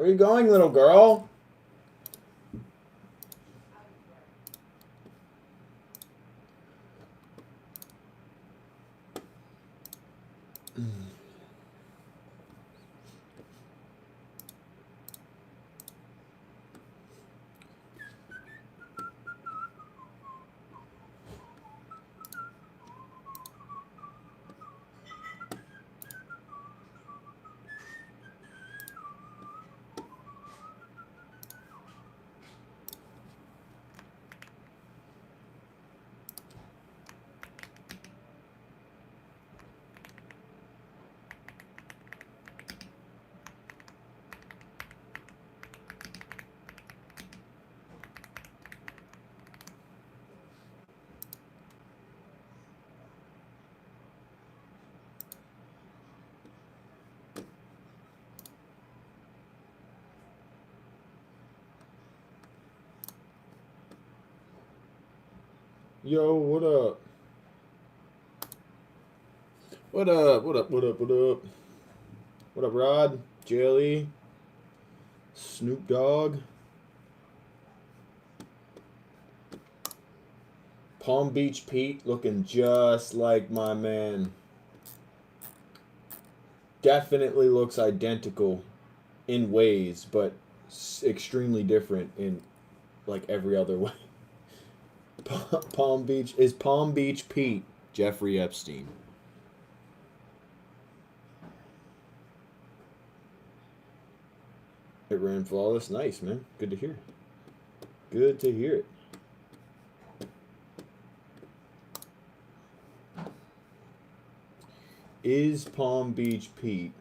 Where are you going, little girl? Yo, what up? What up? What up? What up? What up? What up, Rod? Jelly? Snoop Dogg? Palm Beach Pete looking just like my man. Definitely looks identical in ways, but extremely different in like every other way. Palm Beach is Palm Beach Pete, Jeffrey Epstein. It ran flawless. Nice, man. Good to hear. Good to hear it. Is Palm Beach Pete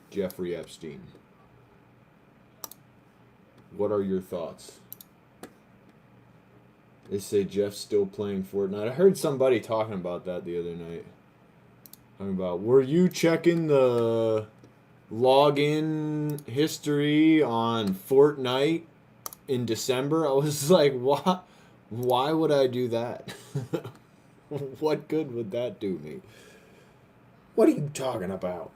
Jeffrey Epstein? What are your thoughts? They say Jeff's still playing Fortnite. I heard somebody talking about that the other night. Talking about, were you checking the login history on Fortnite in December? I was like, what? Why would I do that? What good would that do me? What are you talking about?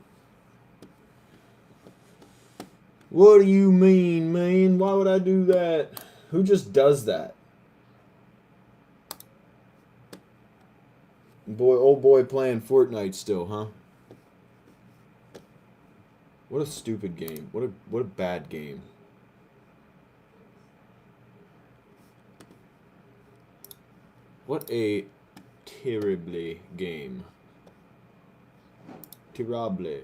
What do you mean, man? Why would I do that? Who just does that? Boy, old boy playing Fortnite still, huh? What a stupid game. What a bad game. What a terribly game. Terrible.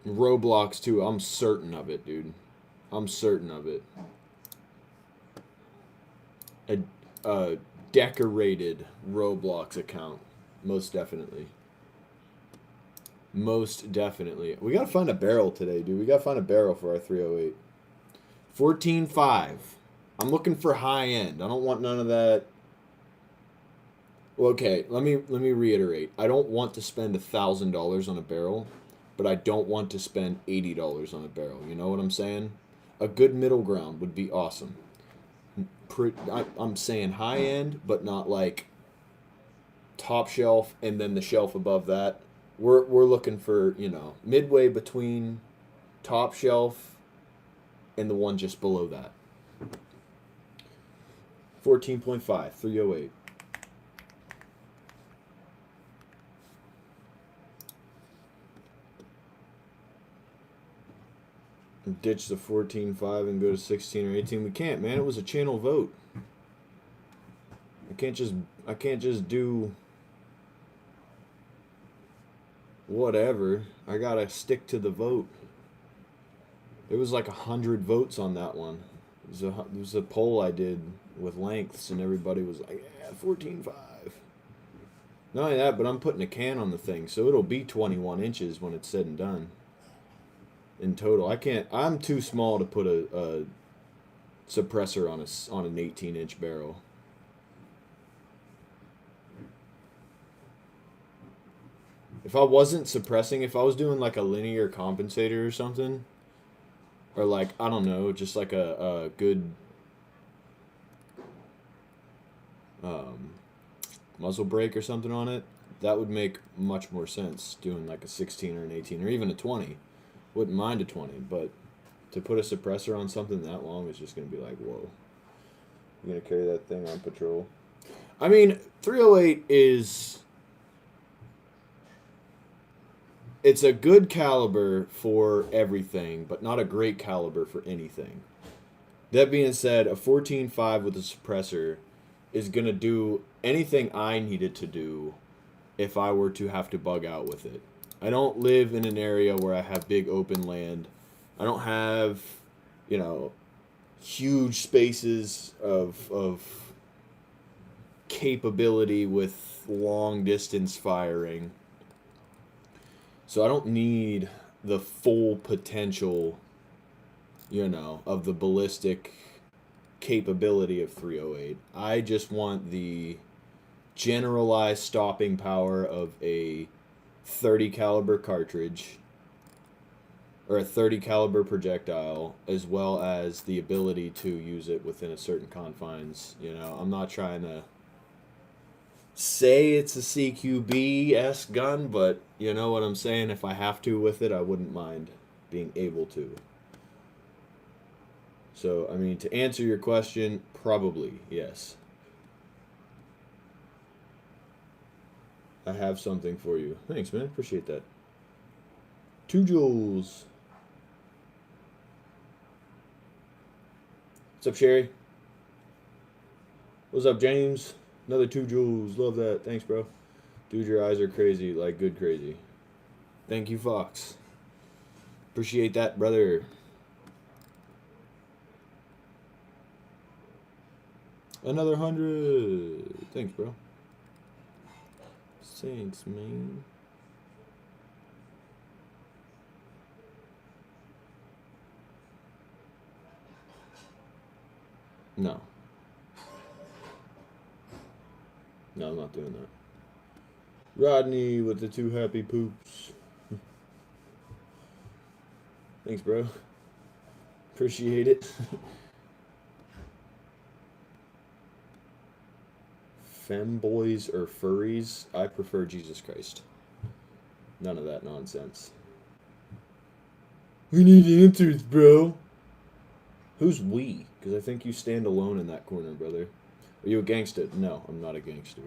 Roblox too. I'm certain of it, dude. I'm certain of it. A decorated Roblox account. Most definitely. Most definitely. We gotta find a barrel today, dude. We gotta find a barrel for our 308. 14.5. I'm looking for high end. I don't want none of that. Well, okay, let me reiterate. I don't want to spend $1,000 on a barrel, but I don't want to spend $80 on a barrel. You know what I'm saying? A good middle ground would be awesome. I'm saying high end, but not like top shelf and then the shelf above that. We're looking for, you know, midway between top shelf and the one just below that. 14.5, 308. Ditch the 14.5 and go to 16 or 18. We can't, man. It was a channel vote. I can't just do whatever. I gotta stick to the vote. It was like 100 votes on that one. It was a poll I did with lengths, and everybody was like, yeah, 14.5. Not only that, but I'm putting a can on the thing, so it'll be 21 inches when it's said and done. In total, I'm too small to put a suppressor on an 18-inch barrel. If I wasn't suppressing, if I was doing like a linear compensator or something, or like, I don't know, just like a good muzzle brake or something on it, That would make much more sense, doing like a 16 or an 18 or even a 20. Wouldn't mind a 20, but to put a suppressor on something that long is just going to be like, whoa. You're going to carry that thing on patrol? I mean, 308 is... It's a good caliber for everything, but not a great caliber for anything. That being said, a 14.5 with a suppressor is going to do anything I needed to do if I were to have to bug out with it. I don't live in an area where I have big open land. I don't have, you know, huge spaces of capability with long distance firing. So I don't need the full potential, you know, of the ballistic capability of 308. I just want the generalized stopping power of a 30 caliber cartridge or a 30 caliber projectile, as well as the ability to use it within a certain confines. You know, I'm not trying to say it's a CQB-esque gun, but you know what I'm saying? If I have to with it, I wouldn't mind being able to. So, I mean, to answer your question, probably, yes. I have something for you. Thanks, man. Appreciate that. 2 joules. What's up, Sherry? What's up, James? Another 2 joules. Love that. Thanks, bro. Dude, your eyes are crazy. Like, good crazy. Thank you, Fox. Appreciate that, brother. Another 100. Thanks, bro. Thanks, man. No. No, I'm not doing that. Rodney with the 2 happy poops. Thanks, bro. Appreciate it. Femboys or furries? I prefer Jesus Christ. None of that nonsense. We need answers, bro. Who's we? Because I think you stand alone in that corner, brother. Are you a gangster? No, I'm not a gangster.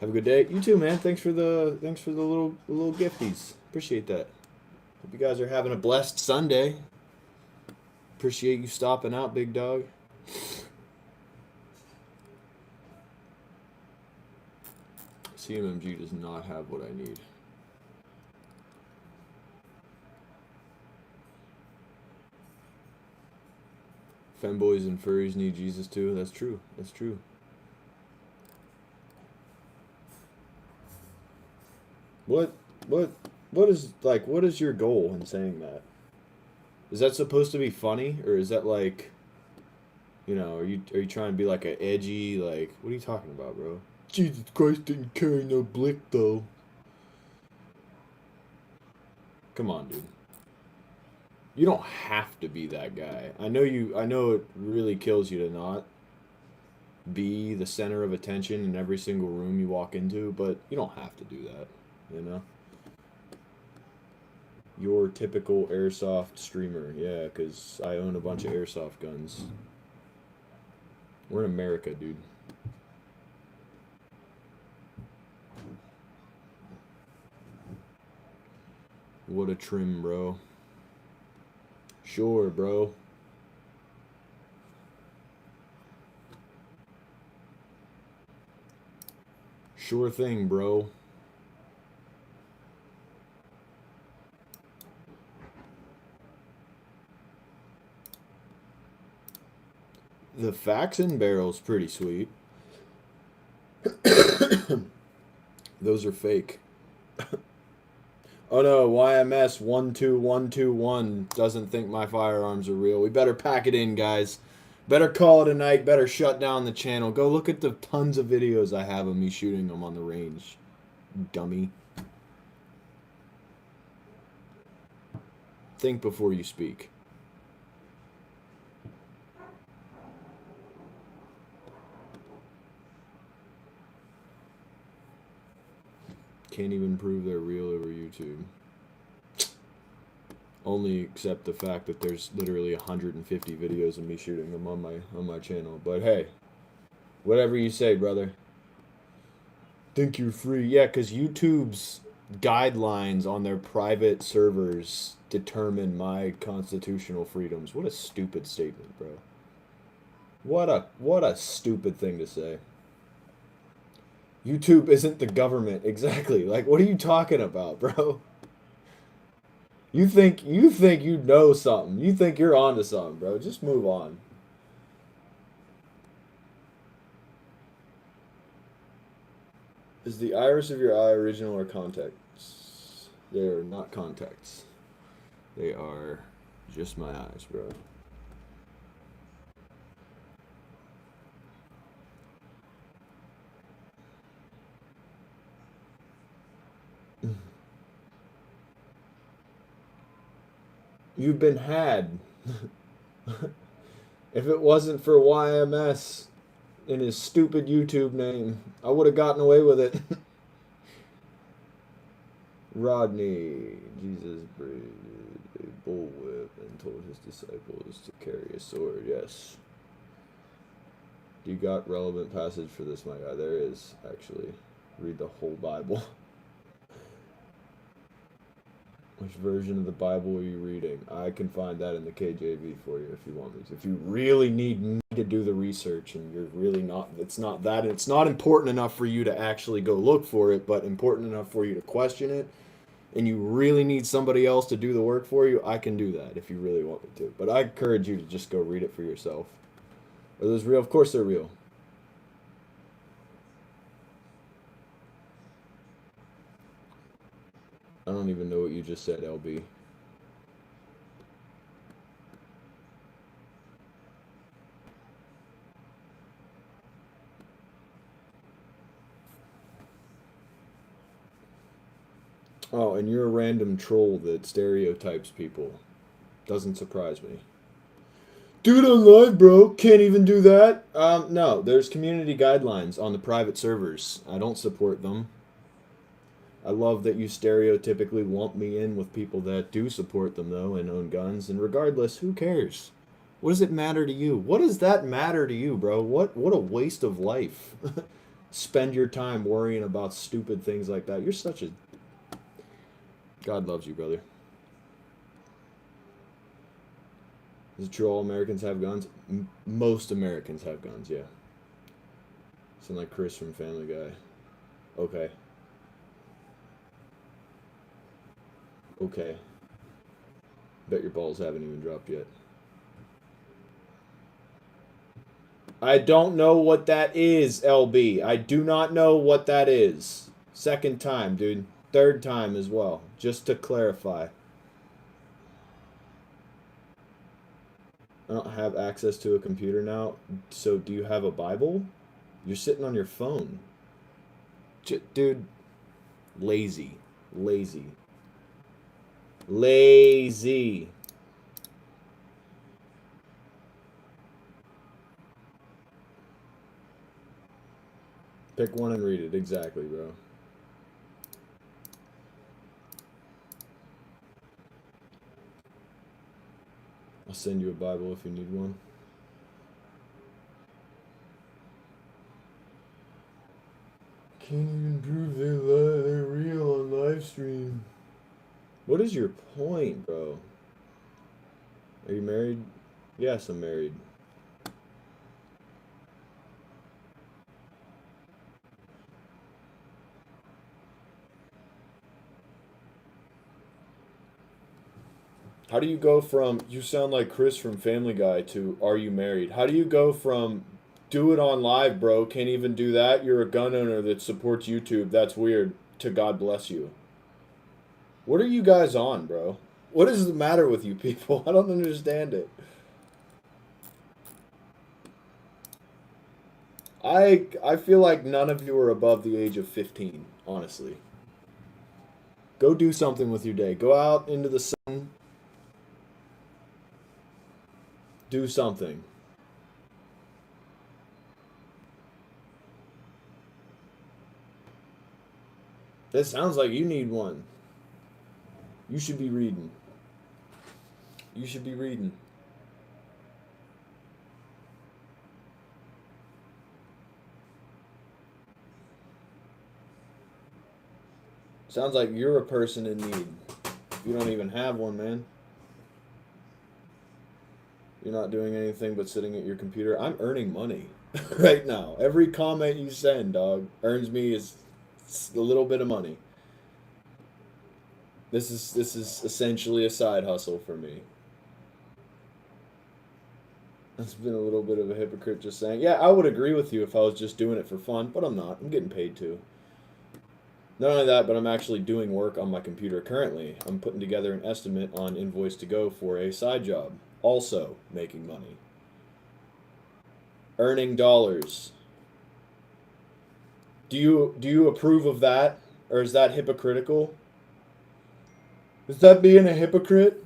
Have a good day. You too, man. Thanks for the little gifties. Appreciate that. Hope you guys are having a blessed Sunday. Appreciate you stopping out, big dog. CMMG does not have what I need. Femboys and furries need Jesus too. That's true. That's true. What is your goal in saying that? Is that supposed to be funny, or is that like, you know, are you trying to be like a edgy, like, what are you talking about, bro? Jesus Christ didn't carry no blick though. Come on, dude. You don't have to be that guy. I know it really kills you to not be the center of attention in every single room you walk into, but you don't have to do that, you know? Your typical airsoft streamer. Yeah, because I own a bunch of airsoft guns. We're in America, dude. What a trim, bro. Sure, bro. Sure thing, bro. The Faxon barrel's pretty sweet. Those are fake. Oh no, YMS 12121 doesn't think my firearms are real. We better pack it in, guys. Better call it a night. Better shut down the channel. Go look at the tons of videos I have of me shooting them on the range. Dummy. Think before you speak. can't even prove they're real over YouTube. Only except the fact that there's literally 150 videos of me shooting them on my channel. But hey, whatever you say, brother. Think you're free. Yeah, because YouTube's guidelines on their private servers determine my constitutional freedoms. What a stupid statement, bro. What a stupid thing to say. YouTube isn't the government. Exactly. Like, what are you talking about, bro? You think you know something. You think you're onto something, bro. Just move on. Is the iris of your eye original or contacts? They are not contacts. They are just my eyes, bro. You've been had. If it wasn't for YMS in his stupid YouTube name, I would have gotten away with it. Rodney, Jesus breathed a bullwhip and told his disciples to carry a sword. Yes. Do you got relevant passage for this, my guy? There is, actually. Read the whole Bible. Which version of the Bible are you reading? I can find that in the KJV for you if you want me to. If you really need me to do the research and you're really not, it's not important enough for you to actually go look for it, but important enough for you to question it, and you really need somebody else to do the work for you, I can do that if you really want me to. But I encourage you to just go read it for yourself. Are those real? Of course they're real. I don't even know what you just said, LB. Oh, and you're a random troll that stereotypes people. Doesn't surprise me. Do it on live, bro. Can't even do that. No, there's community guidelines on the private servers. I don't support them. I love that you stereotypically lump me in with people that do support them, though, and own guns. And regardless, who cares? What does it matter to you? What does that matter to you, bro? What a waste of life. Spend your time worrying about stupid things like that. You're such a... God loves you, brother. Is it true all Americans have guns? Most Americans have guns, yeah. Sound like Chris from Family Guy. Okay. Okay. Bet your balls haven't even dropped yet. I don't know what that is, LB. I do not know what that is. Second time, dude. Third time as well. Just to clarify. I don't have access to a computer now. So do you have a Bible? You're sitting on your phone. Dude. Lazy. Lazy. Lazy. Pick one and read it. Exactly, bro. I'll send you a Bible if you need one. Can't even prove they're real on live stream. What is your point, bro? Are you married? Yes, I'm married. How do you go from, you sound like Chris from Family Guy, to are you married? How do you go from do it on live, bro, can't even do that, you're a gun owner that supports YouTube, that's weird, to God bless you? What are you guys on, bro? What is the matter with you people? I don't understand it. I feel like none of you are above the age of 15, honestly. Go do something with your day. Go out into the sun. Do something. It sounds like you need one. You should be reading. You should be reading. Sounds like you're a person in need. You don't even have one, man. You're not doing anything but sitting at your computer. I'm earning money right now. Every comment you send, dog, earns me a little bit of money. This is essentially a side hustle for me. It's been a little bit of a hypocrite just saying, yeah, I would agree with you if I was just doing it for fun, but I'm not. I'm getting paid to. Not only that, but I'm actually doing work on my computer currently. I'm putting together an estimate on Invoice to Go for a side job. Also making money. Earning dollars. Do you approve of that? Or is that hypocritical? Is that being a hypocrite?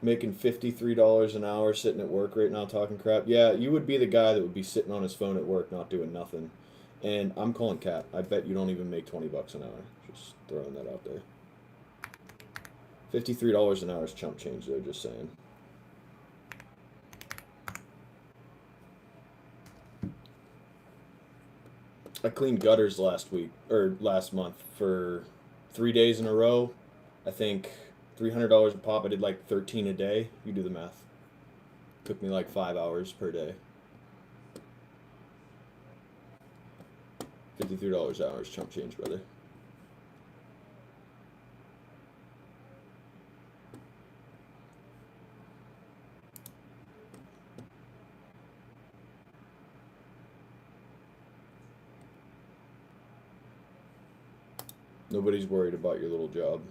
Making $53 an hour sitting at work right now talking crap. Yeah, you would be the guy that would be sitting on his phone at work not doing nothing. And I'm calling cap. I bet you don't even make $20 an hour. Just throwing that out there. $53 an hour is chump change though, just saying. I cleaned gutters last week or last month for 3 days in a row. I think $300 a pop. I did like 13 a day. You do the math. Took me like 5 hours per day. $53 an hour is chump change, brother. Nobody's worried about your little job.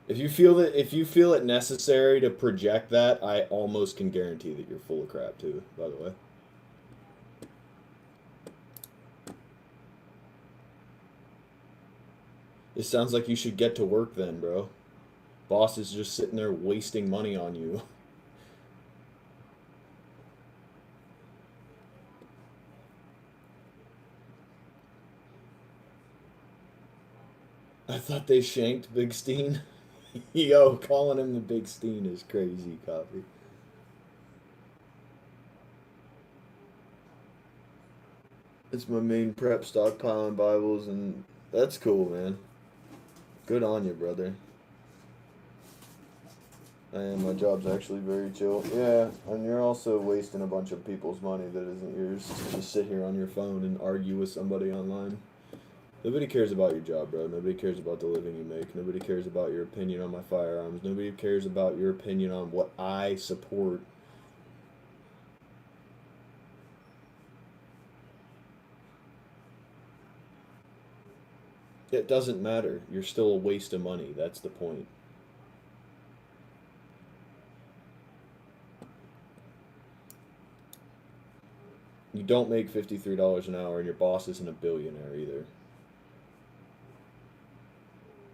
If you feel it necessary to project that, I almost can guarantee that you're full of crap too, by the way. It sounds like you should get to work then, bro. Boss is just sitting there wasting money on you. I thought they shanked Big Steen. Yo, calling him the Big Steen is crazy, Coffee. It's my main prep stockpiling Bibles, and that's cool, man. Good on you, brother. I am. My job's actually very chill. Yeah, and you're also wasting a bunch of people's money that isn't yours to just sit here on your phone and argue with somebody online. Nobody cares about your job, bro. Nobody cares about the living you make. Nobody cares about your opinion on my firearms. Nobody cares about your opinion on what I support. It doesn't matter. You're still a waste of money. That's the point. You don't make $53 an hour, and your boss isn't a billionaire either.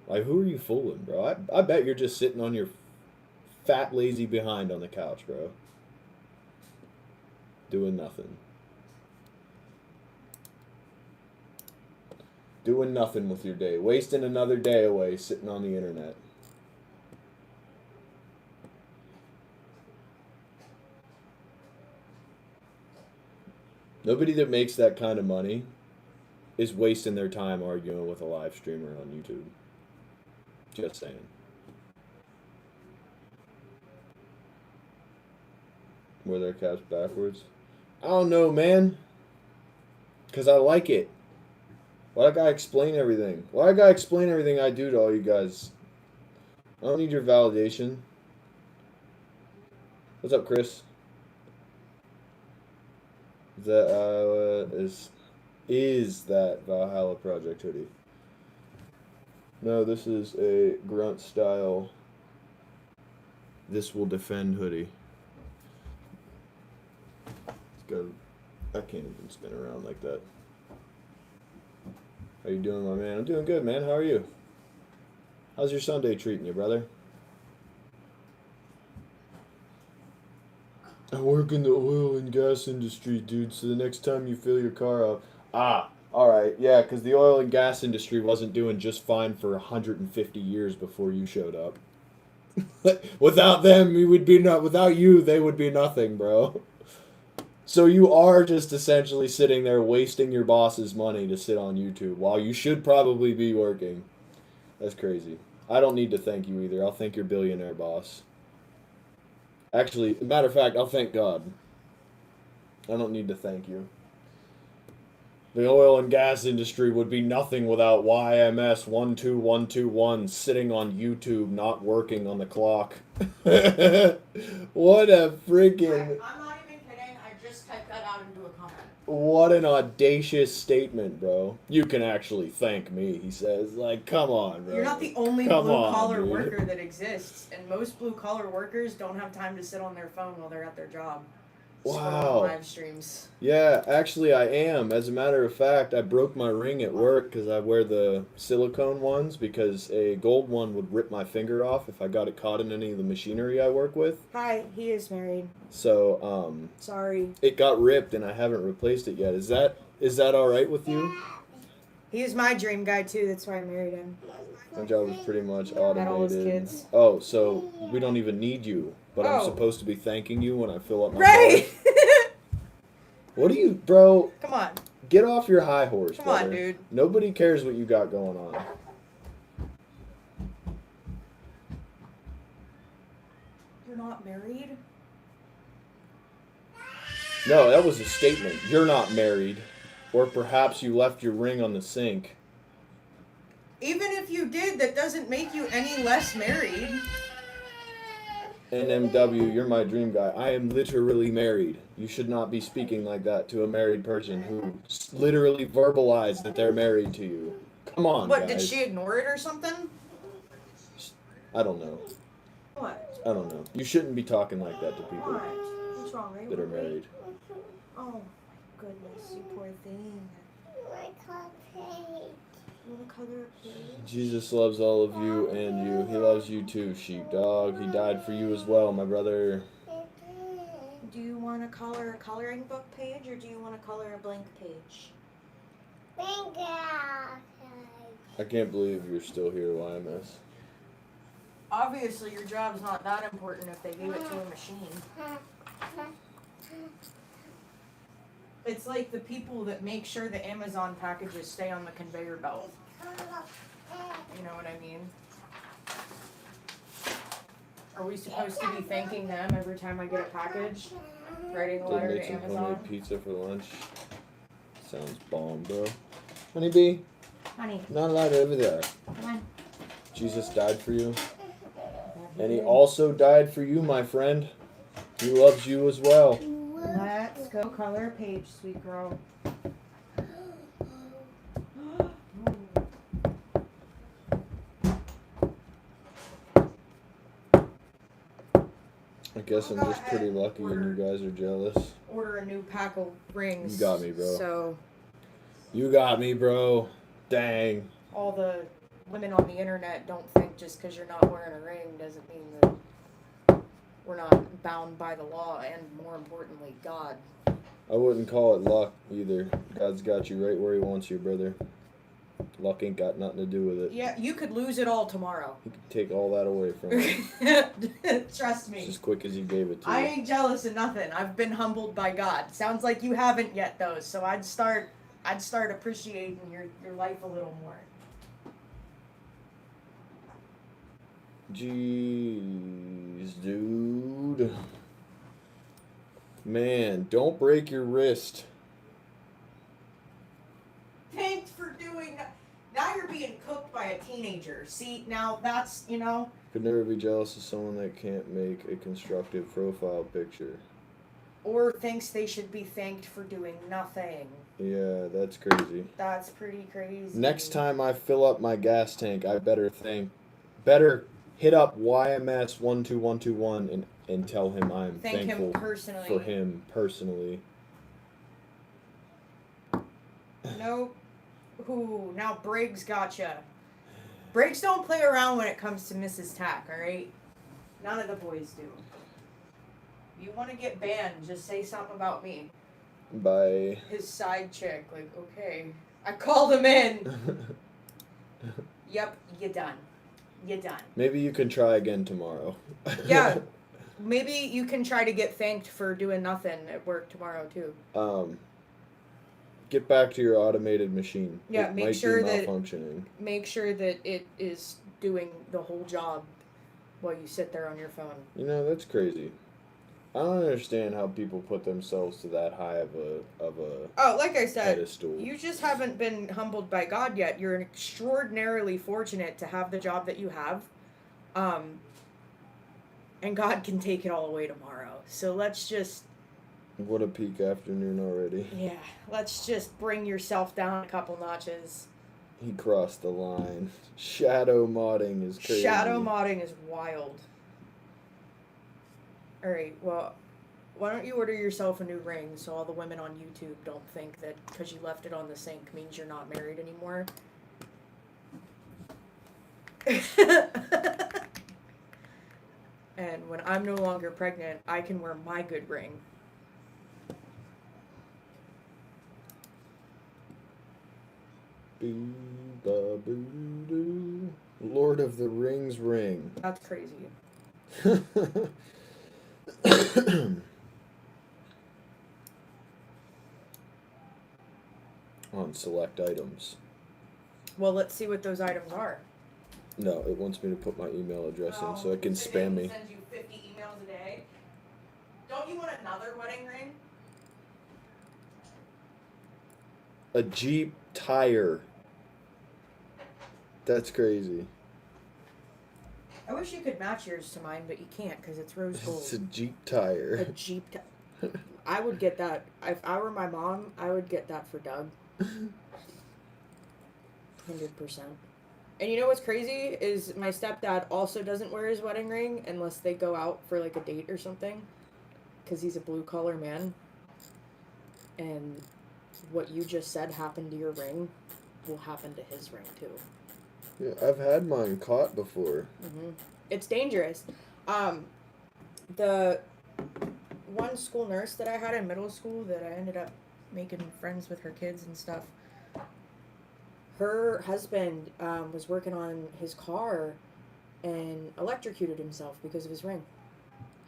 Like, who are you fooling, bro? I bet you're just sitting on your fat, lazy behind on the couch, bro. Doing nothing. Doing nothing with your day. Wasting another day away sitting on the internet. Nobody that makes that kind of money is wasting their time arguing with a live streamer on YouTube. Just saying. Were their caps backwards? I don't know, man. Because I like it. Why I gotta explain everything? Why I gotta explain everything I do to all you guys? I don't need your validation. What's up, Chris? Is that Valhalla Project hoodie? No, this is a grunt style. This will defend hoodie. It's got. I can't even spin around like that. How you doing, my man? I'm doing good, man. How are you? How's your Sunday treating you, brother? I work in the oil and gas industry, dude, so the next time you fill your car up... Ah, alright, yeah, because the oil and gas industry wasn't doing just fine for 150 years before you showed up. Without them, we would be not. Without you, they would be nothing, bro. So you are just essentially sitting there wasting your boss's money to sit on YouTube while you should probably be working. That's crazy. I don't need to thank you either. I'll thank your billionaire boss. Actually, matter of fact, I'll thank God. I don't need to thank you. The oil and gas industry would be nothing without YMS 12121 sitting on YouTube not working on the clock. What a freaking... I'm not even kidding. I just typed that out into a comment. What an audacious statement, bro. You can actually thank me, he says. Like, come on, bro. You're not the only blue-collar worker that exists, and most blue-collar workers don't have time to sit on their phone while they're at their job. Wow. Live streams. Yeah, actually I am. As a matter of fact, I broke my ring at work because I wear the silicone ones because a gold one would rip my finger off if I got it caught in any of the machinery I work with. Hi, he is married. So, Sorry. it got ripped and I haven't replaced it yet. Is that all right with you? He is my dream guy too, that's why I married him. My job is pretty much automated. Had all his kids. Oh, so we don't even need you. But I'm supposed to be thanking you when I fill up my Right! What do you, bro? Come on. Get off your high horse, Come brother. on, dude. Nobody cares what you got going on. You're not married? No, that was a statement. You're not married. Or perhaps you left your ring on the sink. Even if you did, that doesn't make you any less married. NMW, you're my dream guy. I am literally married. You should not be speaking like that to a married person who literally verbalized that they're married to you. Come on, What, guys. did she ignore it or something? I don't know. What? I don't know. You shouldn't be talking like that to people What? What's wrong, right? that are married. Oh, my goodness, you poor thing. You want to color a page? Jesus loves all of you and you. He loves you too, sheepdog. He died for you as well, my brother. Do you want to color a coloring book page or do you want to color a blank page? I can't believe you're still here, YMS. Obviously, your job's not that important if they gave it to a machine. It's like the people that make sure the Amazon packages stay on the conveyor belt. You know what I mean? Are we supposed to be thanking them every time I get a package? Writing a letter to Amazon? Homemade pizza for lunch. Sounds bomb, bro. Honeybee? Honey. Not allowed over there. Come on. Jesus died for you. And he also died for you, my friend. He loves you as well. Let's go color a page, sweet girl. I guess I'm just pretty lucky and you guys are jealous. Order a new pack of rings. You got me, bro. So You got me, bro. Dang. all the women on the internet don't think just because you're not wearing a ring doesn't mean that we're not bound by the law and, more importantly, God. I wouldn't call it luck either. God's got you right where he wants you, brother. Luck ain't got nothing to do with it. Yeah, you could lose it all tomorrow. He could take all that away from you. Trust me. Just as quick as he gave it to I you. ain't jealous of nothing. I've been humbled by God. Sounds like you haven't yet, though. So I'd start appreciating your life a little more. Jeez, dude. Man, don't break your wrist. Thanks for doing that. Now you're being cooked by a teenager. See, now that's, Could never be jealous of someone that can't make a constructive profile picture. Or thinks they should be thanked for doing nothing. Yeah, that's crazy. That's pretty crazy. Next time I fill up my gas tank, I better hit up YMS 12121 and tell him I'm Thank thankful him personally. for him personally. Nope. Ooh, now Briggs gotcha. Briggs don't play around when it comes to Mrs. Tack, alright? None of the boys do. You want to get banned, just say something about me. By His side chick, like, okay. I called him in. Yep, you're done. You're done. maybe you can try again tomorrow. Yeah. Maybe you can try to get thanked for doing nothing at work tomorrow too. Get back to your automated machine. Yeah, it make might sure be that malfunctioning. make sure that it is doing the whole job while you sit there on your phone. You know, that's crazy. I don't understand how people put themselves to that high of a Oh, like I said, pedestal. you just haven't been humbled by God yet. You're extraordinarily fortunate to have the job that you have. And God can take it all away tomorrow. So let's just What a peak afternoon already. yeah, let's just bring yourself down a couple notches. He crossed the line. Shadow modding is crazy. Shadow modding is wild. Alright, well, why don't you order yourself a new ring so all the women on YouTube don't think that because you left it on the sink means you're not married anymore? And when I'm no longer pregnant, I can wear my good ring. Boo ba boo doo. Lord of the Rings ring. That's crazy. On select items. Well, let's see what those items are. No, it wants me to put my email address in so it can so spam me. Send you 50 emails a day. Don't you want another wedding ring? A Jeep tire. That's crazy. I wish you could match yours to mine, but you can't because it's rose gold. It's a Jeep tire. A Jeep. I would get that. If I were my mom, I would get that for Doug. 100%. And you know what's crazy is my stepdad also doesn't wear his wedding ring unless they go out for like a date or something, because he's a blue collar man. And what you just said happened to your ring will happen to his ring too. Yeah, I've had mine caught before. Mm-hmm. It's dangerous. The one school nurse that I had in middle school that I ended up making friends with her kids and stuff, her husband was working on his car and electrocuted himself because of his ring.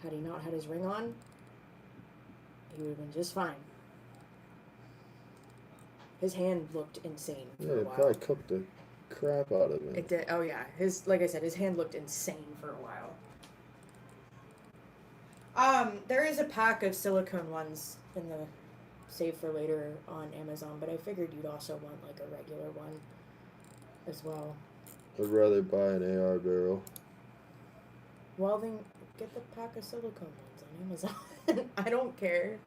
Had he not had his ring on, he would have been just fine. His hand looked insane for a It while. probably cooked the crap out of it. It did. Oh yeah, like I said, his hand looked insane for a while. There is a pack of silicone ones in the save for later on Amazon, but I figured you'd also want like a regular one as well. I'd rather buy an AR barrel. Well then, get the pack of silicone ones on Amazon. I don't care.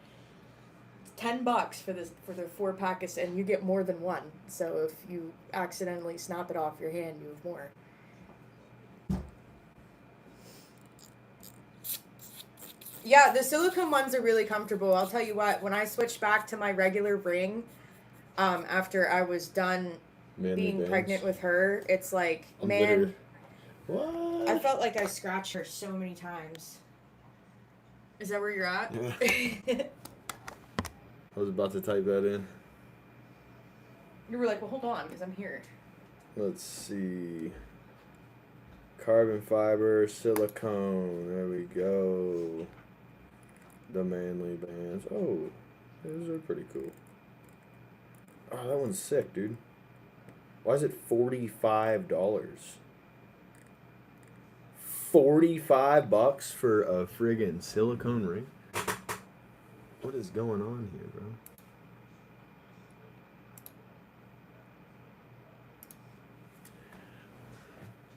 It's $10 for the 4-pack of, and you get more than one. So if you accidentally snap it off your hand, you have more. Yeah, the silicone ones are really comfortable. I'll tell you what, when I switched back to my regular ring, after I was done being pregnant with her, it's like, man, what? I felt like I scratched her so many times. Is that where you're at? Yeah. I was about to type that in. You were like, well, hold on, because I'm here. Let's see. Carbon fiber, silicone. There we go. The manly bands. Oh, those are pretty cool. Oh, that one's sick, dude. Why is it $45? $45 for a friggin' silicone ring? What is going on here,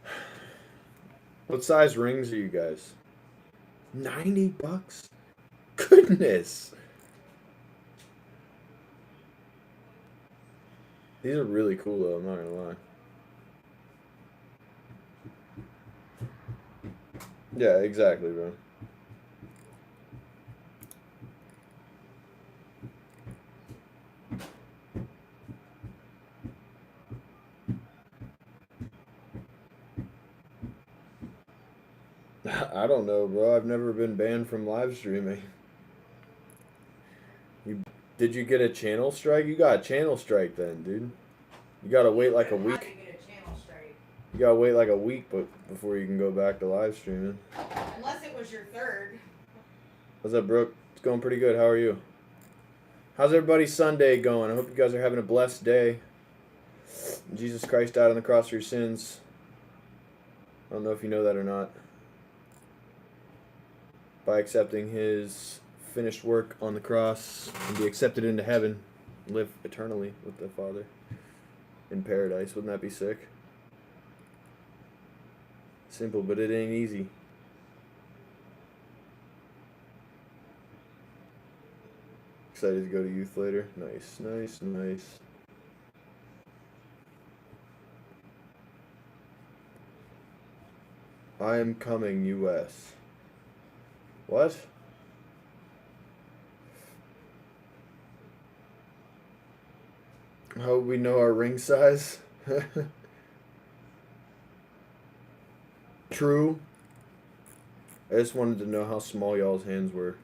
bro? What size rings are you guys? $90? Goodness. These are really cool though, I'm not gonna lie. Yeah, exactly, bro. I don't know, bro. I've never been banned from live streaming. Did you get a channel strike? You got a channel strike then, dude. You gotta wait like a week. How do you get a channel strike? You gotta wait like a week before you can go back to live streaming. Unless it was your third. What's up, Brooke? It's going pretty good. How are you? How's everybody's Sunday going? I hope you guys are having a blessed day. Jesus Christ died on the cross for your sins. I don't know if you know that or not. By accepting his finished work on the cross and be accepted into heaven, live eternally with the Father in paradise. Wouldn't that be sick? Simple, but it ain't easy. Excited to go to youth later. Nice, nice, nice. I am coming, U.S. What? How would we know our ring size? True. I just wanted to know how small y'all's hands were.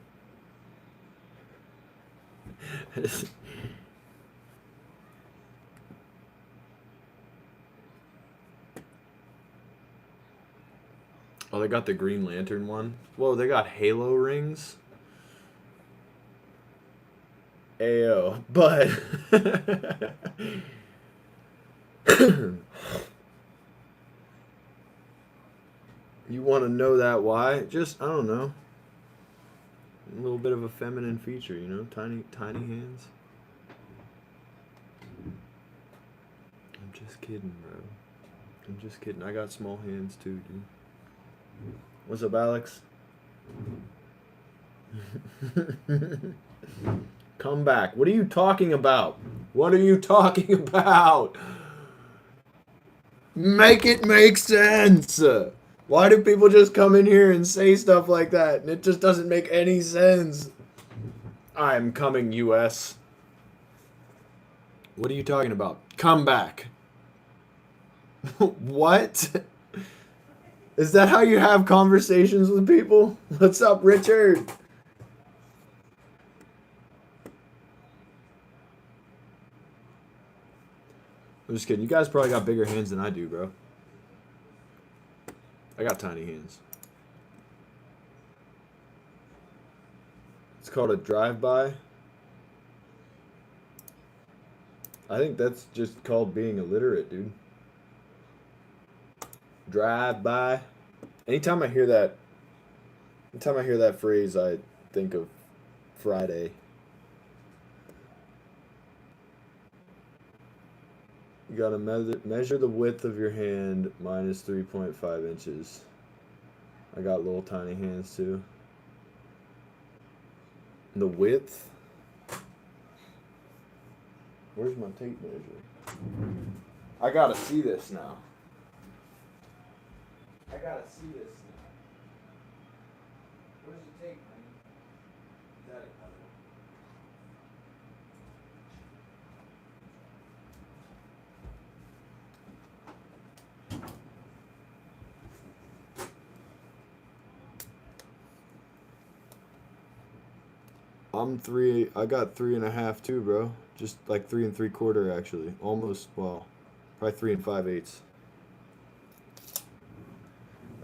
Oh, they got the Green Lantern one. Whoa, they got Halo rings. Ayo, but you want to know that why? Just, I don't know. A little bit of a feminine feature, you know? Tiny hands. I'm just kidding, bro. I'm just kidding. I got small hands too, dude. What's up, Alex? Come back. What are you talking about? What are you talking about? Make it make sense. Why do people just come in here and say stuff like that? And it just doesn't make any sense. I'm coming, US. What are you talking about? Come back. What? Is that how you have conversations with people? What's up, Richard? I'm just kidding. You guys probably got bigger hands than I do, bro. I got tiny hands. It's called a drive-by. I think that's just called being illiterate, dude. Drive-by. Anytime I hear that phrase, I think of Friday. You gotta measure the width of your hand minus 3.5 inches. I got little tiny hands too. The width? Where's my tape measure? I gotta see this now. I gotta see this now. Where's the tape, man? Is that it? I got 3.5 too, bro. Just like 3 3/4 actually. Almost, well, probably 3 5/8.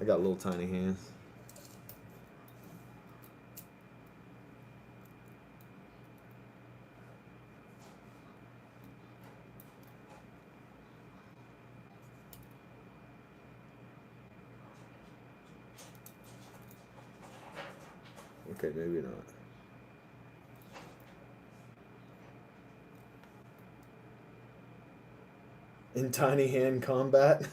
I got little tiny hands. Okay, maybe not. In tiny hand combat.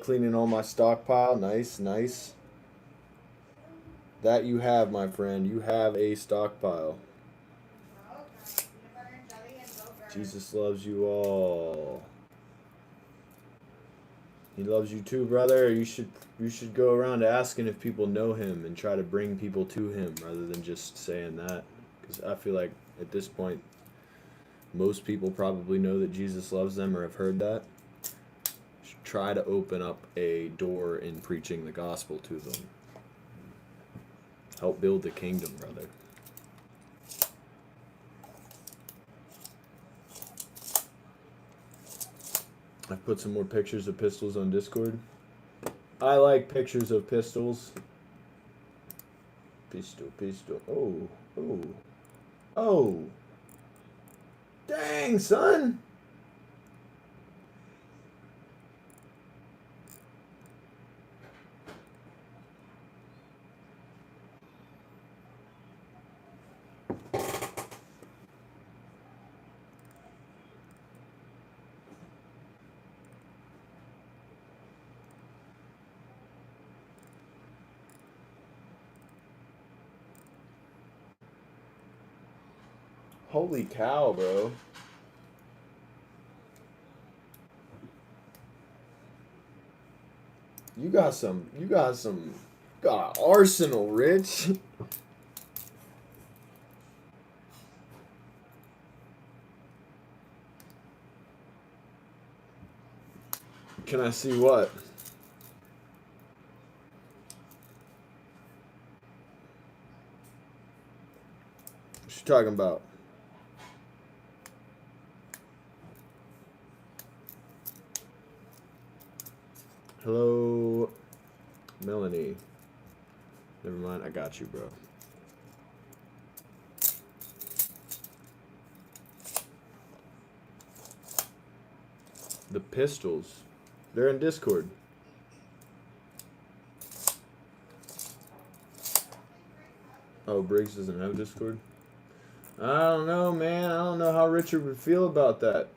Cleaning all my stockpile. Nice, nice. That you have, my friend. You have a stockpile. Jesus loves you all. He loves you too, brother. You should go around asking if people know him and try to bring people to him rather than just saying that. Because I feel like at this point, most people probably know that Jesus loves them or have heard that. try to open up a door in preaching the gospel to them. Help build the kingdom, brother. I've put some more pictures of pistols on Discord. I like pictures of pistols. Pistol. Oh. Dang, son. Holy cow, bro. You got arsenal, Rich. Can I see what? What you talking about? Hello, Melanie. Never mind, I got you, bro. The pistols. They're in Discord. Oh, Briggs doesn't have Discord? I don't know, man. I don't know how Richard would feel about that.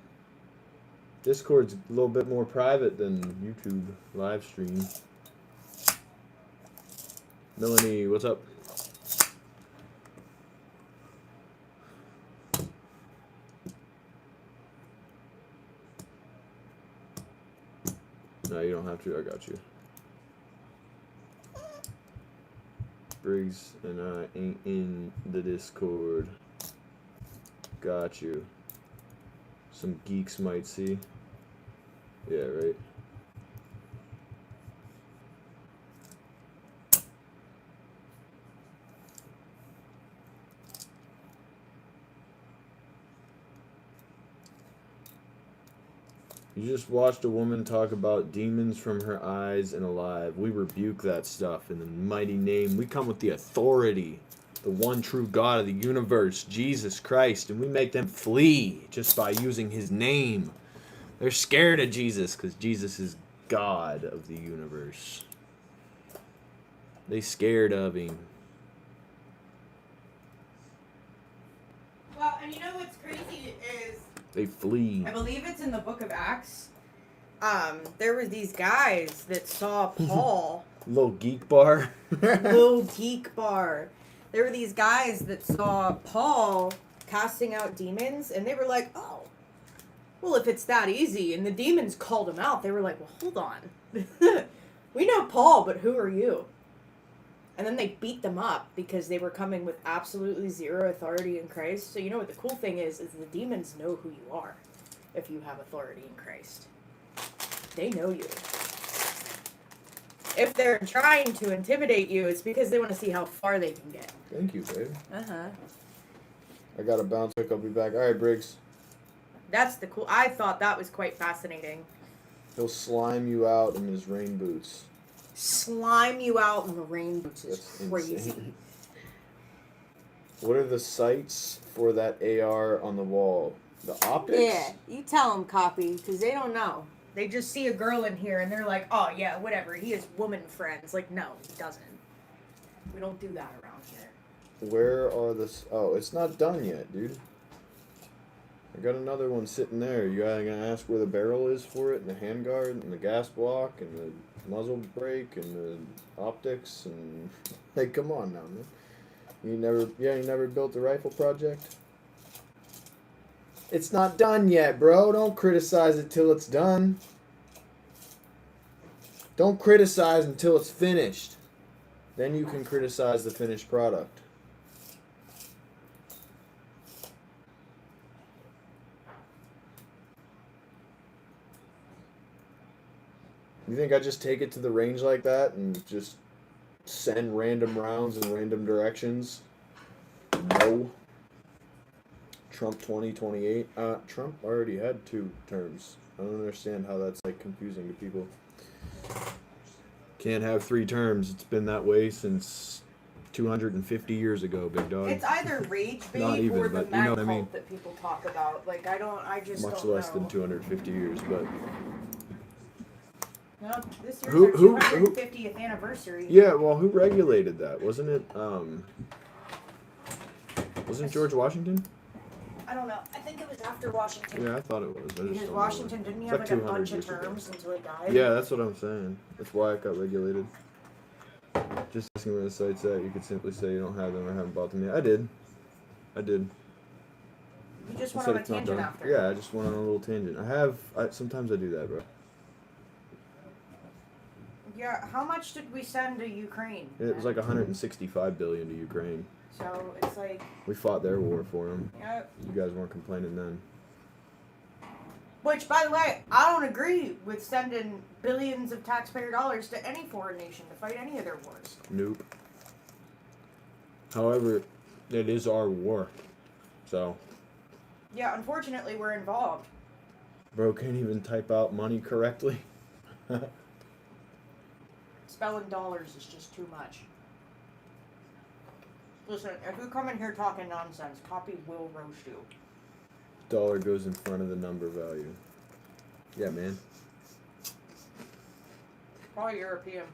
Discord's a little bit more private than YouTube live stream. Melanie, what's up? No, you don't have to. I got you. Briggs and I ain't in the Discord. Got you. Some geeks might see. Yeah, right. You just watched a woman talk about demons from her eyes and alive. We rebuke that stuff in the mighty name. We come with the authority, the one true God of the universe, Jesus Christ, and we make them flee just by using his name. They're scared of Jesus because Jesus is God of the universe. They scared of him. Well, and you know what's crazy is They flee. I believe it's in the book of Acts. There were these guys that saw Paul. Little geek bar. Little geek bar. There were these guys that saw Paul casting out demons, and they were like, oh, well, if it's that easy, and the demons called him out, they were like, well, hold on. We know Paul, but who are you? And then they beat them up because they were coming with absolutely zero authority in Christ. So you know what the cool thing is the demons know who you are if you have authority in Christ. They know you. If they're trying to intimidate you, it's because they want to see how far they can get. Thank you, babe. Uh-huh. I got to bounce quick. I'll be back. All right, Briggs. That's the cool... I thought that was quite fascinating. He'll slime you out in his rain boots. Slime you out in the rain boots is That's crazy. insane. What are the sights for that AR on the wall? The optics? Yeah, you tell them, copy, because they don't know. They just see a girl in here and they're like, oh, yeah, whatever. He has woman friends. Like, no, he doesn't. We don't do that around here. Where are the... Oh, it's not done yet, dude. I got another one sitting there. You gonna ask where the barrel is for it, and the handguard, and the gas block, and the muzzle brake, and the optics, and... Hey, come on now, man. You never built the rifle project? It's not done yet, bro. Don't criticize it till it's done. Don't criticize until it's finished. Then you can criticize the finished product. You think I just take it to the range like that and just send random rounds in random directions? No. Trump 2028. Trump already had 2 terms. I don't understand how that's like confusing to people. Can't have 3 terms. It's been that way since 250 years ago, big dog. It's either rage bait Not even, or the but you mad know what I cult mean. that people talk about. Like, I just Much don't less know. than 250 years, but No, this year's Who- our who- 250th anniversary. yeah. Well, who regulated that? Wasn't it? Wasn't George Washington? I don't know. I think it was after Washington. Yeah, I thought it was. I just Because don't know. Washington, didn't he It's have like like a 200 bunch of years ago. terms until he died? Yeah, that's what I'm saying. That's why it got regulated. Just asking where the site's at, you could simply say you don't have them or haven't bought them yet. I did. You just I went said on a it's not tangent done. after. Yeah, I just went on a little tangent. Sometimes I do that, bro. Yeah, how much did we send to Ukraine? It was like 165 billion to Ukraine. So it's like, We fought their war for them. yeah. You guys weren't complaining then. Which, by the way, I don't agree with sending billions of taxpayer dollars to any foreign nation to fight any of their wars. Nope. However, it is our war. So, Yeah, unfortunately, we're involved. bro can't even type out money correctly. Spelling dollars is just too much. Listen, if you come in here talking nonsense, Poppy will roast you. Dollar goes in front of the number value. Yeah, man. Probably European.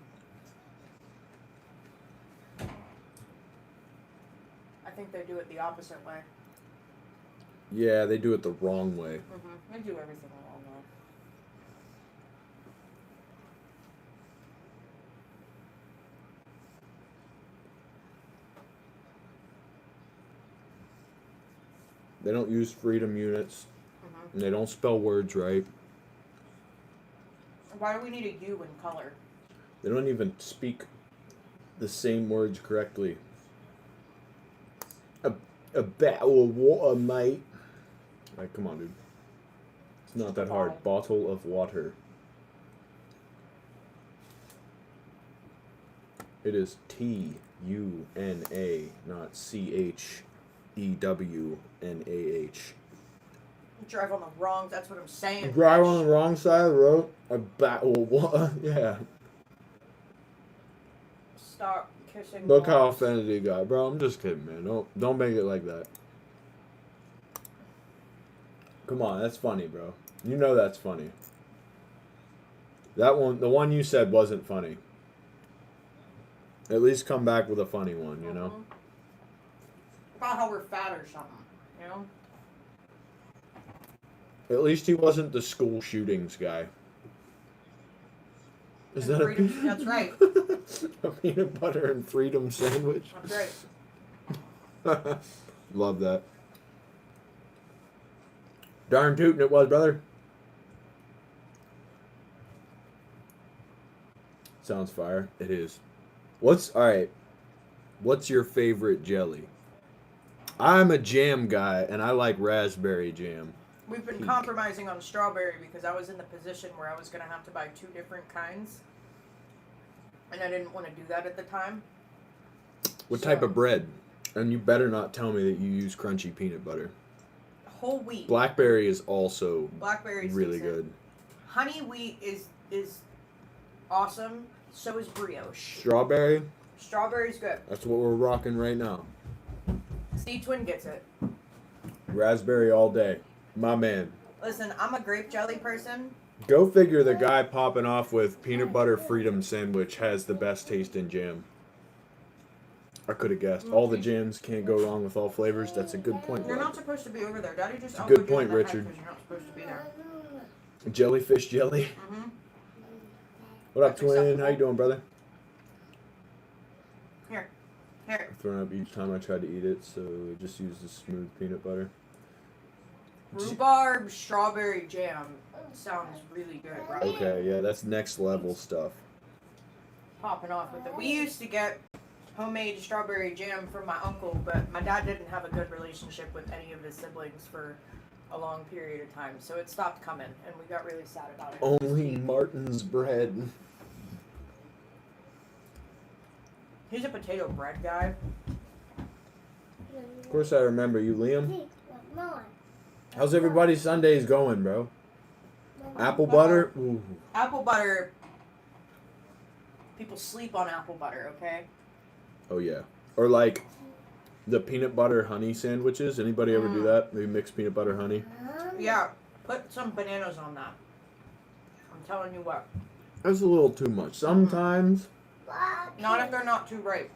I think they do it the opposite way. Yeah, they do it the wrong way. They do everything the wrong way. They don't use freedom units. And they don't spell words right. Why do we need a U in color? They don't even speak the same words correctly. A barrel of water, mate. Like, come on, dude. It's not that hard. Bottle of water. It is T-U-N-A, not C-H-E-W-N-A-H. Drive on the wrong, that's what I'm saying. Drive on the wrong side of the road. A barrel of water. Yeah. Stop kissing Look how balls. offended he got, bro. I'm just kidding, man. Don't make it like that. Come on, that's funny, bro. You know that's funny. That one, the one you said wasn't funny. At least come back with a funny one, you know? About how we're fat or something, you know? At least he wasn't the school shootings guy. Is And that freedom, that's right. a peanut butter and freedom sandwich? That's right. Love that. Darn tootin' it was, brother. Sounds fire. It is. Alright. What's your favorite jelly? I'm a jam guy, and I like raspberry jam. We've been Peak. compromising on strawberry because I was in the position where I was going to have to buy 2 different kinds. And I didn't want to do that at the time. What type of bread? And you better not tell me that you use crunchy peanut butter. Whole wheat. Blackberry is also Blackberry's really decent. good. Honey wheat is awesome. So is brioche. Strawberry, Strawberry's good. that's what we're rocking right now. C-Twin gets it. Raspberry all day. My man. Listen, I'm a grape jelly person. Go figure the guy popping off with peanut butter freedom sandwich has the best taste in jam. I could have guessed. All the jams can't go wrong with all flavors. That's a good point, You're Rob. not supposed to be over there. Daddy just It's a good elbowed you in point, the head Richard. 'cause you're not supposed to be there. Jellyfish jelly. Mm-hmm. What up, That's twin? How acceptable. you doing, brother? Here. I've thrown up each time I tried to eat it, so just use the smooth peanut butter. Rhubarb strawberry jam sounds really good, right? Okay, yeah, that's next level stuff. Popping off with it. We used to get homemade strawberry jam from my uncle, but my dad didn't have a good relationship with any of his siblings for a long period of time, so it stopped coming, and we got really sad about it. Only Martin's bread. He's a potato bread guy. Of course I remember you, Liam. How's everybody's Sundays going, bro? Apple butter? Ooh. Apple butter. People sleep on apple butter, okay? Oh, yeah. Or like the peanut butter honey sandwiches. Anybody ever do that? Maybe mix peanut butter honey? Yeah, put some bananas on that. I'm telling you what. That's a little too much. Sometimes. Not if they're not too ripe.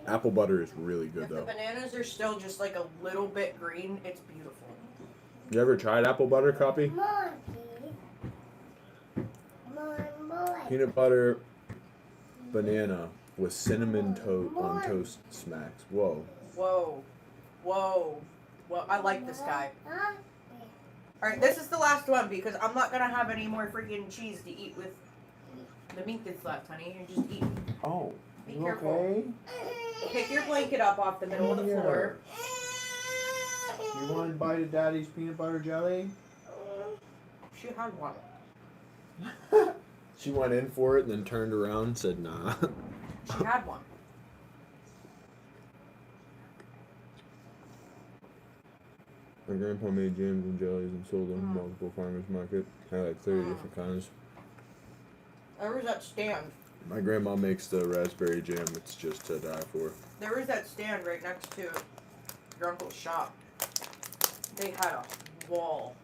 Apple butter is really good, If the though. bananas are still just like a little bit green, it's beautiful. You ever tried apple butter, Copy? Peanut butter, banana with cinnamon on toast smacks. Whoa. Whoa. Whoa. Well, I like this guy. Alright, this is the last one because I'm not going to have any more freaking cheese to eat with the meat that's left, honey. You just eat. Oh. Be careful. Pick your blanket up off the middle of the floor. You want a bite of Daddy's peanut butter jelly? She had one. She went in for it and then turned around and said, nah. She had one. My grandpa made jams and jellies and sold them at multiple farmers market. Had like 30 different kinds. There was that stand. My grandma makes the raspberry jam. It's just to die for. There was that stand right next to your uncle's shop. They had a wall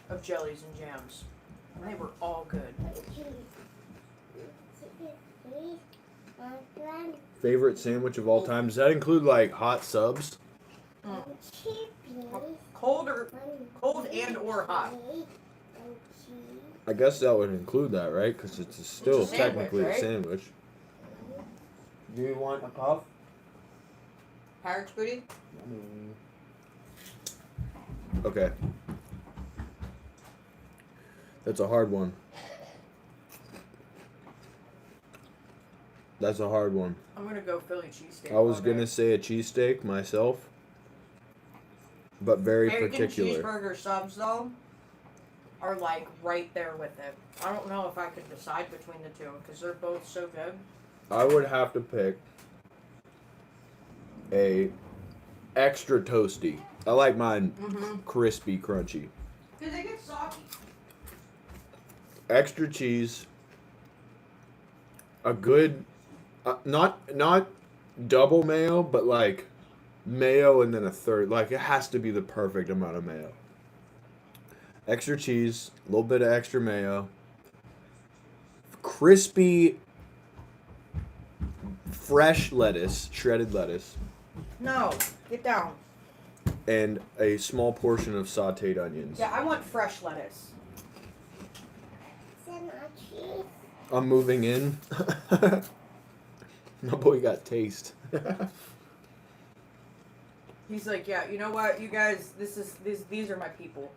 of jellies and jams. And they were all good. Favorite sandwich of all time? Does that include like hot subs? Cold and or hot. I guess that would include that, right? Because it's still It's a sandwich, technically right? a sandwich. Do you want a puff? Parrot's booty? Okay. That's a hard one. That's a hard one. I'm gonna go Philly cheesesteak. I was all day. gonna say a cheesesteak myself, but very American particular. cheeseburger subs though are like right there with it. I don't know if I could decide between the two because they're both so good. I would have to pick a extra toasty. I like mine crispy, crunchy. Cause they get soggy. Extra cheese. A good, not double mayo, but like mayo and then a third. Like it has to be the perfect amount of mayo. Extra cheese, a little bit of extra mayo, crispy, fresh lettuce, shredded lettuce, No, get down. and a small portion of sautéed onions. Yeah, I want fresh lettuce. I'm moving in. My boy got taste. He's like, yeah, you know what, you guys, these are my people.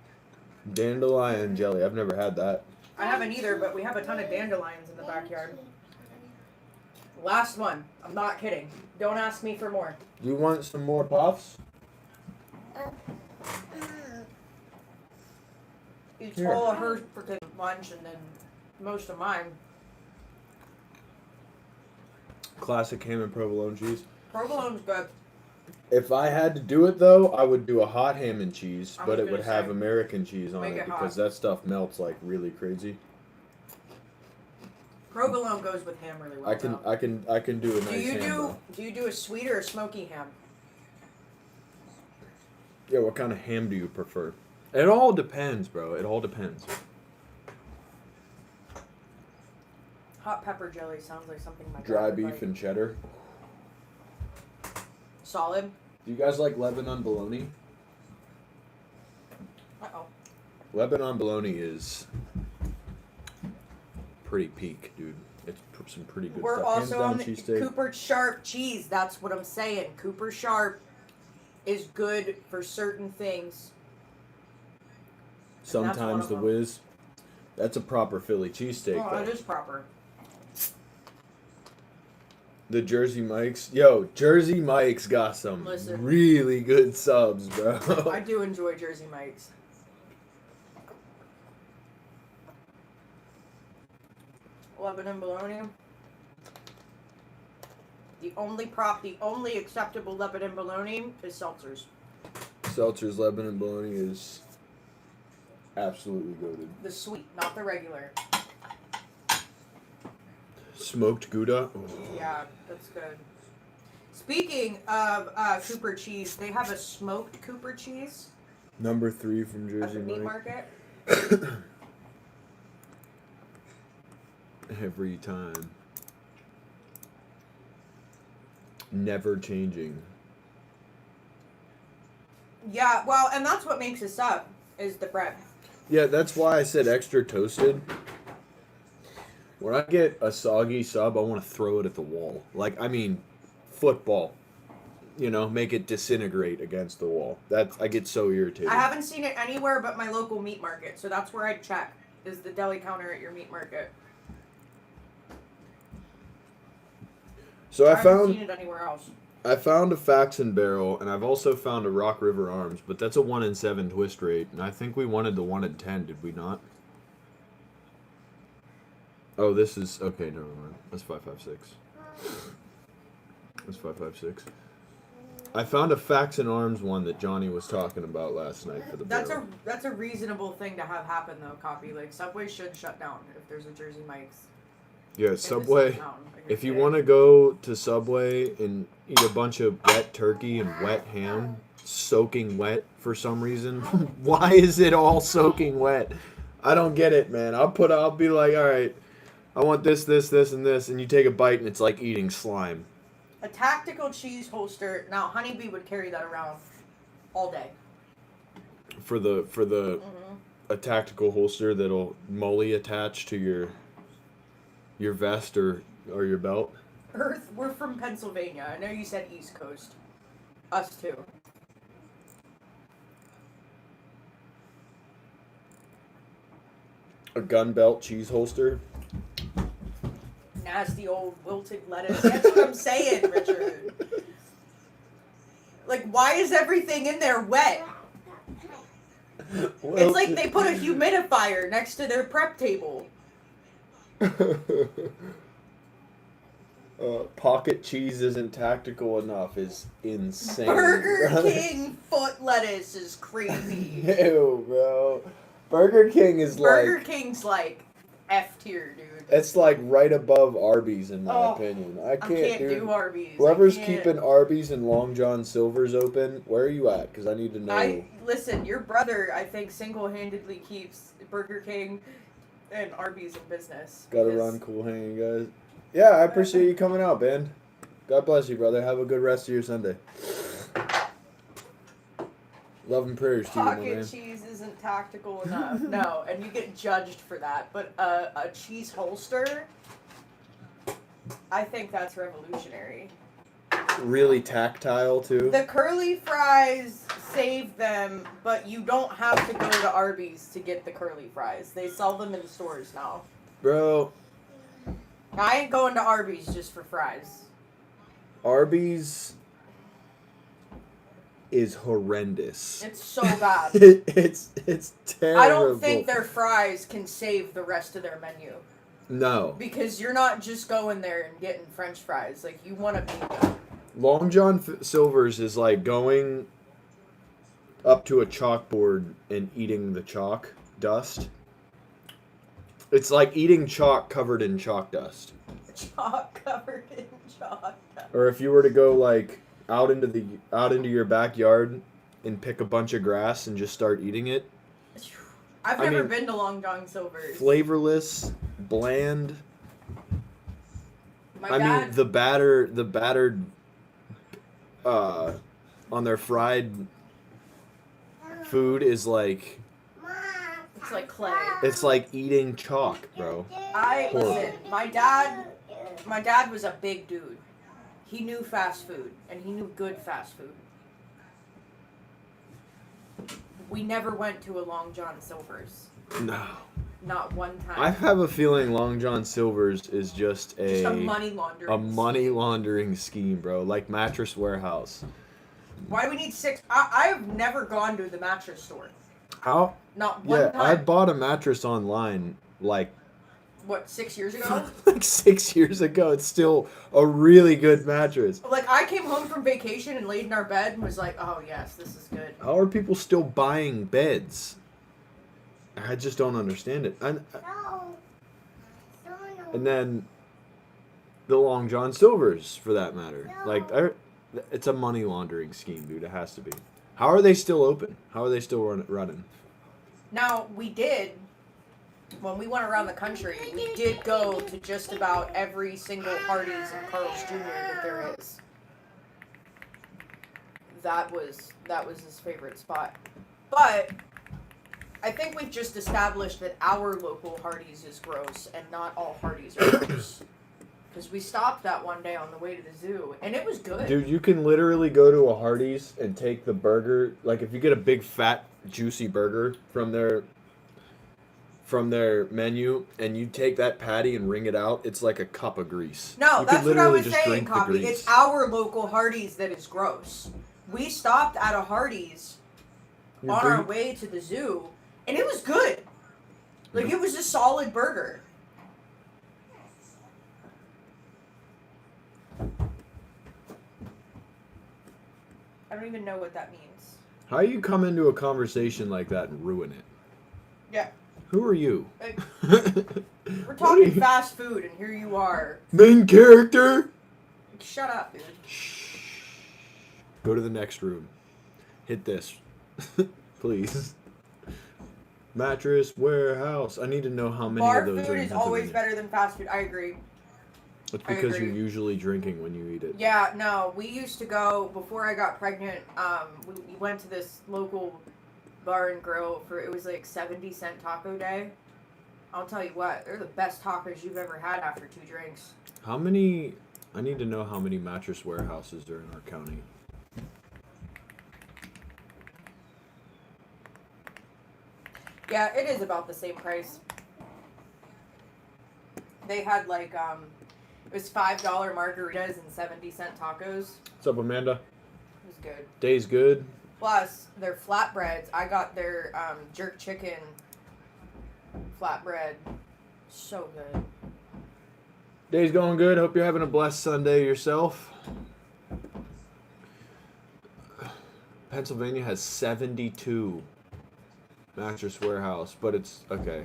Dandelion jelly. I've never had that. I haven't either, but we have a ton of dandelions in the backyard. Last one. I'm not kidding. Don't ask me for more. Do you want some more puffs? Eats Here. all of her freaking lunch and then most of mine. Classic ham and provolone cheese. Provolone's good. If I had to do it though, I would do a hot ham and cheese, I but was it would gonna have say, American cheese on make it it hot. because that stuff melts like really crazy. Provolone goes with ham really well. though. I can do a nice ham. Though. Do you do a sweet or a smoky ham? Yeah, what kind of ham do you prefer? It all depends, bro. It all depends. Hot pepper jelly sounds like something my dad Dry would beef like. and cheddar. Solid. Do you guys like Lebanon bologna? Uh-oh. Lebanon bologna is pretty peak, dude. It's some pretty good We're stuff. also on the cheesesteak. Cooper Sharp cheese. That's what I'm saying. Cooper Sharp is good for certain things. And that's one Sometimes of the them. whiz. That's a proper Philly cheesesteak. Oh, though. it is proper. The Jersey Mike's. Yo, Jersey Mike's got some Listen. really good subs, bro. I do enjoy Jersey Mike's. Lebanon bologna. The only acceptable Lebanon bologna is seltzers. Seltzer's Lebanon bologna is absolutely goated. The sweet, not the regular. Smoked Gouda. Oh. Yeah, that's good. Speaking of Cooper cheese, they have a smoked Cooper cheese Number 3 from at Jersey the meat Mike. market. Every time. Never changing. Yeah, well, and that's what makes us up, is the bread. Yeah, that's why I said extra toasted. When I get a soggy sub, I want to throw it at the wall. Like, I mean, football. You know, make it disintegrate against the wall. I get so irritated. I haven't seen it anywhere but my local meat market, so that's where I'd check, is the deli counter at your meat market. So I haven't seen found it anywhere else. a Faxon barrel, and I've also found a Rock River Arms, but that's a 1 in 7 twist rate, and I think we wanted the 1 in 10, did we not? Oh, this is okay. Never mind. That's 556. That's 556. I found a Faxon Arms one that Johnny was talking about last night for the barrel. That's a reasonable thing to have happen though, Copy. Like Subway should shut down if there's a Jersey Mike's. Yeah, in Subway. the same town, like If you today. want to go to Subway and eat a bunch of wet turkey and wet ham, soaking wet for some reason, why is it all soaking wet? I don't get it, man. I'll be like, all right, I want this, this, this, and this, and you take a bite and it's like eating slime. A tactical cheese holster. Now, Honeybee would carry that around all day. For the a tactical holster that'll molly attach to your vest or your belt. Earth, we're from Pennsylvania. I know you said East Coast. Us too. A gun belt cheese holster. Nasty old wilted lettuce. That's what I'm saying, Richard. Like, why is everything in there wet? Well, It's like they put a humidifier next to their prep table. Pocket cheese isn't tactical enough is insane. Burger brother. King foot lettuce is crazy. Ew, bro. Burger King is Burger like King's like F tier, dude. it's like right above Arby's in my Oh, opinion. I I can't, can't dude. do Arby's. Whoever's I can't. keeping Arby's and Long John Silver's open, where are you at? Because I need to know. Listen, your brother, I think, single-handedly keeps Burger King and Arby's in business. Gotta because- run, cool hanging, guys. Yeah, I appreciate you coming out, Ben. God bless you, brother. Have a good rest of your Sunday. Love and prayers to you, my Pocket man. cheese isn't tactical enough. No, and you get judged for that. But a cheese holster, I think that's revolutionary. Really tactile too. The curly fries save them, but you don't have to go to Arby's to get the curly fries. They sell them in stores now. Bro, I ain't going to Arby's just for fries. Arby's is horrendous. It's so bad. it's terrible. I don't think their fries can save the rest of their menu. No. Because you're not just going there and getting French fries. Like, you want to be... Long John Silver's is like going up to a chalkboard and eating the chalk dust. It's like eating chalk covered in chalk dust. Chalk covered in chalk. Or if you were to go like out into your backyard and pick a bunch of grass and just start eating it. I've I never mean, been to Long John Silver's. Flavorless, bland. My I dad, mean the battered on their fried food is like it's like clay. it's like eating chalk, bro. Listen, my dad was a big dude. He knew fast food, and he knew good fast food. We never went to a Long John Silver's. No. Not one time. I have a feeling Long John Silver's is just a money laundering scheme, bro. Like Mattress Warehouse. Why do we need 6? I've never gone to the mattress store. How? Not one time. I bought a mattress online like what, 6 years ago? like 6 years ago. It's still a really good mattress. Like, I came home from vacation and laid in our bed and was like, oh yes, this is good. How are people still buying beds? I just don't understand it. And then the Long John Silvers, for that matter. Like, it's a money laundering scheme, dude. It has to be. How are they still open? How are they still running? Now, we did, when we went around the country, we did go to just about every single Hardee's and Carl's Jr. that there is. That was his favorite spot. But I think we've just established that our local Hardee's is gross and not all Hardee's are gross. Because we stopped that one day on the way to the zoo, and it was good. Dude, you can literally go to a Hardee's and take the burger. Like, if you get a big, fat, juicy burger from their menu, and you take that patty and wring it out, it's like a cup of grease. No, you that's what I was saying, Copy. It's our local Hardee's that is gross. We stopped at a Hardee's on our way to the zoo, and it was good. Like, it was a solid burger. I don't even know what that means. How you come into a conversation like that and ruin it? Yeah. Who are you? We're talking fast food, and here you are. Main character? Shut up, dude. Shh. Go to the next room. Hit this. Please. Mattress Warehouse. I need to know how many Bar of those food are in is always Pennsylvania. better than fast food. I agree. It's because you're usually drinking when you eat it. Yeah, no. We used to go, before I got pregnant, we went to this local bar and grill for, it was like 70-cent taco day. I'll tell you what, they're the best tacos you've ever had after 2 drinks. How many, I need to know how many Mattress Warehouses are in our county. Yeah, it is about the same price. They had like, it was $5 margaritas and 70-cent tacos. What's up, Amanda? It was good. Day's good. Plus, their flatbreads. I got their jerk chicken flatbread. So good. Day's going good. Hope you're having a blessed Sunday yourself. Pennsylvania has 72 Mattress Warehouse, but it's okay.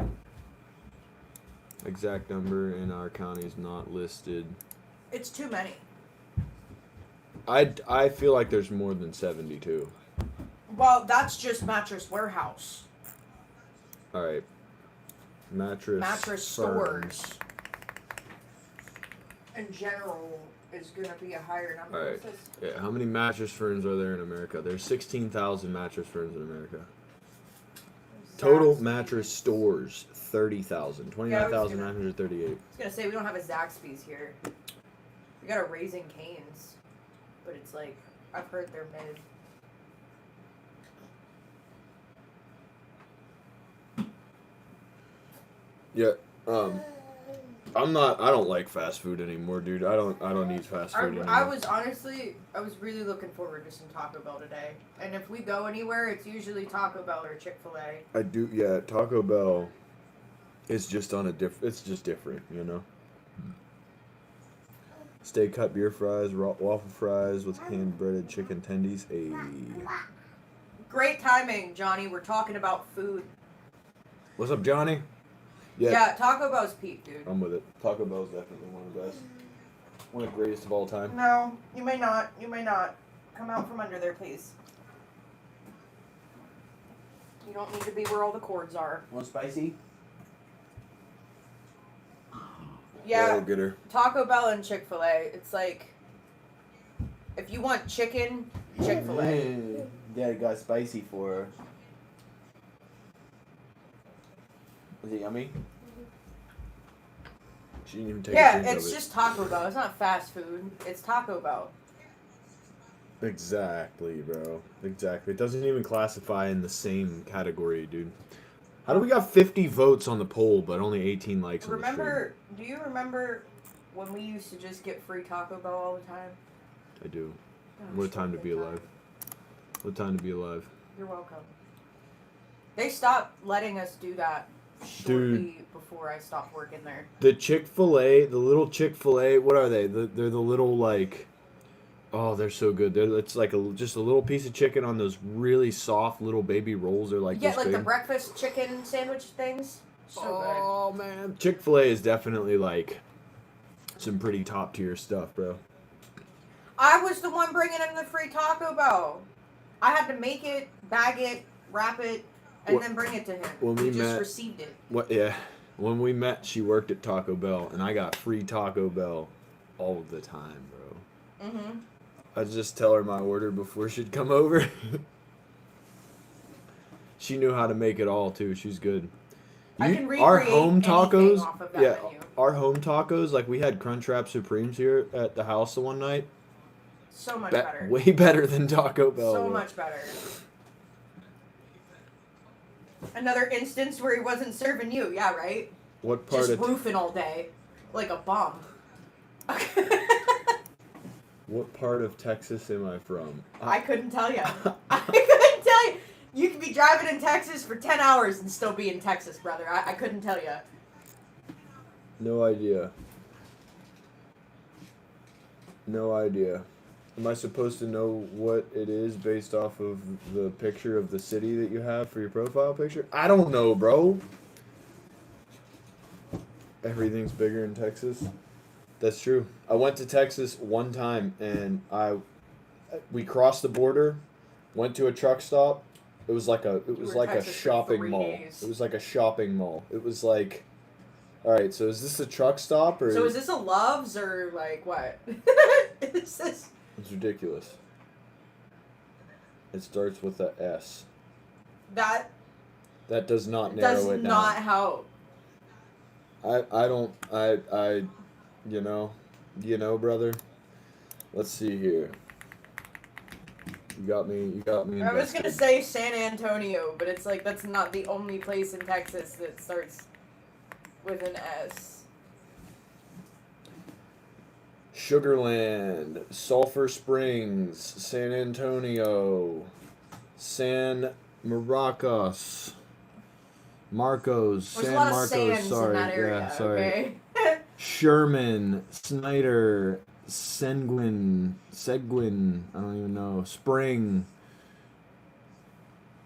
Exact number in our county is not listed. It's too many. I feel like there's more than 72. Well, that's just Mattress Warehouse. All right. Mattress stores. In general, is going to be a higher number. All right. Yeah. How many mattress firms are there in America? There's 16,000 mattress firms in America. Total mattress stores, 30,000. 29,938. I was going to say, we don't have a Zaxby's here. We got a Raising Cane's. But it's like, I've heard they're mid. Yeah. I don't like fast food anymore, dude. I don't eat fast food anymore. I was really looking forward to some Taco Bell today. And if we go anywhere, it's usually Taco Bell or Chick-fil-A. I do, yeah. Taco Bell is just on a it's just different, you know? Steak cut beer fries, waffle fries with hand breaded chicken tendies. Great timing, Johnny. We're talking about food. What's up, Johnny? Yeah, Taco Bell's peak, dude. I'm with it. Taco Bell's definitely one of the best. One of the greatest of all time. No, you may not. You may not. Come out from under there, please. You don't need to be where all the cords are. Want spicy? Yeah, go get her. Taco Bell and Chick-fil-A. It's like, if you want chicken, Chick-fil-A. Dad got spicy for her. Is it yummy? She didn't even take a drink it's of it. just Taco Bell. It's not fast food. It's Taco Bell. Exactly, bro. Exactly. It doesn't even classify in the same category, dude. How do we got 50 votes on the poll, but only 18 likes on the Remember? Do you remember when we used to just get free Taco Bell all the time? I do. Gosh, What a time to good be alive. What a time to be alive. You're welcome. They stopped letting us do that shortly before I stopped working there. The Chick-fil-A, the little Chick-fil-A, what are they? They're the little, like... Oh, they're so good. It's like just a little piece of chicken on those really soft little baby rolls. They're like Yeah, this like big. the breakfast chicken sandwich things. So oh, man. Chick-fil-A is definitely, like, some pretty top-tier stuff, bro. I was the one bringing in the free Taco Bell. I had to make it, bag it, wrap it, and then bring it to him. When we just met, received it. Yeah. When we met, she worked at Taco Bell, and I got free Taco Bell all the time, bro. Mm-hmm. I'd just tell her my order before she'd come over. She knew how to make it all, too. She's good. I can recreate our home tacos, off of that menu. our home tacos, like we had Crunchwrap Supremes here at the house the one night. So much better. Way better than Taco Bell. So much better. Another instance where he wasn't serving you, yeah, right? What part just of roofing all day, like a bum. What part of Texas am I from? I couldn't tell you. I couldn't tell you. You could be driving in Texas for 10 hours and still be in Texas, brother. I couldn't tell you. No idea. No idea. Am I supposed to know what it is based off of the picture of the city that you have for your profile picture? I don't know, bro. Everything's bigger in Texas. That's true. I went to Texas one time and we crossed the border, went to a truck stop. It was like a shopping mall. It was like a shopping mall. It was like, all right, so is this a truck stop or? So is this a Love's or like what? Is this? It's ridiculous. It starts with a S. That does not narrow it down. Does not help. You know, brother. Let's see here. You got me. I was gonna say San Antonio, but it's like that's not the only place in Texas that starts with an S. Sugarland, Sulphur Springs, San Antonio, San Marcos, There's San a lot Marcos. of sands Sorry, in that area, yeah, sorry. Okay? Sherman, Snyder, Seguin, I don't even know. Spring.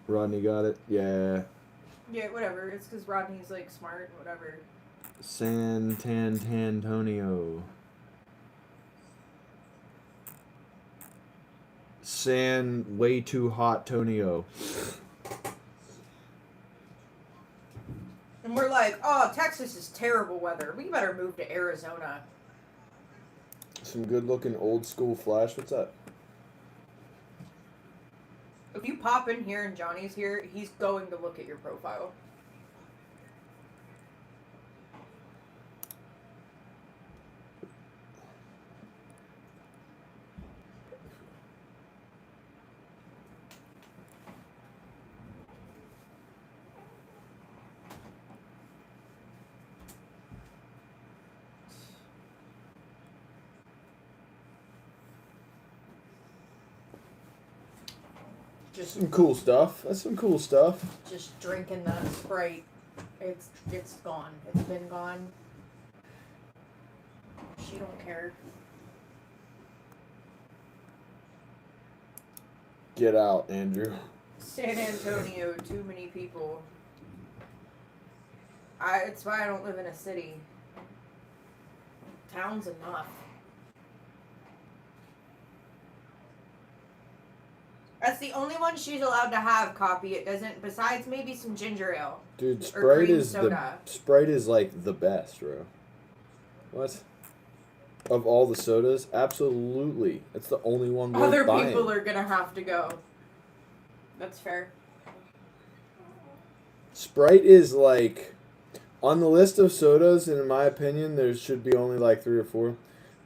Rodney got it? Yeah. Yeah, whatever. It's because Rodney's like smart, whatever. San Antonio. San way too hot Tonio. And we're like, oh, Texas is terrible weather. We better move to Arizona. Some good looking old school flash. What's that? If you pop in here and Johnny's here, he's going to look at your profile. Just Some cool stuff. That's some cool stuff. just drinking the Sprite. It's gone. It's been gone. She don't care. Get out, Andrew. San Antonio, too many people. It's why I don't live in a city. Town's enough. That's the only one she's allowed to have, Copy. It doesn't, besides maybe some ginger ale. Dude, Or Sprite cream is soda. Sprite is like the best, bro. What? Of all the sodas, absolutely. It's the only one worth Other buying. people are gonna have to go. That's fair. Sprite is like on the list of sodas, and in my opinion, there should be only like 3 or 4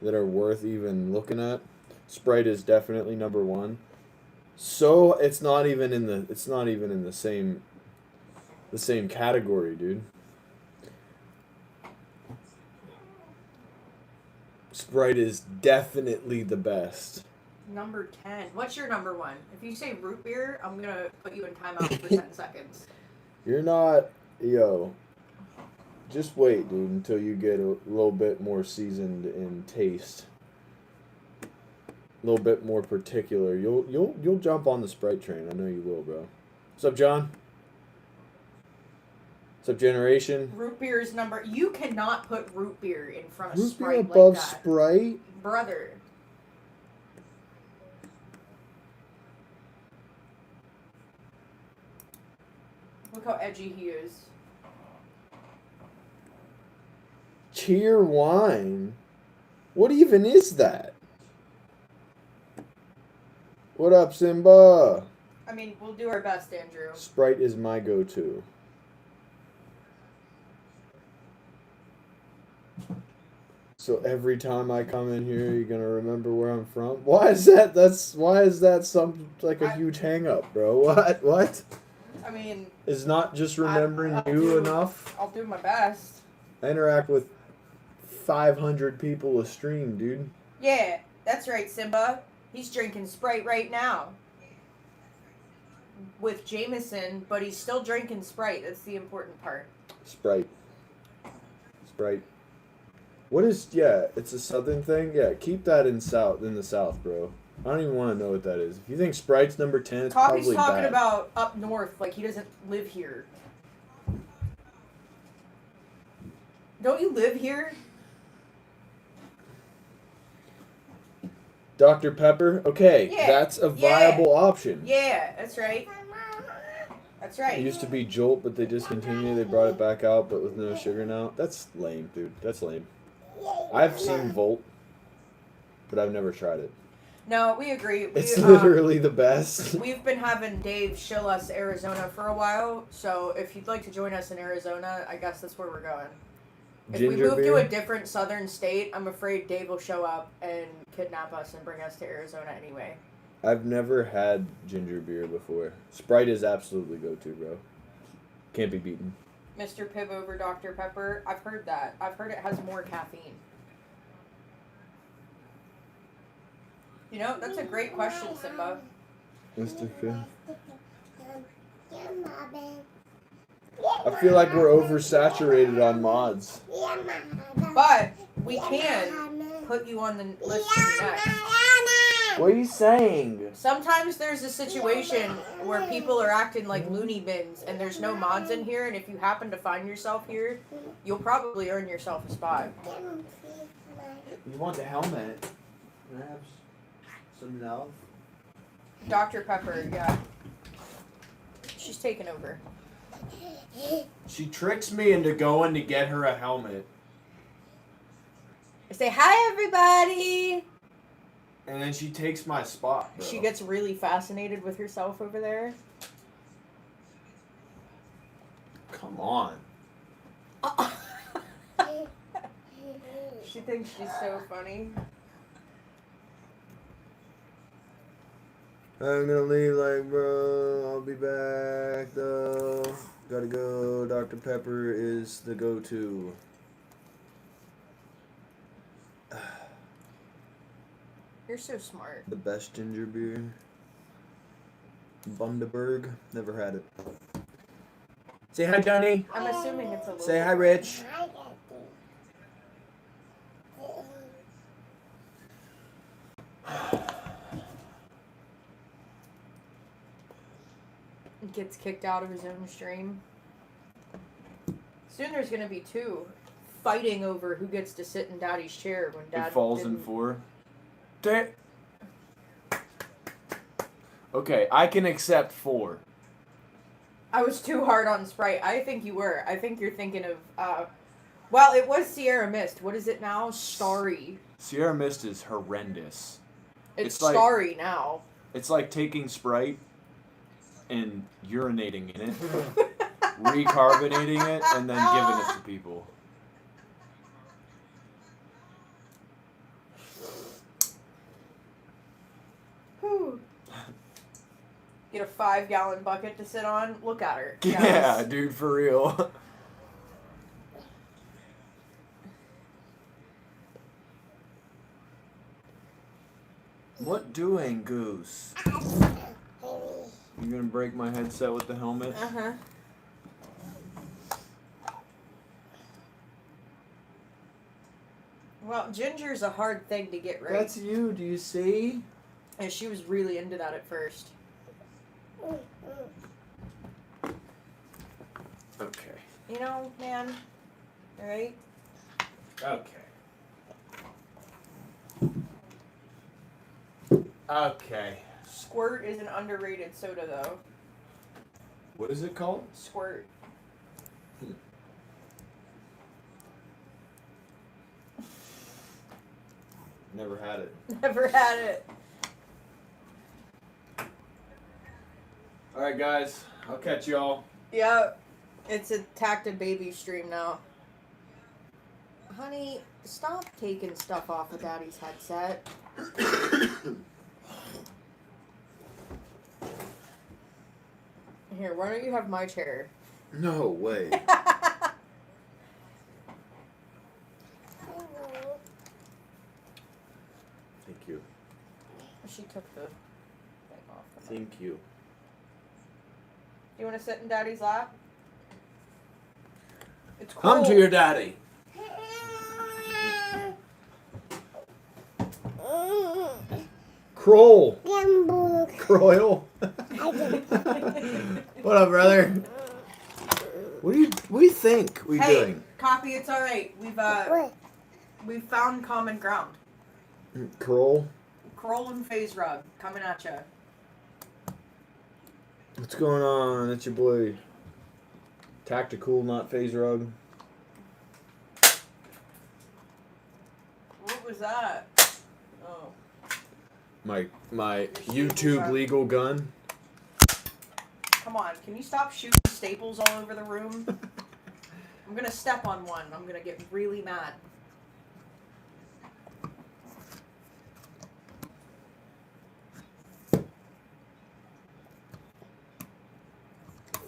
that are worth even looking at. Sprite is definitely number 1. So it's not even in the same the same category, dude. Sprite is definitely the best. Number 10. What's your number one? If you say root beer, I'm gonna put you in timeout for 10 seconds. You're not, yo. Just wait, dude, until you get a little bit more seasoned in taste. A little bit more particular. You'll jump on the Sprite train. I know you will, bro. What's up, John? What's up, Generation? Root beer is number. You cannot put root beer in front of Root beer Sprite above like that, Sprite? brother. Look how edgy he is. Cheer wine? What even is that? What up, Simba? I mean, we'll do our best, Andrew. Sprite is my go-to. So every time I come in here, you're gonna remember where I'm from. Why is that? Why is that some like a huge hang up, bro? What? I mean, Is not just remembering I'll you enough? I'll do my best. I interact with 500 people a stream, dude. Yeah, that's right, Simba. He's drinking Sprite right now. With Jameson, but he's still drinking Sprite. That's the important part. Sprite. What is? Yeah, it's a southern thing. Yeah, keep that in the south, bro. I don't even want to know what that is. If you think Sprite's number 10, it's Coffee's probably talking bad. about up north, like he doesn't live here. Don't you live here? Dr. Pepper? Okay, Yeah, that's a viable option. Yeah, that's right. That's right. It used to be Jolt, but they discontinued. They brought it back out, but with no sugar now. That's lame, dude. That's lame. I've seen Volt, but I've never tried it. No, we agree. It's literally the best. We've been having Dave shill us Arizona for a while, so if you'd like to join us in Arizona, I guess that's where we're going. If we move to a different southern state, I'm afraid Dave will show up and kidnap us and bring us to Arizona anyway. I've never had ginger beer before. Sprite is absolutely go-to, bro. Can't be beaten. Mr. Piv over Dr. Pepper. I've heard that. I've heard it has more caffeine. You know, that's a great question, Simba. Mr. Piv. I feel like we're oversaturated on mods. But we can put you on the list to be next. What are you saying? Sometimes there's a situation where people are acting like loony bins and there's no mods in here, and if you happen to find yourself here, you'll probably earn yourself a spot. You want the helmet? Can I have some love? Dr. Pepper, yeah. She's taking over. She tricks me into going to get her a helmet. Say hi, everybody! And then she takes my spot, bro. She gets really fascinated with herself over there. Come on. She thinks she's so funny. I'm gonna leave, like, bro. I'll be back, though. Gotta go. Dr. Pepper is the go-to. You're so smart. The best ginger beer. Bundaberg. Never had it. Say hi, Johnny. I'm assuming it's a little. Say hi, Rich. Gets kicked out of his own stream. Soon there's gonna be two fighting over who gets to sit in Daddy's chair when Dad It falls didn't. in 4. Okay, I can accept 4. I was too hard on Sprite. I think you were. I think you're thinking of, well, it was Sierra Mist. What is it now? Starry. Sierra Mist is horrendous. It's like- Starry now. It's like taking Sprite and urinating in it, recarbonating it, and then giving it to people. Whew. Get a 5-gallon bucket to sit on. Look at her. Yeah, Yes. dude, for real. What doing, Goose? You gonna break my headset with the helmet? Uh-huh. Well, Ginger's a hard thing to get right. That's you, do you see? And she was really into that at first. Okay. You know, man. Alright? Okay. Okay. Squirt is an underrated soda, though. What is it called? Squirt. Never had it. Never had it. Alright, guys. I'll catch y'all. Yeah. It's a Tacta baby stream now. Honey, stop taking stuff off of Daddy's headset. Here, why don't you have my chair? No way. Thank you. She took the thing off. Thank you. You want to sit in Daddy's lap? It's cold. Come to your daddy. Kroll. Croyle. What up, brother? What do you think we're doing? Coffee, it's all right. We've found common ground. Kroll. Kroll and Phase Rug coming at ya. What's going on? It's your boy. TactiCool, not Phase Rug. What was that? Oh. My YouTube legal gun. Come on, can you stop shooting staples all over the room? I'm gonna step on one. I'm gonna get really mad.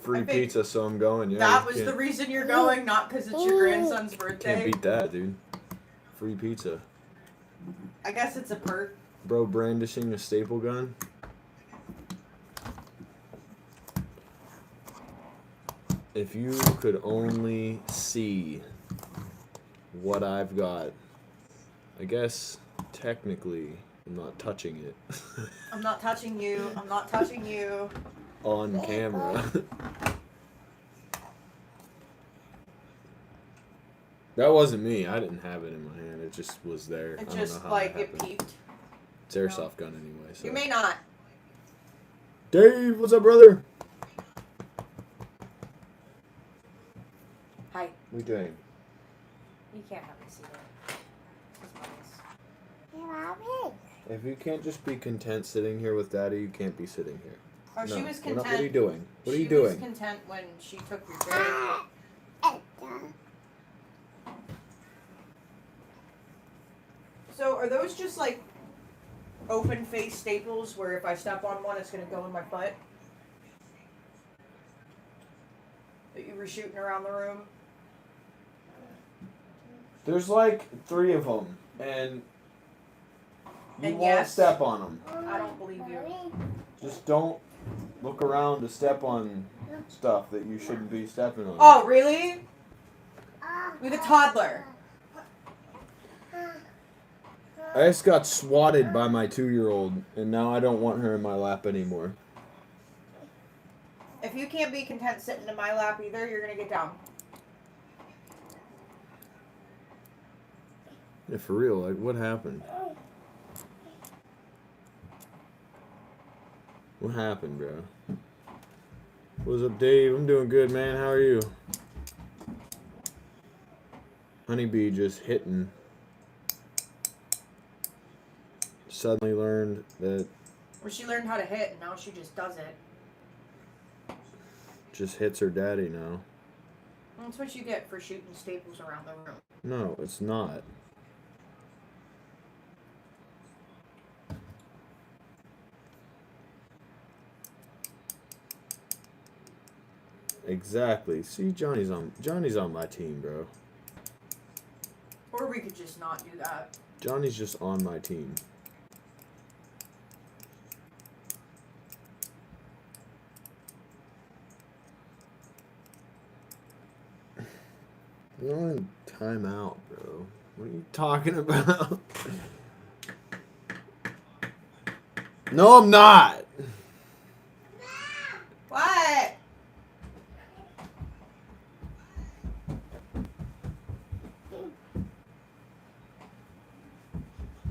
Free pizza, so I'm going. Yeah. That was the reason you're going, not because it's your grandson's birthday. Can't beat that, dude. Free pizza. I guess it's a perk. Bro brandishing a staple gun. If you could only see what I've got. I guess technically I'm not touching it. I'm not touching you. I'm not touching you. On camera. That wasn't me. I didn't have it in my hand. It just was there. It I just, don't know how like, that it happened. peaked. It's airsoft gun anyway. So. You may not. Dave, what's up, brother? Hi. What are you doing? You can't have me see that. This is nice. If you can't just be content sitting here with Daddy, you can't be sitting here. Oh, No, she was we're not- content. what are you doing? What are you She was doing? content when she took your chair. So are those just like open face staples where if I step on one it's gonna go in my butt? That you were shooting around the room? There's like 3 of them, and you And won't yes. step on them. I don't believe you. Just don't look around to step on stuff that you shouldn't be stepping on. Oh, really? With a toddler. I just got swatted by my 2-year-old, and now I don't want her in my lap anymore. If you can't be content sitting in my lap either, you're gonna get down. Yeah, for real, like, what happened? What happened, bro? What's up, Dave? I'm doing good, man. How are you? Honeybee just hitting. Suddenly learned that Well, she learned how to hit, and now she just does it. just hits her daddy now. That's what you get for shooting staples around the room. No, it's not. Exactly. See, Johnny's on my team, bro. Or we could just not do that. Johnny's just on my team. You're on timeout, bro. What are you talking about? No, I'm not. What?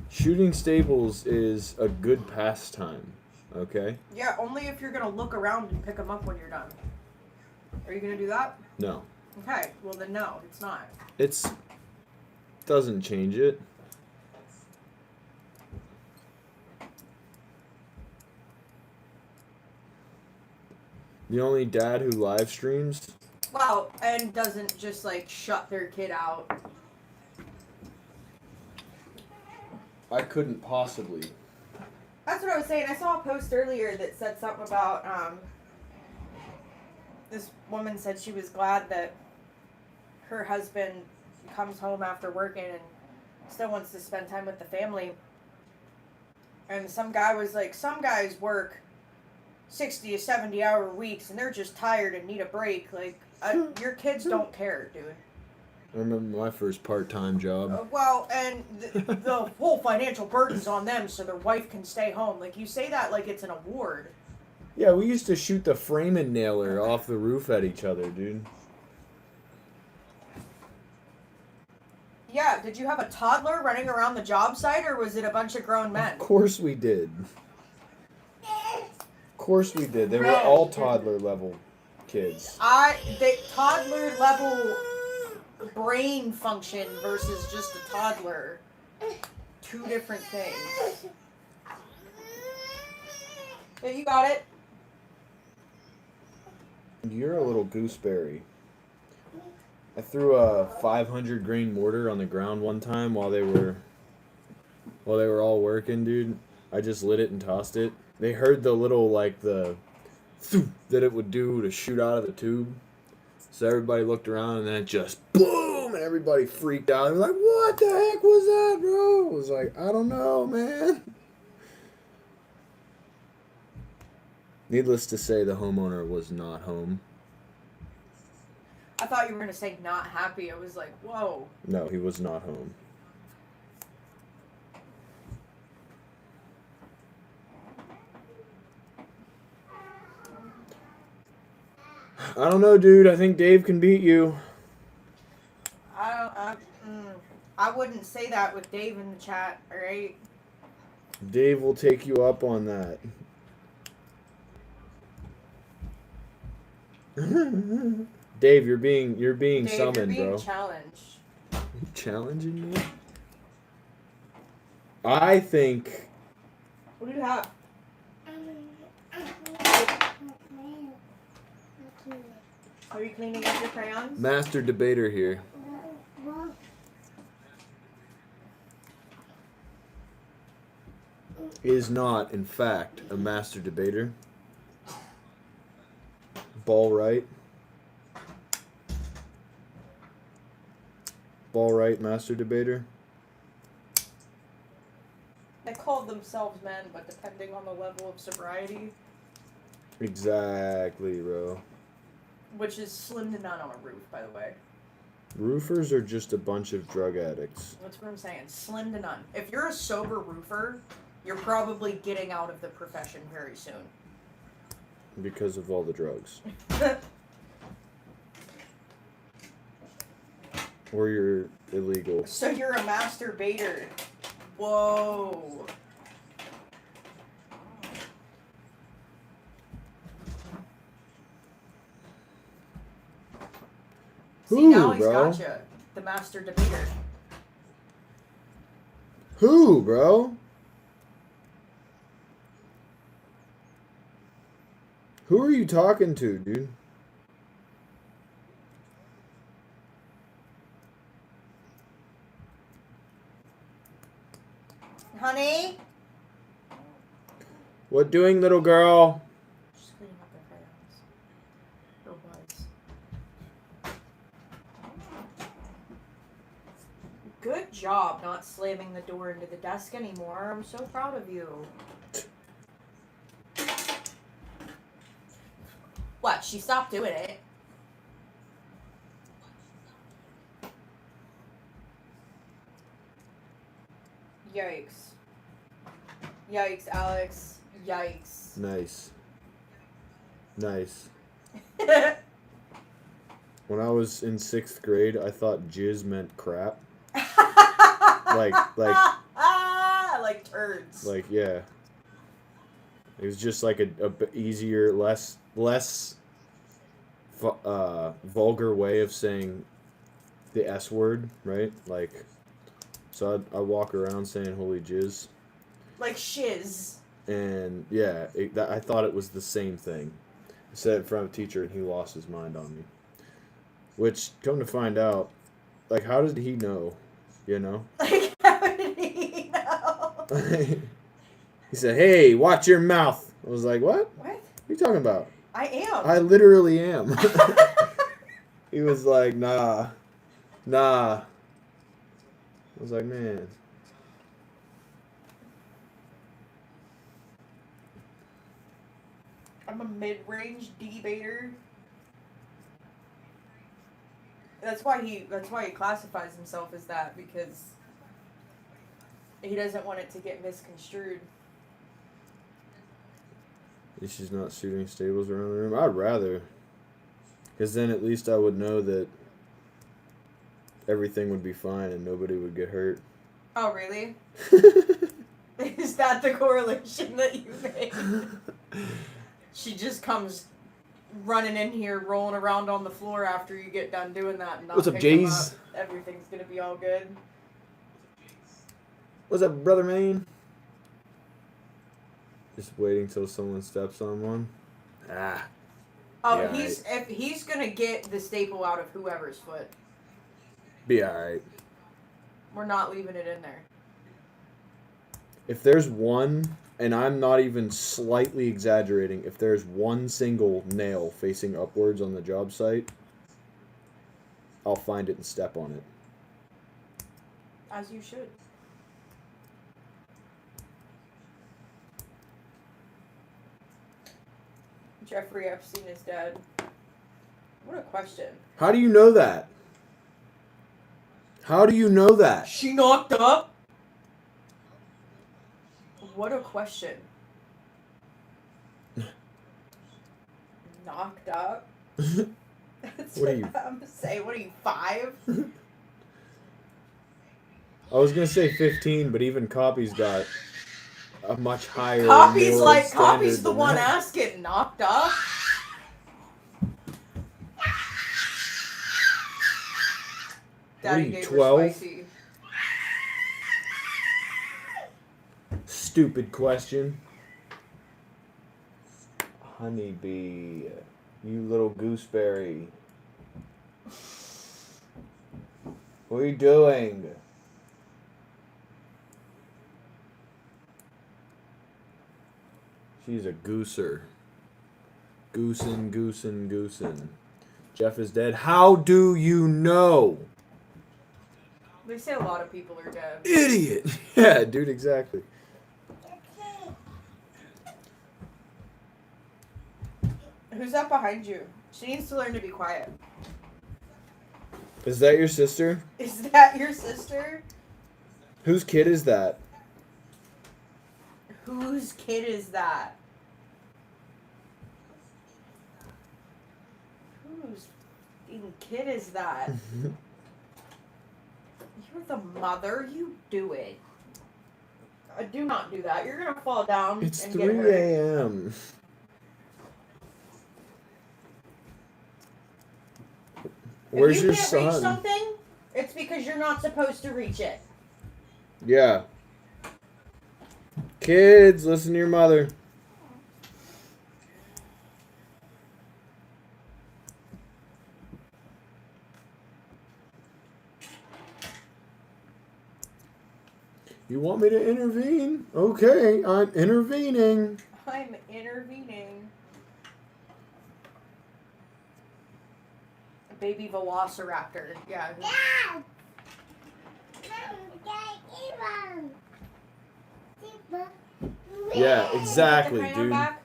Shooting staples is a good pastime, okay? Yeah, only if you're gonna look around and pick them up when you're done. Are you gonna do that? No. Okay, well then no, it's not. It's doesn't change it. The only dad who live streams. Well, and doesn't just like shut their kid out. I couldn't possibly. That's what I was saying. I saw a post earlier that said something about this woman said she was glad that her husband comes home after working and still wants to spend time with the family. And some guy was like, some guys work 60 to 70 hour weeks and they're just tired and need a break. Like, your kids don't care, dude. I remember my first part-time job. Well, and the whole financial burden's on them so their wife can stay home. Like, you say that like it's an award. Yeah, we used to shoot the frame and nailer off the roof at each other, dude. Yeah, did you have a toddler running around the job site or was it a bunch of grown men? Of course we did. Of course we did. They were all toddler level kids. Toddler level brain function versus just a toddler. Two different things. Yeah, you got it. You're a little gooseberry. I threw a 500 grain mortar on the ground one time while they were all working, dude. I just lit it and tossed it. They heard the little that it would do to shoot out of the tube. So everybody looked around and then it just boom and everybody freaked out. They were like, "What the heck was that, bro?" I was like, "I don't know, man." Needless to say, the homeowner was not home. I thought you were going to say not happy. I was like, whoa. No, he was not home. I don't know, dude. I think Dave can beat you. I wouldn't say that with Dave in the chat, alright? Dave will take you up on that. Dave, you're being Dave, summoned, you're being bro. challenged. You challenging me? I think. What do you have? Are you cleaning up your crayons? Master debater here. Is not, in fact, a master debater. Ball right. Ball right, master debater. They call themselves men, but depending on the level of sobriety. Exactly, bro. Which is slim to none on a roof, by the way. Roofers are just a bunch of drug addicts. That's what I'm saying. Slim to none. If you're a sober roofer, you're probably getting out of the profession very soon. Because of all the drugs. Or you're illegal. So you're a masturbator. Whoa. See, now he's bro? gotcha. The master debater. Who, bro? Who are you talking to, dude? Honey? What doing, little girl? She's cleaning up her crayons. Or was. Good job not slamming the door into the desk anymore. I'm so proud of you. What? She stopped doing it. Yikes. Yikes, Alex. Yikes. Nice. Nice. When I was in 6th grade, I thought jizz meant crap. like turds. Like, yeah. It was just like a easier, less vulgar way of saying the S word, right? Like, so I walk around saying holy jizz. Like shiz. And yeah, I thought it was the same thing. I said it in front of a teacher and he lost his mind on me. Which, come to find out, like, how did he know? You know? Like, how did he know? He said, hey, watch your mouth. I was like, what? What? What are you talking about? I am. I literally am. He was like, nah. I was like, man. I'm a mid-range debater. That's why he classifies himself as that, because he doesn't want it to get misconstrued. At least she's not shooting stables around the room. I'd rather. Because then at least I would know that everything would be fine and nobody would get hurt. Oh, really? Is that the correlation that you made? She just comes running in here, rolling around on the floor after you get done doing that. And not What's up, pick them Jays? up. Everything's going to be all good. What's up, brother man? Just waiting till someone steps on one. Ah. Oh, Yeah, if he's going to get the staple out of whoever's foot. Be alright. We're not leaving it in there. If there's one, and I'm not even slightly exaggerating, if there's one single nail facing upwards on the job site, I'll find it and step on it. As you should. Jeffrey Epstein is dead. What a question. How do you know that? How do you know that? She knocked up? What a question. Knocked up? That's What are you? I'm gonna say. What are you, 5? I was gonna say 15, but even Copy's got a much higher. Copy's moral like, standard Copy's the than one that. asking. Knocked up? Daddy What are you, gave 12? her spicy. Stupid question. Honeybee, you little gooseberry. What are you doing? She's a gooser. Goosin. Jeff is dead. How do you know? They say a lot of people are dead. Idiot. Yeah, dude, exactly. Who's that behind you? She needs to learn to be quiet. Is that your sister? Is that your sister? Whose kid is that? Whose kid is that? Whose fucking kid is that? You're the mother. You do it. Do not do that. You're gonna fall down It's and 3 get hurt. a.m. Where's if you your can't son? reach something, it's because you're not supposed to reach it. Yeah. Kids, listen to your mother. You want me to intervene? Okay, I'm intervening. I'm intervening. Baby velociraptor. Yeah. Yeah, exactly, Get the crayon dude. back?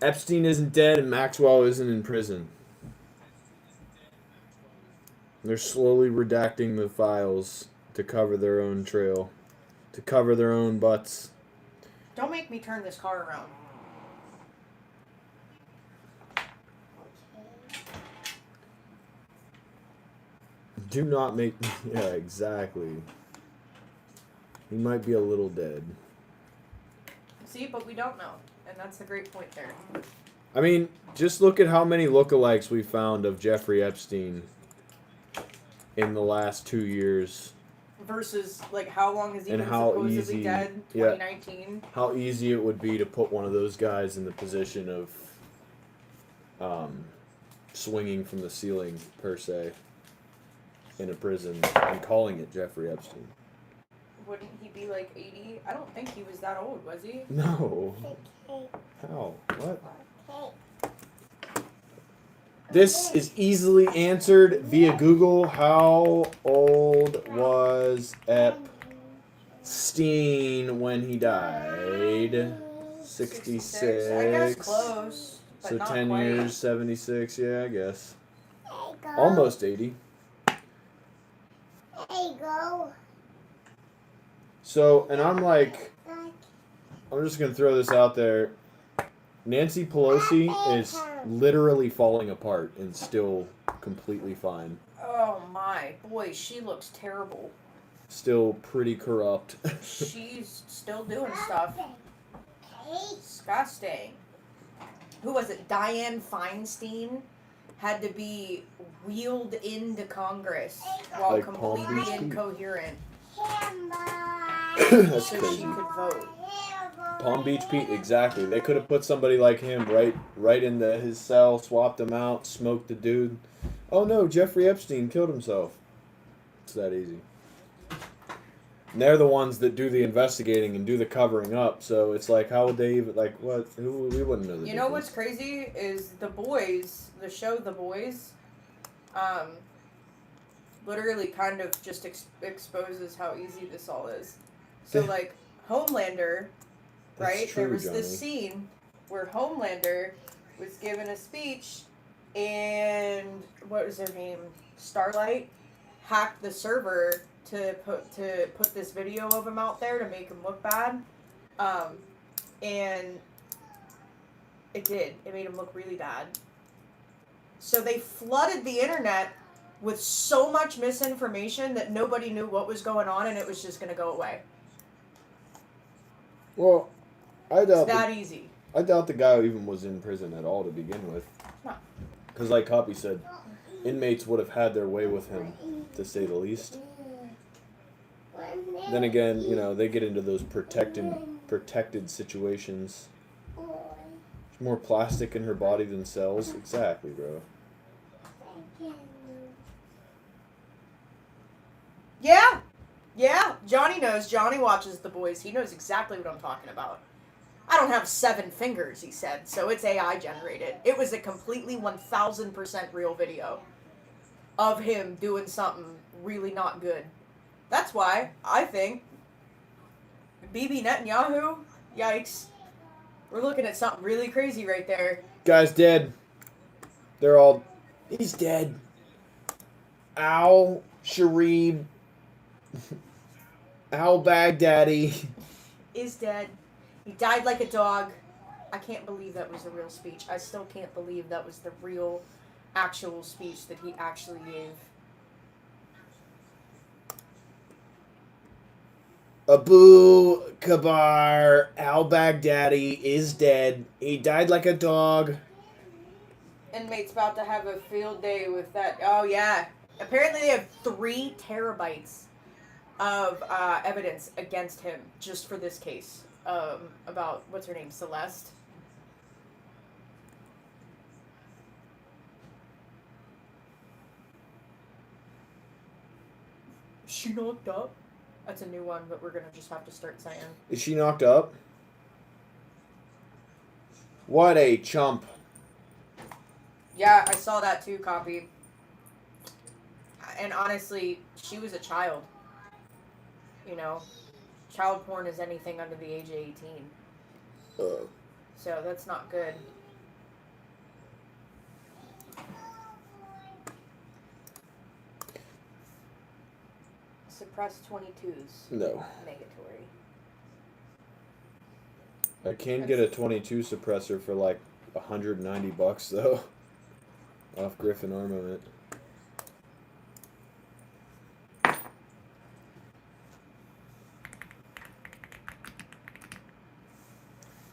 Epstein isn't dead and Maxwell isn't in prison. They're slowly redacting the files to cover their own trail, to cover their own butts. Don't make me turn this car around. Do not make... Yeah, exactly. He might be a little dead. See, but we don't know. And that's the great point there. I mean, just look at how many lookalikes we found of Jeffrey Epstein in the last 2 years. Versus, like, how long has he And been how supposedly easy- dead? yeah. 2019? How easy it would be to put one of those guys in the position of swinging from the ceiling, per se, in a prison, and calling it Jeffrey Epstein. Wouldn't he be like 80? I don't think he was that old, was he? No. How? What? This is easily answered via Google. How old was Epstein when he died? 66. I guess close. But So not 10 quite. years, 76, yeah, I guess. Almost 80. So, and I'm like, I'm just going to throw this out there. Nancy Pelosi is literally falling apart and still completely fine. Oh my. Boy, she looks terrible. Still pretty corrupt. She's still doing stuff. Disgusting. Who was it? Dianne Feinstein had to be wheeled into Congress while Like Palm completely Beach Pete. incoherent That's so crazy. she could vote. Palm Beach Pete, exactly. They could have put somebody like him right into his cell, swapped him out, smoked the dude. Oh no, Jeffrey Epstein killed himself. It's that easy. And they're the ones that do the investigating and do the covering up. So it's like, how would they even, like, what? Who? We wouldn't know the You know what's difference. crazy is The Boys, the show The Boys, literally kind of just exposes how easy this all is. So like Homelander, That's right? true, There was Johnny. this scene where Homelander was given a speech, and what was her name? Starlight hacked the server to put this video of him out there to make him look bad, and it did. It made him look really bad. So they flooded the internet with so much misinformation that nobody knew what was going on, and it was just going to go away. Well, I doubt It's that easy. I doubt the guy even was in prison at all to begin with. No. Because like Copy said, inmates would have had their way with him, to say the least. Then again, you know, they get into those protected situations. There's more plastic in her body than cells. Exactly, bro. Yeah. Yeah. Johnny knows. Johnny watches The Boys. He knows exactly what I'm talking about. I don't have 7 fingers, he said, so it's AI generated. It was a completely 1000% real video of him doing something really not good. That's why I think Bibi Netanyahu, yikes, we're looking at something really crazy right there. Guy's dead. He's dead. Al-Baghdadi Is dead. He died like a dog. I can't believe that was a real speech. I still can't believe that was the real, actual speech that he actually gave. Abu Kabar al-Baghdadi is dead. He died like a dog. Inmate's about to have a field day with that. Oh, yeah. Apparently they have 3 terabytes of evidence against him just for this case. About, what's her name, Celeste? Is she knocked up? That's a new one, but we're gonna just have to start saying. Is she knocked up? What a chump. Yeah, I saw that too, Copy. And honestly, she was a child. you know, child porn is anything under the age of 18. So that's not good. Suppress 22s. No. Negatory. I can get a 22 suppressor for like $190 though. Off Griffin Armament.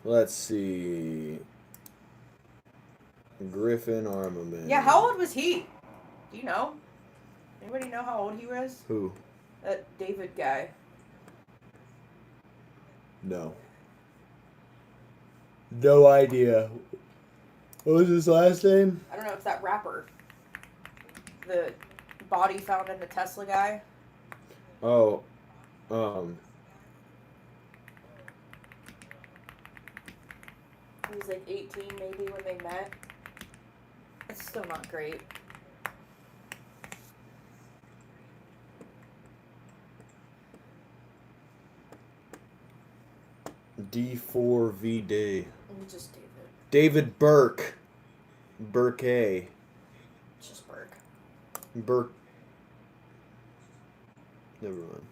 Let's see. Griffin Armament. Yeah, how old was he? Do you know? Anybody know how old he was? Who? That David guy. No. No idea. What was his last name? I don't know, it's that rapper. The body found in the Tesla guy. Oh, He was like 18 maybe when they met. It's still not great. D4V Just David. David Burke. Burke. Just Burke. Burke. Never mind.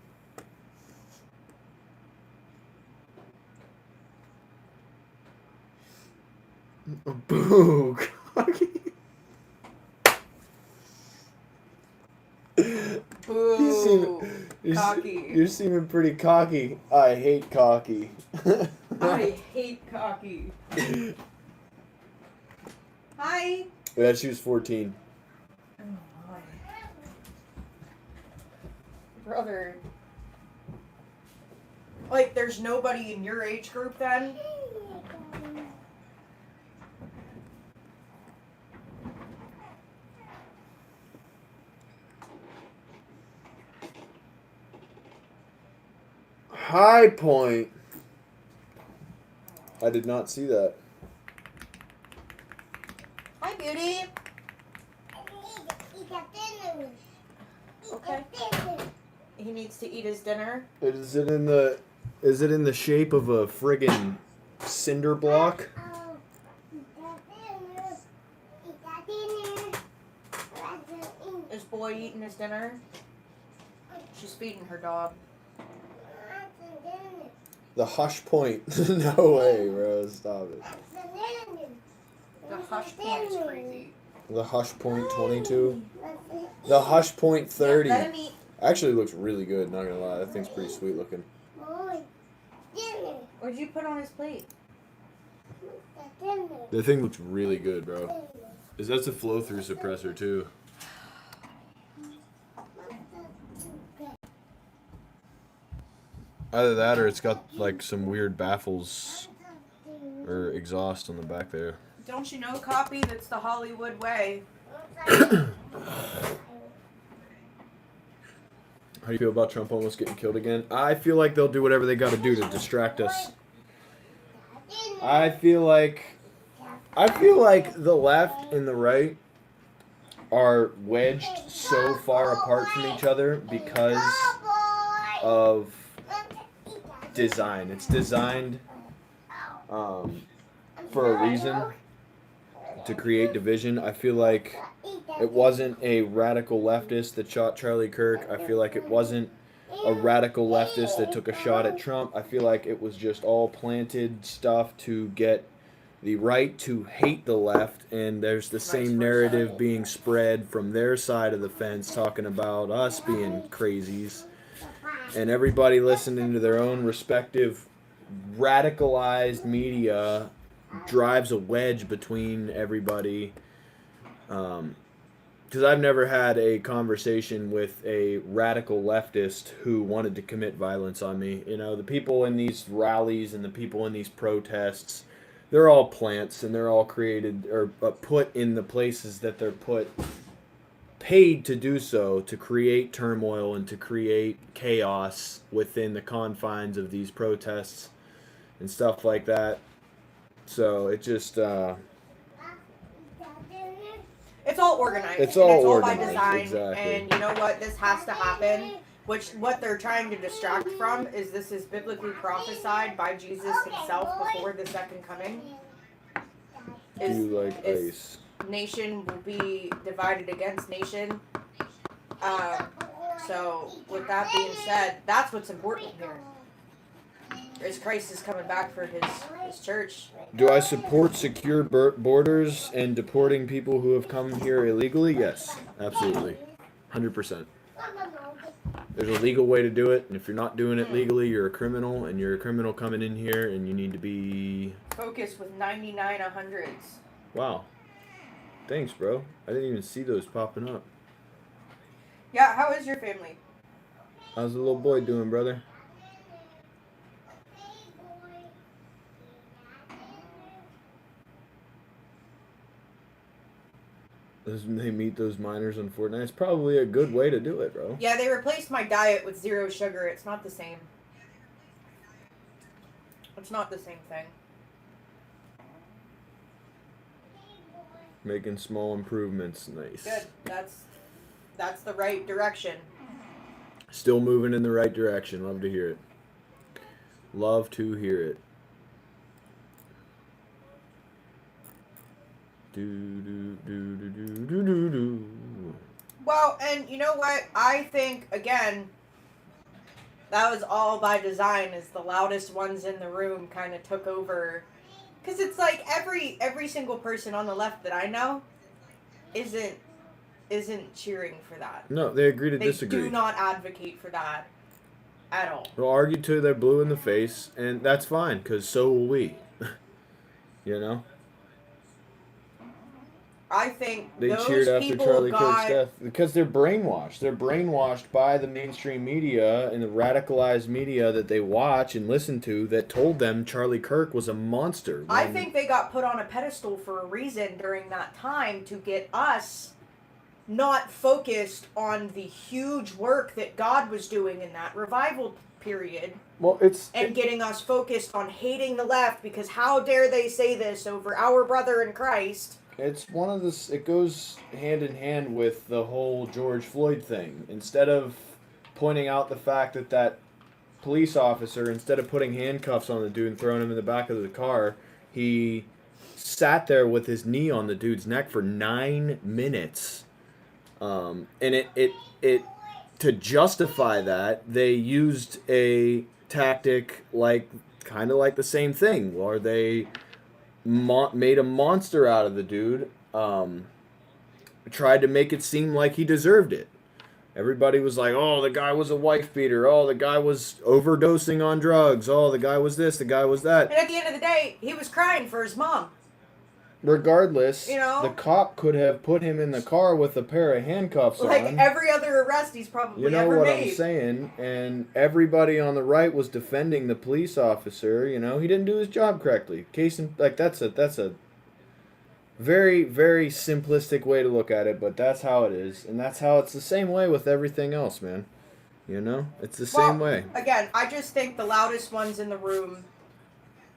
Boo! Boo! Cocky. You're seeming pretty cocky. I hate cocky. I hate cocky. Hi. Yeah, she was 14. Oh my. Brother. Like, there's nobody in your age group then? High Point. I did not see that. Hi, Beauty. Okay. He needs to eat his dinner. Is it in the shape of a friggin' cinder block? Is boy eating his dinner? She's feeding her dog. The Hush Point. No way, bro. Stop it. The Hush Point is crazy. The Hush Point 22. The Hush Point 30. Yeah, let him eat. Actually looks really good, not gonna lie. That thing's pretty sweet looking. What'd you put on his plate? The thing looks really good, bro. That's a flow-through suppressor, too. Either that or it's got, like, some weird baffles or exhaust on the back there. Don't you know, Copy? That's the Hollywood way. How do you feel about Trump almost getting killed again? I feel like they'll do whatever they gotta do to distract us. I feel like the left and the right are wedged so far apart from each other because of design. It's designed for a reason, to create division. I feel like it wasn't a radical leftist that shot Charlie Kirk. I feel like it wasn't a radical leftist that took a shot at Trump. I feel like it was just all planted stuff to get the right to hate the left, and there's the same narrative being spread from their side of the fence talking about us being crazies, and everybody listening to their own respective radicalized media drives a wedge between everybody. Because I've never had a conversation with a radical leftist who wanted to commit violence on me. You know, the people in these rallies and the people in these protests, they're all plants, and they're all created or put in the places that they're paid to do so, to create turmoil and to create chaos within the confines of these protests and stuff like that. So it just it's all organized. It's all by organized, design. exactly. And you know what? This has to happen Which what they're trying to distract from is this is biblically prophesied by Jesus himself before the second coming. Do you like ice? Nation will be divided against nation. So with that being said, that's what's important here. Is Christ is coming back for his church. Do I support secure borders and deporting people who have come here illegally? Yes, absolutely. 100%. There's a legal way to do it, and if you're not doing it legally, you're a criminal, and you're a criminal coming in here, and you need to be... Focused with 99 100s. Wow. Thanks, bro. I didn't even see those popping up. Yeah, how is your family? How's the little boy doing, brother? They meet those minors on Fortnite. It's probably a good way to do it, bro. Yeah, they replaced my diet with 0 sugar. It's not the same. It's not the same thing. Making small improvements. Nice. Good. That's the right direction. Still moving in the right direction. Love to hear it. Love to hear it. Well, and you know what? I think, again, that was all by design, as the loudest ones in the room kind of took over. Because it's like every single person on the left that I know isn't cheering for that. No, they agree to disagree. They do not advocate for that at all. They'll argue till they're blue in the face, and that's fine, because so will we. You know? I think they those cheered after people Charlie Kirk's death because they're brainwashed. They're brainwashed by the mainstream media and the radicalized media that they watch and listen to that told them Charlie Kirk was a monster. I think they got put on a pedestal for a reason during that time to get us not focused on the huge work that God was doing in that revival period. Well, getting us focused on hating the left because how dare they say this over our brother in Christ. It's one of the. It goes hand in hand with the whole George Floyd thing. Instead of pointing out the fact that police officer, instead of putting handcuffs on the dude and throwing him in the back of the car, he sat there with his knee on the dude's neck for 9 minutes. And it to justify that, they used a tactic kind of like the same thing, where they made a monster out of the dude, tried to make it seem like he deserved it. Everybody was like, oh, the guy was a wife beater, oh, the guy was overdosing on drugs, oh, the guy was this, the guy was that. And at the end of the day, he was crying for his mom. Regardless, you know, the cop could have put him in the car with a pair of handcuffs on. Like every other arrest he's probably ever made. You know what I'm saying? And everybody on the right was defending the police officer. You know, he didn't do his job correctly. That's a very, very simplistic way to look at it, but that's how it is. And that's how it's the same way with everything else, man. You know? It's the same way. Again, I just think the loudest ones in the room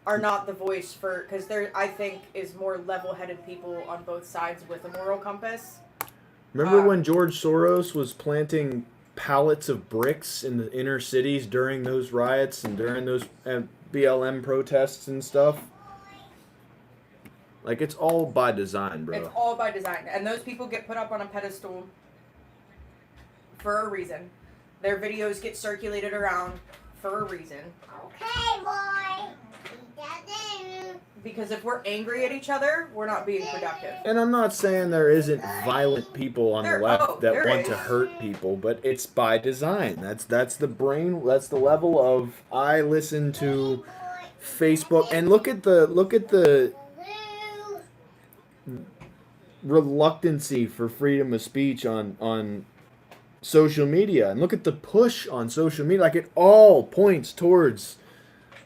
are not the voice for, because there, I think, is more level-headed people on both sides with a moral compass. Remember when George Soros was planting pallets of bricks in the inner cities during those riots and during those BLM protests and stuff? Like, it's all by design, bro. It's all by design. And those people get put up on a pedestal for a reason. Their videos get circulated around for a reason. Okay, boy. Because if we're angry at each other, we're not being productive. And I'm not saying there isn't violent people on the left that want to hurt people, but it's by design. That's the brain. That's the level of I listen to Facebook and look at the reluctancy for freedom of speech on social media, and look at the push on social media. Like, it all points towards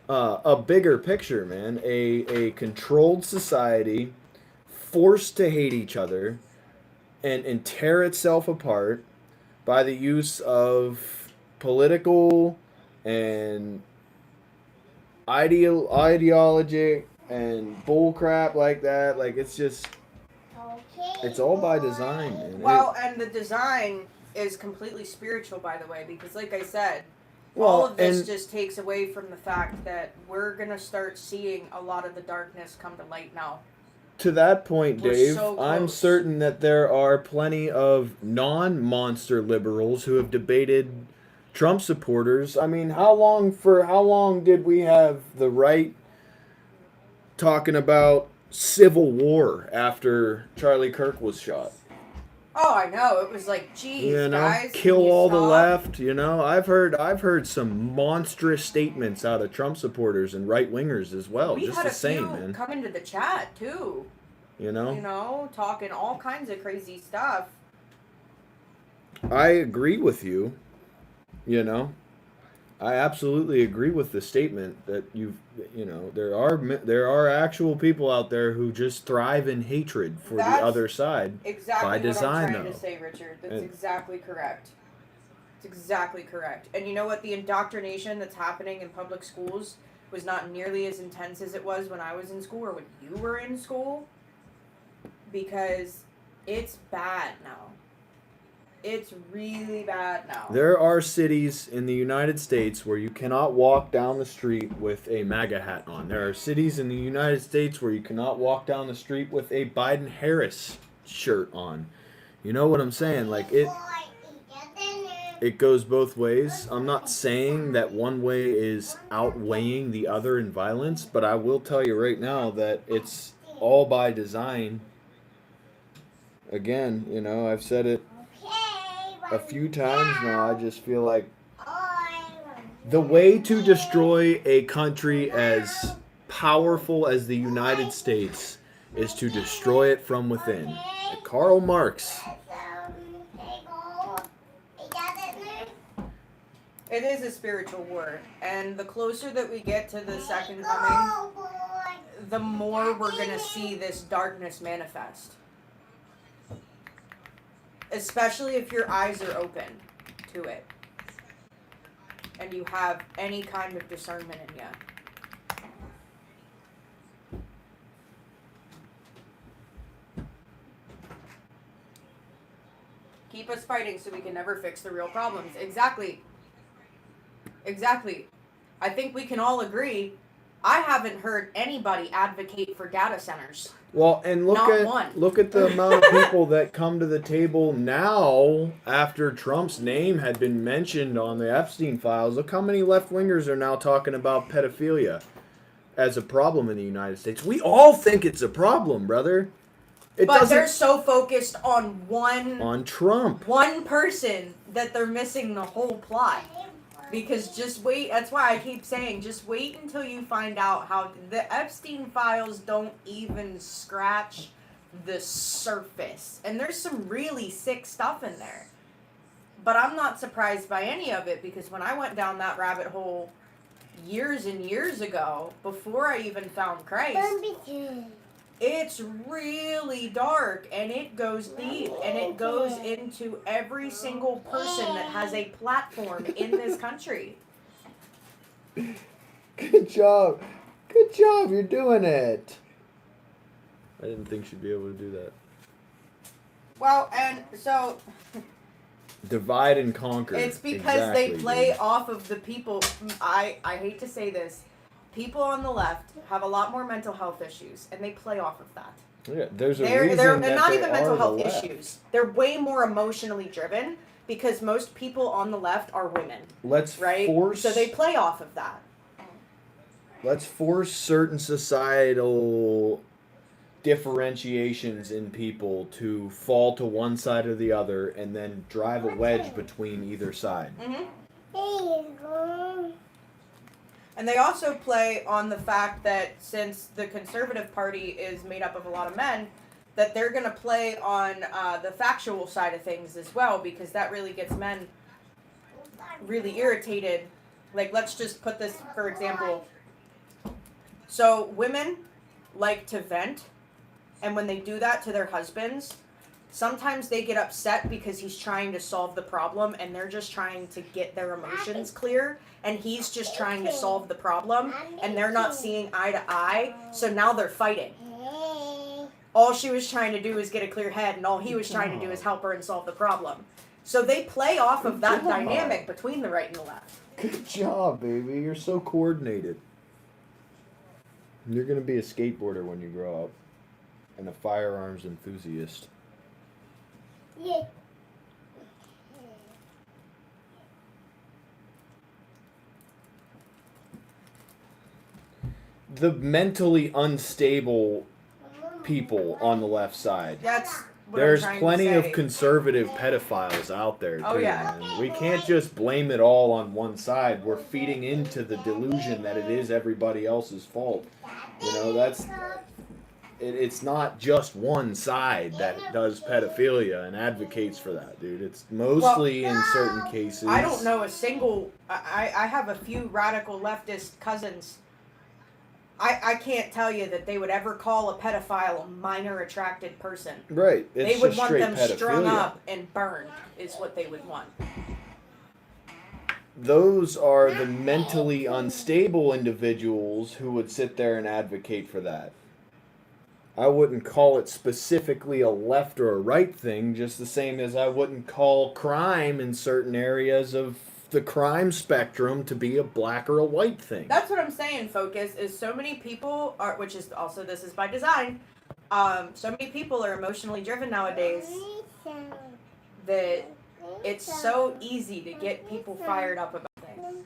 a bigger picture, man. A controlled society forced to hate each other and tear itself apart by the use of political and ideology and bullcrap like that. Like, it's just, it's all by design, man. Well, and the design is completely spiritual, by the way, because like I said, Well, all of this and- just takes away from the fact that we're going to start seeing a lot of the darkness come to light now. To that point, We're Dave, so I'm close. certain that there are plenty of non-monster liberals who have debated Trump supporters. I mean, how long did we have the right talking about civil war after Charlie Kirk was shot? Oh, I know. It was like, geez, You know, guys, kill can you all the stop? left. You know, I've heard some monstrous statements out of Trump supporters and right wingers as well. We just had the a same, few man. come into the chat too. You know, You know, talking all kinds of crazy stuff. I agree with you. You know, I absolutely agree with the statement that there are actual people out there who just thrive in hatred for That's the other side. Exactly By design, what I'm trying to though. say, Richard. That's And- exactly correct. It's exactly correct. And you know what? The indoctrination that's happening in public schools was not nearly as intense as it was when I was in school or when you were in school. Because it's bad now. It's really bad now. There are cities in the United States where you cannot walk down the street with a MAGA hat on. There are cities in the United States where you cannot walk down the street with a Biden Harris shirt on. You know what I'm saying? Like it goes both ways. I'm not saying that one way is outweighing the other in violence, but I will tell you right now that it's all by design. Again, you know, I've said it a few times now. I just feel like the way to destroy a country as powerful as the United States is to destroy it from within. Karl Marx. It is a spiritual war. And the closer that we get to the second coming, the more we're going to see this darkness manifest. Especially if your eyes are open to it. And you have any kind of discernment in you. Keep us fighting so we can never fix the real problems. Exactly. Exactly. I think we can all agree. I haven't heard anybody advocate for data centers. Well, and look at the amount of people that come to the table now after Trump's name had been mentioned on the Epstein files. Look how many left-wingers are now talking about pedophilia as a problem in the United States. We all think it's a problem, brother. But they're so focused on Trump. one person that they're missing the whole plot. Because just wait, that's why I keep saying, just wait until you find out how the Epstein files don't even scratch the surface. And there's some really sick stuff in there. But I'm not surprised by any of it, because when I went down that rabbit hole years and years ago, before I even found Christ, it's really dark, and it goes deep, and it goes into every single person that has a platform in this country. Good job. Good job. You're doing it. I didn't think she'd be able to do that. Well, and so Divide and conquer. it's because they play off of the people. I hate to say this. People on the left have a lot more mental health issues, and they play off of that. Yeah, there's a They're reason that not they even mental are the health left. issues. They're way more emotionally driven, because most people on the left are women. Let's right? force. So they play off of that. Let's force certain societal differentiations in people to fall to one side or the other, and then drive a wedge between either side. Mm-hmm. And they also play on the fact that since the Conservative Party is made up of a lot of men, that they're going to play on the factual side of things as well, because that really gets men really irritated. Like, let's just put this, for example. So women like to vent, and when they do that to their husbands, sometimes they get upset because he's trying to solve the problem, and they're just trying to get their emotions clear, and he's just trying to solve the problem, and they're not seeing eye to eye, so now they're fighting. All she was trying to do is get a clear head, and all he was trying to do is help her and solve the problem. So they play off of that Good job. dynamic between the right and the left. Good job, baby. You're so coordinated. You're going to be a skateboarder when you grow up. And a firearms enthusiast. Yeah. The mentally unstable people on the left side. That's what There's I'm trying plenty to say. of conservative pedophiles out there, too. Oh, yeah. Man. We can't just blame it all on one side. We're feeding into the delusion that it is everybody else's fault. You know, it's not just one side that does pedophilia and advocates for that, dude. It's mostly in certain cases. I don't know a single. I have a few radical leftist cousins. I can't tell you that they would ever call a pedophile a minor attracted person. Right. It's They would just want straight them pedophilia. strung up and burned, is what they would want. Those are the mentally unstable individuals who would sit there and advocate for that. I wouldn't call it specifically a left or a right thing, just the same as I wouldn't call crime in certain areas of the crime spectrum to be a black or a white thing. That's what I'm saying, Focus, is so many people are, which is also, this is by design, so many people are emotionally driven nowadays that it's so easy to get people fired up about things.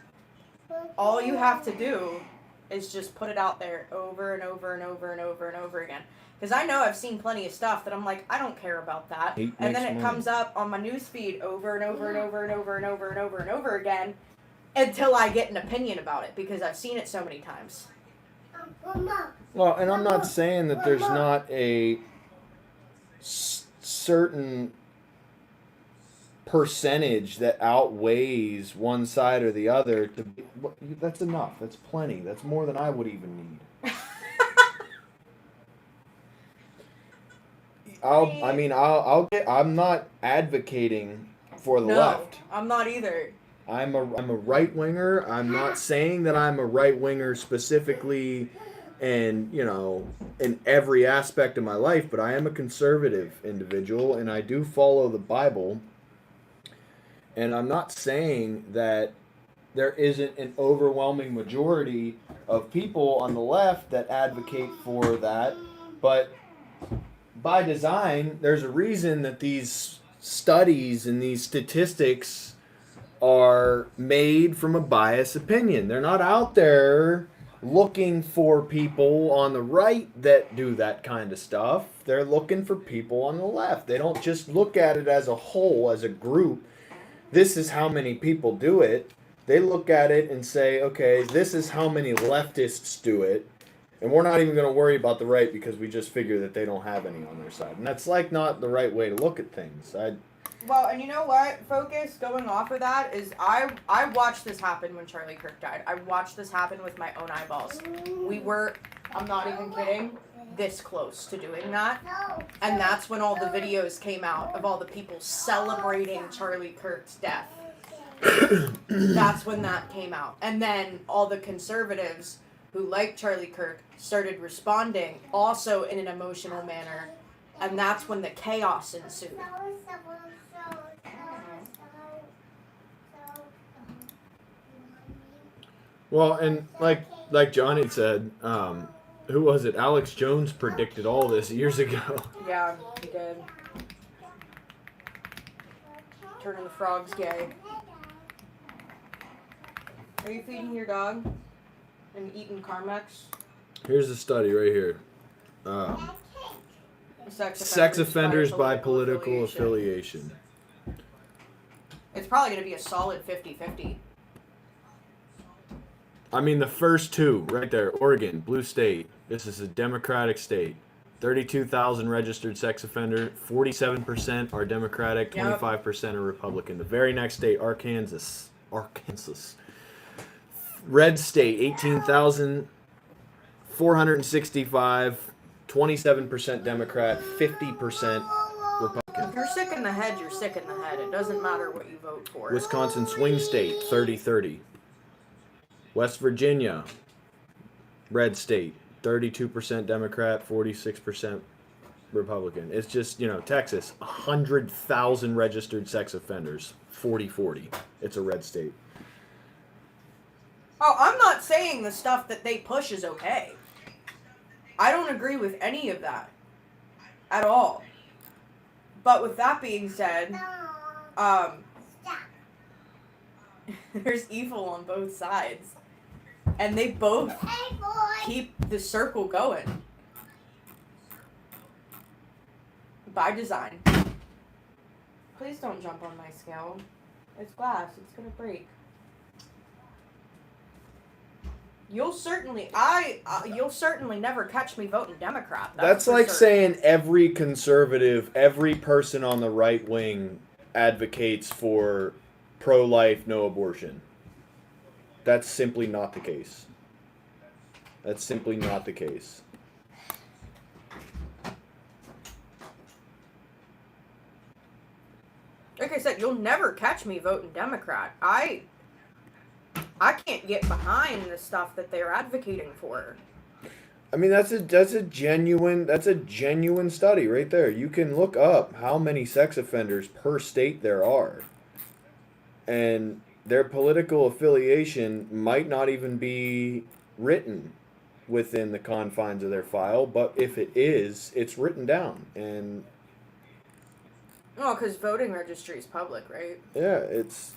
All you have to do is just put it out there over and over and over and over and over again. Because I know I've seen plenty of stuff that I'm like, I don't care about that. Hate And then makes it money. comes up on my news feed over and over and over and over and over and over and over again until I get an opinion about it because I've seen it so many times. Well, and I'm not saying that there's not a certain percentage that outweighs one side or the other. That's enough. That's plenty. That's more than I would even need. I'm not advocating for the left. I'm not either. I'm a right winger. I'm not saying that I'm a right winger specifically and, you know, in every aspect of my life, but I am a conservative individual and I do follow the Bible. And I'm not saying that there isn't an overwhelming majority of people on the left that advocate for that, but by design, there's a reason that these studies and these statistics are made from a biased opinion. They're not out there looking for people on the right that do that kind of stuff. They're looking for people on the left. They don't just look at it as a whole, as a group. This is how many people do it. They look at it and say, okay, this is how many leftists do it. And we're not even going to worry about the right because we just figure that they don't have any on their side. And that's like not the right way to look at things. Well, and you know what, Focus, going off of that, is I watched this happen when Charlie Kirk died. I watched this happen with my own eyeballs. We were, I'm not even kidding, this close to doing that. And that's when all the videos came out of all the people celebrating Charlie Kirk's death. That's when that came out. And then all the conservatives who liked Charlie Kirk started responding also in an emotional manner. And that's when the chaos ensued. Well, and like Johnny said, who was it? Alex Jones predicted all this years ago. Yeah, he did. Turning the frogs gay. Are you feeding your dog? And eating Carmex? Here's a study right here. Sex offenders by political affiliation. It's probably going to be a solid 50-50. I mean, the first two right there, Oregon, blue state. This is a Democratic state. 32,000 registered sex offender. 47% are Democratic, 25% are Republican. The very next state, Arkansas. Red state, 18,465. 27% Democrat, 50% Republican. If you're sick in the head, you're sick in the head. It doesn't matter what you vote for. Wisconsin swing state, 30-30. West Virginia, red state, 32% Democrat, 46% Republican. It's just, Texas, 100,000 registered sex offenders, 40-40. It's a red state. Oh, I'm not saying the stuff that they push is okay. I don't agree with any of that. At all. But with that being said, there's evil on both sides. And they both keep the circle going. By design. Please don't jump on my scale. It's glass. It's gonna break. You'll certainly never catch me voting Democrat. That's like saying every conservative, every person on the right wing advocates for pro-life, no abortion. That's simply not the case. That's simply not the case. Like I said, you'll never catch me voting Democrat. I can't get behind the stuff that they're advocating for. I mean, that's a genuine study right there. You can look up how many sex offenders per state there are. And their political affiliation might not even be written within the confines of their file, but if it is, it's written down. And oh, because voting registry is public, right? yeah, it's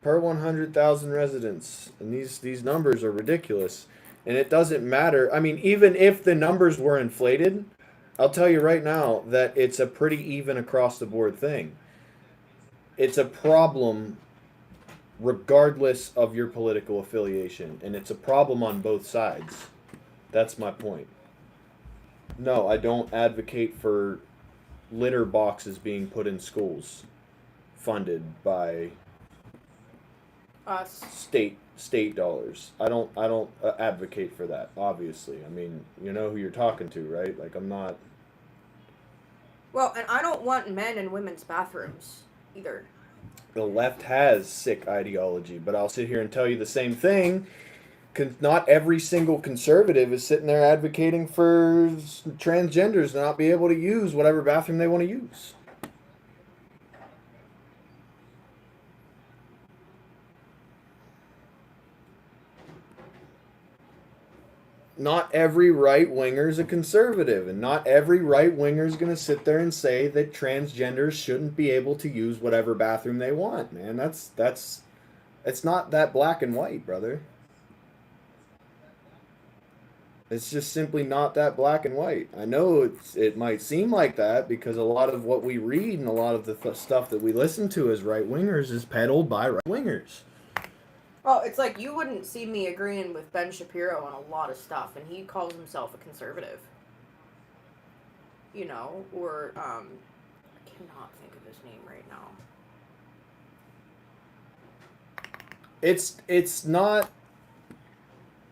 per 100,000 residents, and these numbers are ridiculous. And it doesn't matter. I mean, even if the numbers were inflated, I'll tell you right now that it's a pretty even across the board thing. It's a problem regardless of your political affiliation, and it's a problem on both sides. That's my point. No, I don't advocate for litter boxes being put in schools funded by Us. state dollars. I don't advocate for that, obviously. I mean, you know who you're talking to, right? Like, I'm not. Well, and I don't want men in women's bathrooms either. The left has sick ideology, but I'll sit here and tell you the same thing. Not every single conservative is sitting there advocating for transgenders to not be able to use whatever bathroom they want to use. Not every right-winger is a conservative, and not every right-winger is going to sit there and say that transgenders shouldn't be able to use whatever bathroom they want, man. It's not that black and white, brother. It's just simply not that black and white. I know it might seem like that because a lot of what we read and a lot of the stuff that we listen to as right-wingers is peddled by right-wingers. Well, it's like you wouldn't see me agreeing with Ben Shapiro on a lot of stuff, and he calls himself a conservative. You know, or, I cannot think of his name right now. It's not...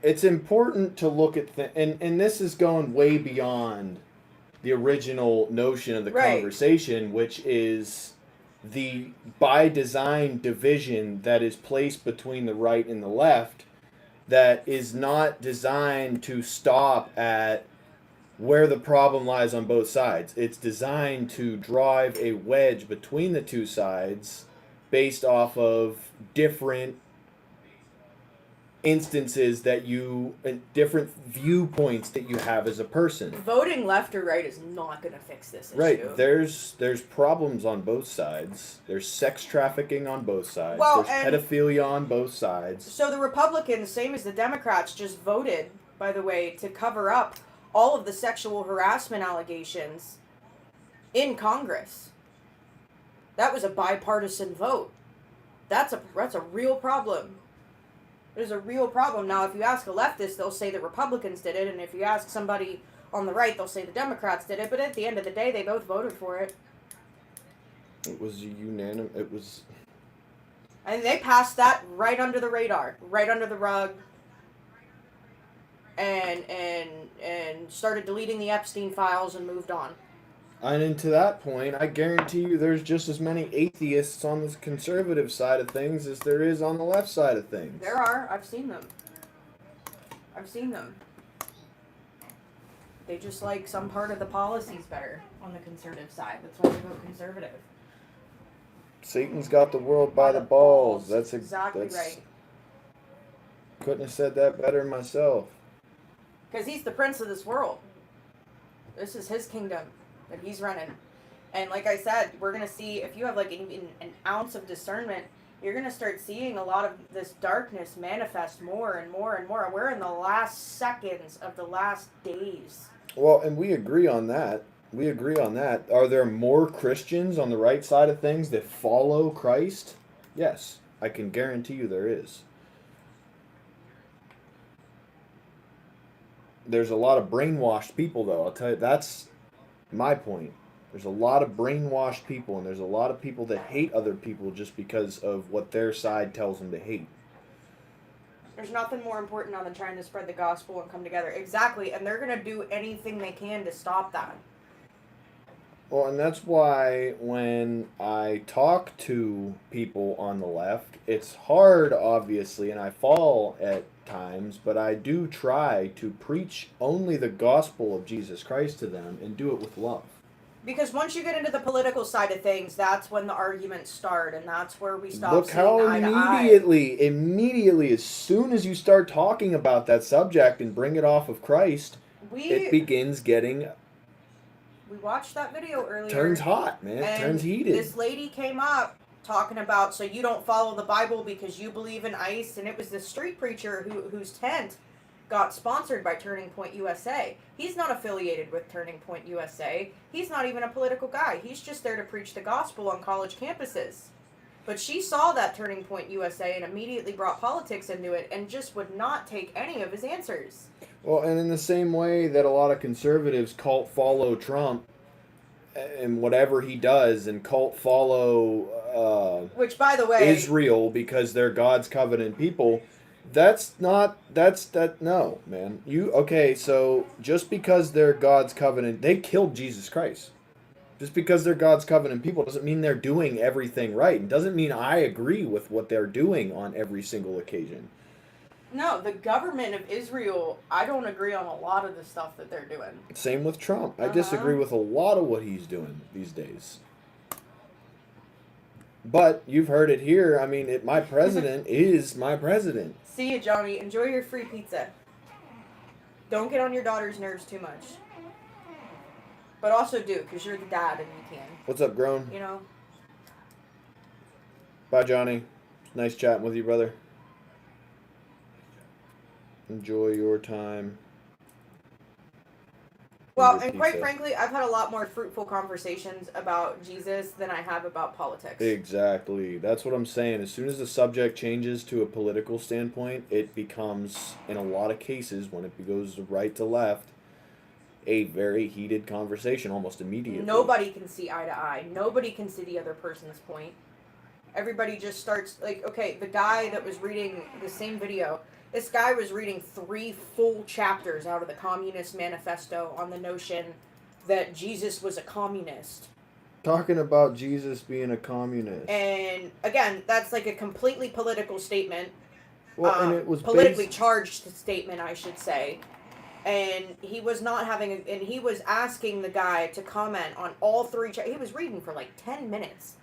It's important to look at and this is going way beyond the original notion of the conversation, which is the by design division that is placed between the right and the left that is not designed to stop at where the problem lies on both sides. It's designed to drive a wedge between the two sides based off of different instances different viewpoints that you have as a person. Voting left or right is not going to fix this issue. Right. There's problems on both sides. There's sex trafficking on both sides. Well, there's pedophilia on both sides. So the Republicans, same as the Democrats, just voted, by the way, to cover up all of the sexual harassment allegations in Congress. That was a bipartisan vote. That's a real problem. There's a real problem. Now, if you ask a leftist, they'll say the Republicans did it, and if you ask somebody on the right, they'll say the Democrats did it, but at the end of the day, they both voted for it. It was unanimous. It was... And they passed that right under the radar, right under the rug, and started deleting the Epstein files and moved on. And to that point, I guarantee you there's just as many atheists on the conservative side of things as there is on the left side of things. There are. I've seen them. They just like some part of the policies better on the conservative side. That's why they vote conservative. Satan's got the world by the balls. That's exactly right. Couldn't have said that better myself. Because he's the prince of this world. This is his kingdom that he's running. And like I said, we're going to see, if you have like even an ounce of discernment, you're going to start seeing a lot of this darkness manifest more and more and more. We're in the last seconds of the last days. Well, and we agree on that. We agree on that. Are there more Christians on the right side of things that follow Christ? Yes, I can guarantee you there is. There's a lot of brainwashed people, though. I'll tell you, that's my point. There's a lot of brainwashed people, and there's a lot of people that hate other people just because of what their side tells them to hate. There's nothing more important now than trying to spread the gospel and come together. Exactly, and they're going to do anything they can to stop that. Well, and that's why when I talk to people on the left, it's hard, obviously, and I fall at times, but I do try to preach only the gospel of Jesus Christ to them and do it with love. Because once you get into the political side of things, that's when the arguments start, and that's where we stop Look seeing how eye to eye. immediately, as soon as you start talking about that subject and bring it off of Christ, it begins getting... We watched that video earlier. Turns hot, man. It turns heated. This lady came up talking about, so you don't follow the Bible because you believe in ICE, and it was this street preacher whose tent got sponsored by Turning Point USA. He's not affiliated with Turning Point USA. He's not even a political guy. He's just there to preach the gospel on college campuses. But she saw that Turning Point USA and immediately brought politics into it and just would not take any of his answers. Well, and in the same way that a lot of conservatives cult follow Trump and whatever he does, and cult follow which, by the way, Israel because they're God's covenant people, no, man. So just because they're God's covenant, they killed Jesus Christ. Just because they're God's covenant people doesn't mean they're doing everything right. It doesn't mean I agree with what they're doing on every single occasion. No, the government of Israel, I don't agree on a lot of the stuff that they're doing. Same with Trump. I disagree with a lot of what he's doing these days. But you've heard it here. I mean, my president is my president. See you, Johnny. Enjoy your free pizza. Don't get on your daughter's nerves too much. But also do, because you're the dad and you can. What's up, Grown? You know? Bye, Johnny. Nice chatting with you, brother. Enjoy your time. Well, and quite frankly, I've had a lot more fruitful conversations about Jesus than I have about politics. Exactly. That's what I'm saying. As soon as the subject changes to a political standpoint, it becomes, in a lot of cases, when it goes right to left, a very heated conversation almost immediately. Nobody can see eye to eye. Nobody can see the other person's point. Everybody just starts, like, okay, the guy that was reading the same video... This guy was reading 3 full chapters out of the Communist Manifesto on the notion that Jesus was a communist. Talking about Jesus being a communist. And, again, that's like a completely political statement. Well, and it was politically charged statement, I should say. And he was not having... and he was asking the guy to comment on all 3 chapters. He was reading for like 10 minutes.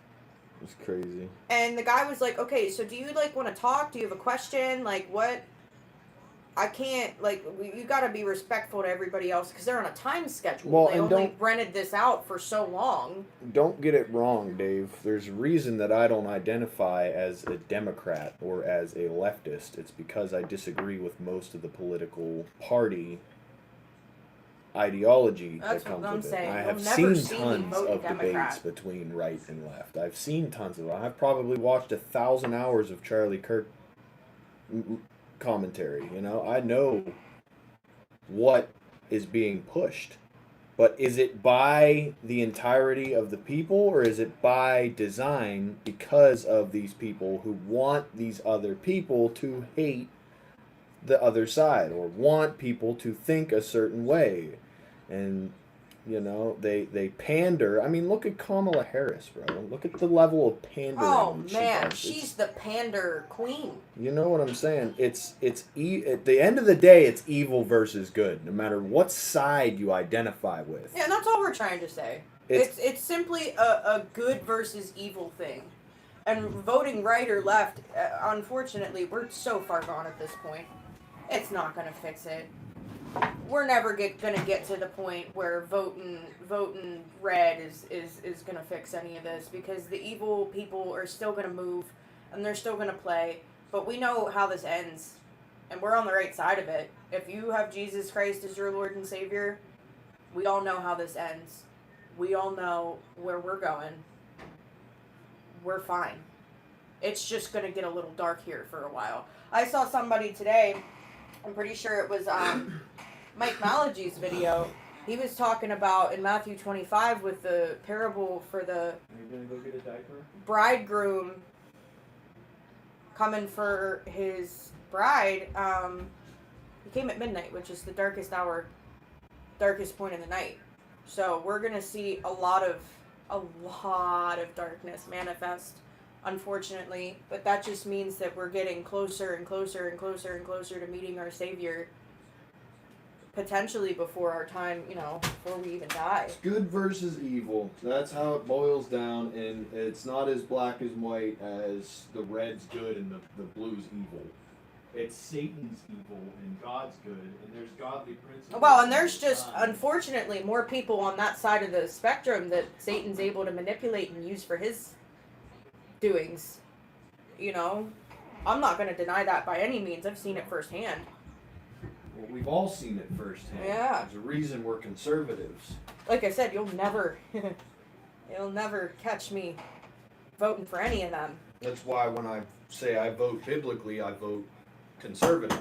It's crazy. And the guy was like, okay, so do you, like, want to talk? Do you have a question? Like, what... I can't, like, you gotta be respectful to everybody else because they're on a time schedule. Well, they only rented this out for so long. Don't get it wrong, Dave. There's a reason that I don't identify as a Democrat or as a leftist. It's because I disagree with most of the political party ideology that comes with it. I have seen tons of debates between right and left. I've seen tons of them. I've probably watched 1,000 hours of Charlie Kirk commentary. You know, I know what is being pushed, but is it by the entirety of the people, or is it by design because of these people who want these other people to hate the other side or want people to think a certain way? And You know, they pander. I mean, look at Kamala Harris, bro. Look at the level of pandering Oh she man, does. she's the pander queen. You know what I'm saying? At the end of the day, it's evil versus good, no matter what side you identify with. Yeah, and that's all we're trying to say. It's simply a good versus evil thing. And voting right or left, unfortunately, we're so far gone at this point. It's not going to fix it. We're never going to get to the point where voting red is going to fix any of this, because the evil people are still going to move and they're still going to play. But we know how this ends, and we're on the right side of it. If you have Jesus Christ as your Lord and Savior, we all know how this ends. We all know where we're going. We're fine. It's just going to get a little dark here for a while. I saw somebody today, I'm pretty sure it was Mike Malagy's video. He was talking about in Matthew 25 with the parable for the Are you going to go get a diaper? bridegroom coming for his bride. He came at midnight, which is the darkest hour, darkest point in the night. So we're going to see a lot of darkness manifest, unfortunately, but that just means that we're getting closer and closer and closer and closer to meeting our Savior, potentially before our time, before we even die. It's good versus evil. That's how it boils down, and it's not as black and white as the red's good and the blue's evil. It's Satan's evil and God's good, and there's godly principles. Well, and there's just, unfortunately, more people on that side of the spectrum that Satan's able to manipulate and use for his doings. I'm not going to deny that by any means. I've seen it firsthand. Well, we've all seen it firsthand. Yeah. There's a reason we're conservatives. Like I said, you'll never catch me voting for any of them. That's why when I say I vote biblically, I vote conservative.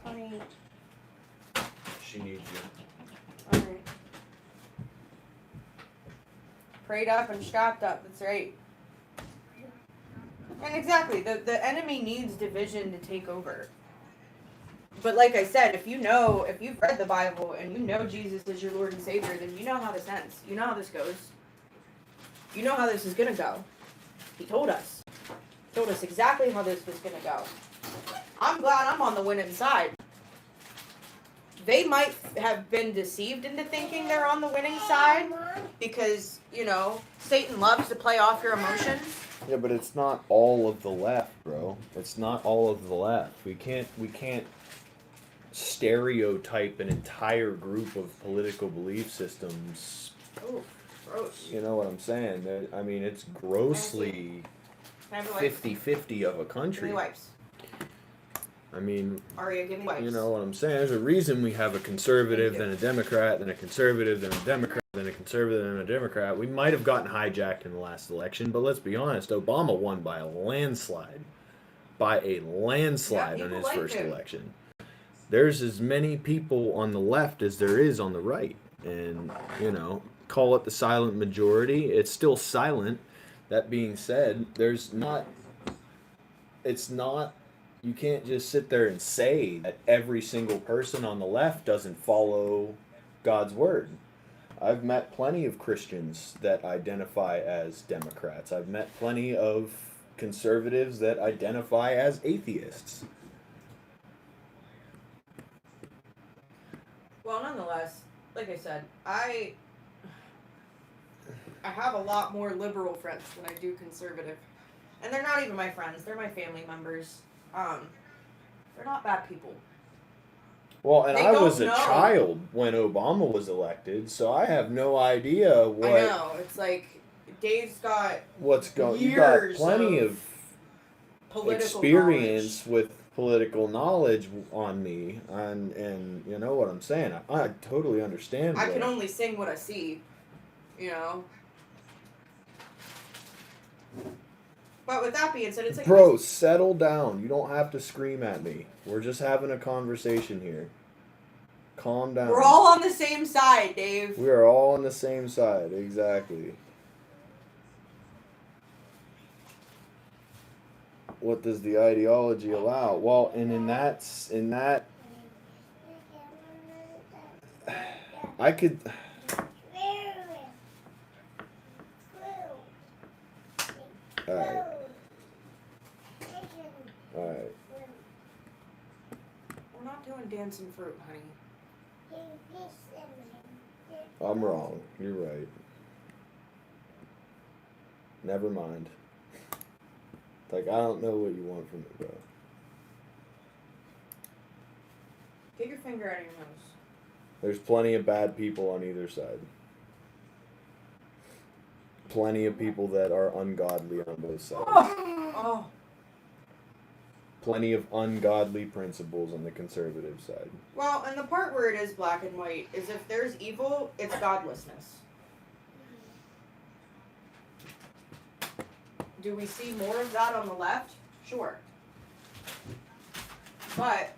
Honey. She needs you. Alright. Prayed up and strapped up, that's right. And exactly, the enemy needs division to take over. But like I said, if you've read the Bible and you know Jesus is your Lord and Savior, then you know how this ends. You know how this goes. You know how this is going to go. He told us. He told us exactly how this was going to go. I'm glad I'm on the winning side. They might have been deceived into thinking they're on the winning side because, Satan loves to play off your emotions. Yeah, but it's not all of the left, bro. It's not all of the left. We can't stereotype an entire group of political belief systems. Oh, gross. You know what I'm saying? I mean, it's grossly 50-50 of a country. Give me wipes. I mean, Aria, give me wipes. you know what I'm saying? There's a reason we have a conservative, then a Democrat, then a conservative, then a Democrat, then a conservative, then a Democrat. We might have gotten hijacked in the last election, but let's be honest, Obama won by a landslide. By a landslide on his first election. There's as many people on the left as there is on the right. And, call it the silent majority. It's still silent. That being said, you can't just sit there and say that every single person on the left doesn't follow God's word. I've met plenty of Christians that identify as Democrats. I've met plenty of conservatives that identify as atheists. Well, nonetheless, like I said, I have a lot more liberal friends than I do conservative. And they're not even my friends. They're my family members. They're not bad people. Well, and I was a child when Obama was elected, so I have no idea what... I know. It's like, Dave's got You got plenty of experience with political knowledge on me, and you know what I'm saying. I totally understand. I can only sing what I see, But with that being said, it's like... Bro, settle down. You don't have to scream at me. We're just having a conversation here. Calm down. We're all on the same side, Dave. We are all on the same side, exactly. What does the ideology allow? Well, and in that I could. Alright. Alright. We're not doing dancing fruit, honey. I'm wrong. You're right. Never mind. Like, I don't know what you want from me, bro. Get your finger out of your nose. There's plenty of bad people on either side. Plenty of people that are ungodly on both sides. Oh. Plenty of ungodly principles on the conservative side. Well, and the part where it is black and white is if there's evil, it's godlessness. Do we see more of that on the left? Sure. But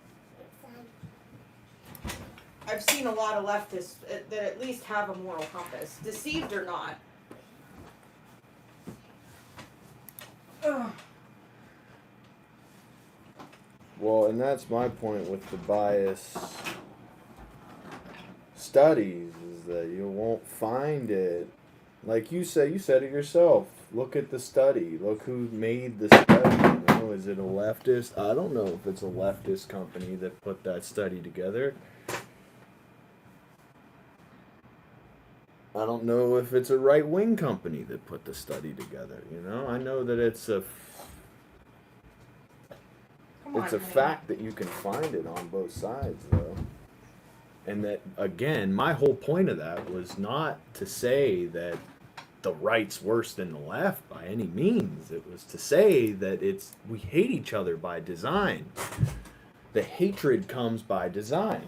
I've seen a lot of leftists that at least have a moral compass, deceived or not. Ugh. Well, and that's my point with the bias studies, is that you won't find it. Like you said it yourself. Look at the study. Look who made the study. You know, is it a leftist? I don't know if it's a leftist company that put that study together. I don't know if it's a right-wing company that put the study together. You know, I know that it's a fact that you can find it on both sides, though. And that, again, my whole point of that was not to say that the right's worse than the left by any means. It was to say that we hate each other by design. The hatred comes by design.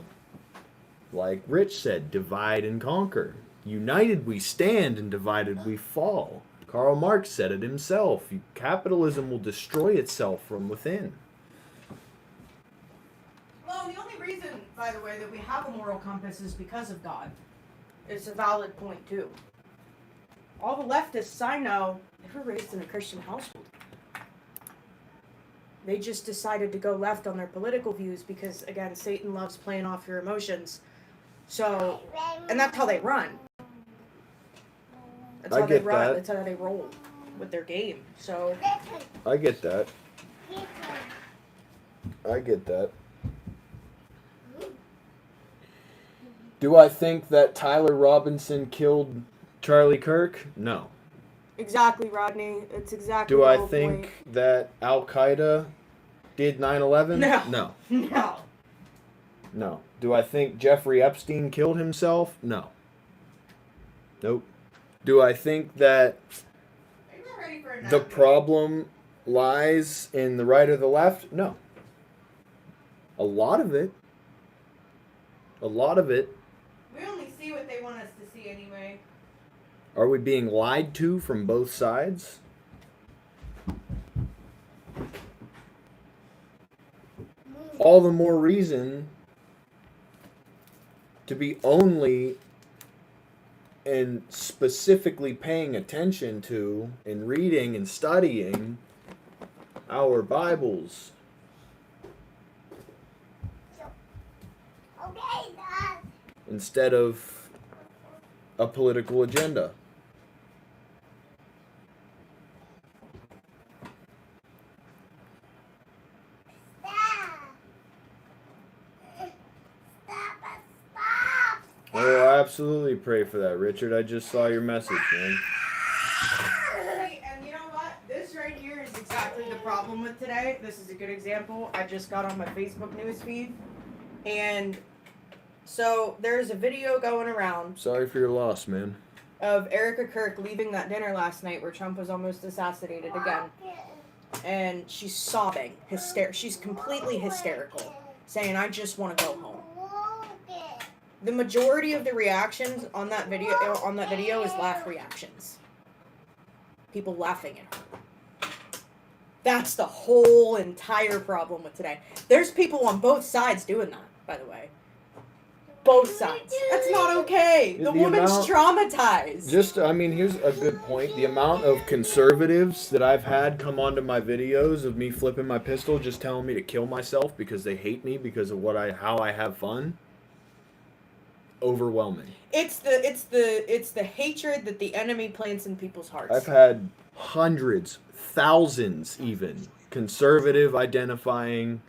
Like Rich said, divide and conquer. United we stand and divided we fall. Karl Marx said it himself. Capitalism will destroy itself from within. Well, the only reason, by the way, that we have a moral compass is because of God. It's a valid point, too. All the leftists I know, they were raised in a Christian household. They just decided to go left on their political views because, again, Satan loves playing off your emotions. So, and that's how they run. That's how they run. That's how they roll with their game. So, I get that. I get that. Do I think that Tyler Robinson killed Charlie Kirk? No. Exactly, Rodney. It's exactly. Do I think that Al Qaeda did 9/11? No. No. No. No. Do I think Jeffrey Epstein killed himself? No. Nope. Do I think that the problem lies in the right or the left? No. A lot of it. A lot of it. We only see what they want us to see anyway. Are we being lied to from both sides? All the more reason to be only and specifically paying attention to and reading and studying our Bibles. Instead of a political agenda. Oh, I absolutely pray for that, Richard. I just saw your message, man. And you know what? This right here is exactly the problem with today. This is a good example. I just got on my Facebook news feed, and so there's a video going around. Sorry for your loss, man. Of Erica Kirk leaving that dinner last night where Trump was almost assassinated again. And she's sobbing. She's completely hysterical. Saying, I just want to go home. The majority of the reactions on that video is laugh reactions. People laughing at her. That's the whole entire problem with today. There's people on both sides doing that, by the way. Both sides. That's not okay. The woman's traumatized. Here's a good point. The amount of conservatives that I've had come onto my videos of me flipping my pistol, just telling me to kill myself because they hate me because of how I have fun. overwhelming. It's the hatred that the enemy plants in people's hearts. I've had hundreds, thousands even, conservative identifying,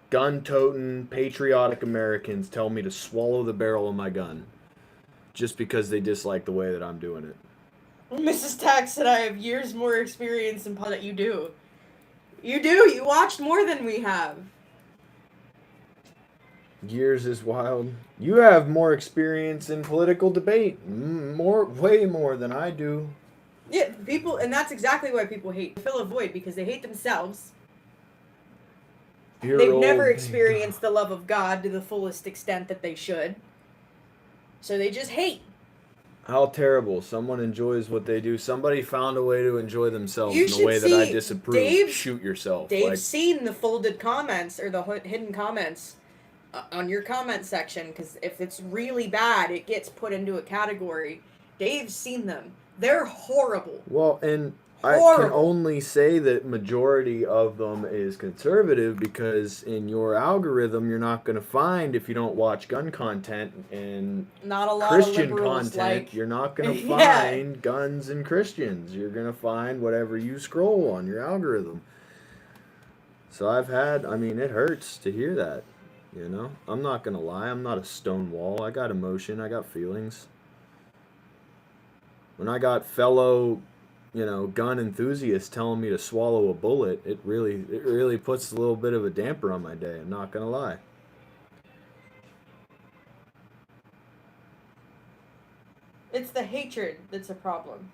gun-toting, patriotic Americans tell me to swallow the barrel of my gun just because they dislike the way that I'm doing it. Mrs. Tax said I have years more experience in that you do. You do. You watched more than we have. Years is wild. You have more experience in political debate, way more than I do. Yeah, people, and that's exactly why people hate. They fill a void because they hate themselves. They've never experienced the love of God to the fullest extent that they should. So they just hate. How terrible. Someone enjoys what they do. Somebody found a way to enjoy themselves You in a should way that I see disapprove. Shoot yourself. Dave's seen the folded comments or the hidden comments on your comment section, because if it's really bad, it gets put into a category. Dave's seen them. They're horrible. Well, and horrible. I can only say that majority of them is conservative because in your algorithm you're not going to find, if you don't watch gun content and not a lot Christian of content, you're not going to find guns and Christians. You're going to find whatever you scroll on your algorithm. So I've had, I mean, it hurts to hear that, you know? I'm not going to lie. I'm not a stone wall. I got emotion. I got feelings. When I got fellow, you know, gun enthusiasts telling me to swallow a bullet, it really puts a little bit of a damper on my day. I'm not gonna lie. It's the hatred that's a problem.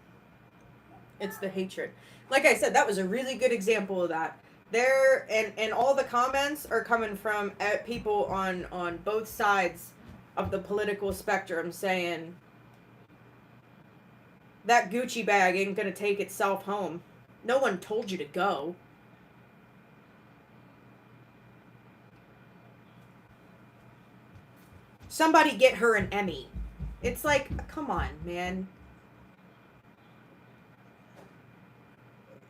It's the hatred. Like I said, that was a really good example of that. There, and all the comments are coming from people on both sides of the political spectrum saying that Gucci bag ain't gonna take itself home. No one told you to go. Somebody get her an Emmy. It's like, come on, man.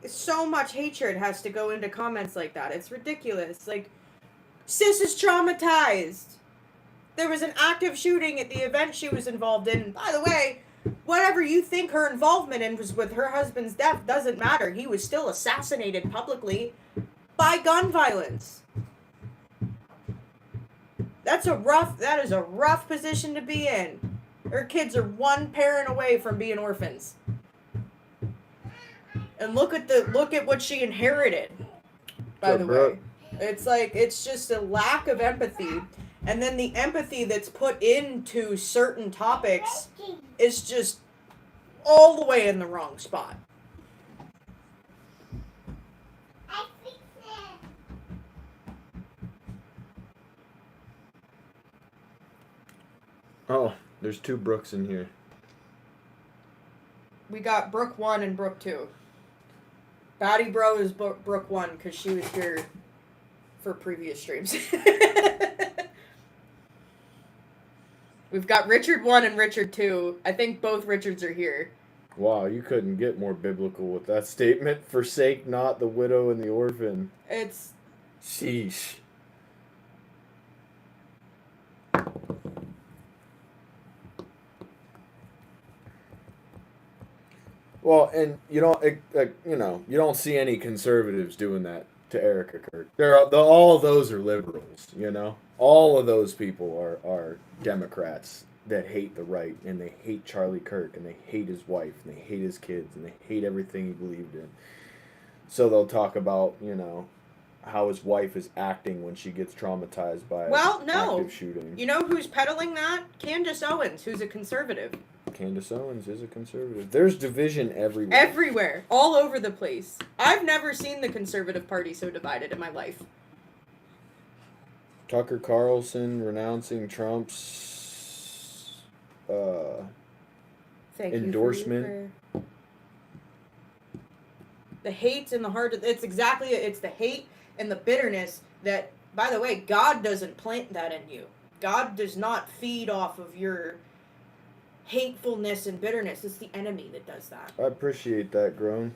So much hatred has to go into comments like that. It's ridiculous. Like, sis is traumatized. There was an active shooting at the event she was involved in. By the way, whatever you think her involvement in was with her husband's death doesn't matter. He was still assassinated publicly by gun violence. That is a rough position to be in. Her kids are one parent away from being orphans. And look at what she inherited, by the way. It's like, it's just a lack of empathy. And then the empathy that's put into certain topics is just all the way in the wrong spot. Oh, there's two Brooks in here. We got Brooke 1 and Brooke 2. Batty Bro is Brooke 1 because she was here for previous streams. We've got Richard 1 and Richard 2. I think both Richards are here. Wow, you couldn't get more biblical with that statement. Forsake not the widow and the orphan. It's... Sheesh. Well, and you don't see any conservatives doing that to Erica Kirk. All of those are liberals, you know? All of those people are Democrats that hate the right, and they hate Charlie Kirk, and they hate his wife, and they hate his kids, and they hate everything he believed in. So they'll talk about, you know, how his wife is acting when she gets traumatized by active shooting. You know who's peddling that? Candace Owens, who's a conservative. Candace Owens is a conservative. There's division everywhere. Everywhere. All over the place. I've never seen the Conservative Party so divided in my life. Tucker Carlson renouncing Trump's endorsement. The hate and the heart. It's the hate and the bitterness that, by the way, God doesn't plant that in you. God does not feed off of your hatefulness and bitterness. It's the enemy that does that. I appreciate that, Grown.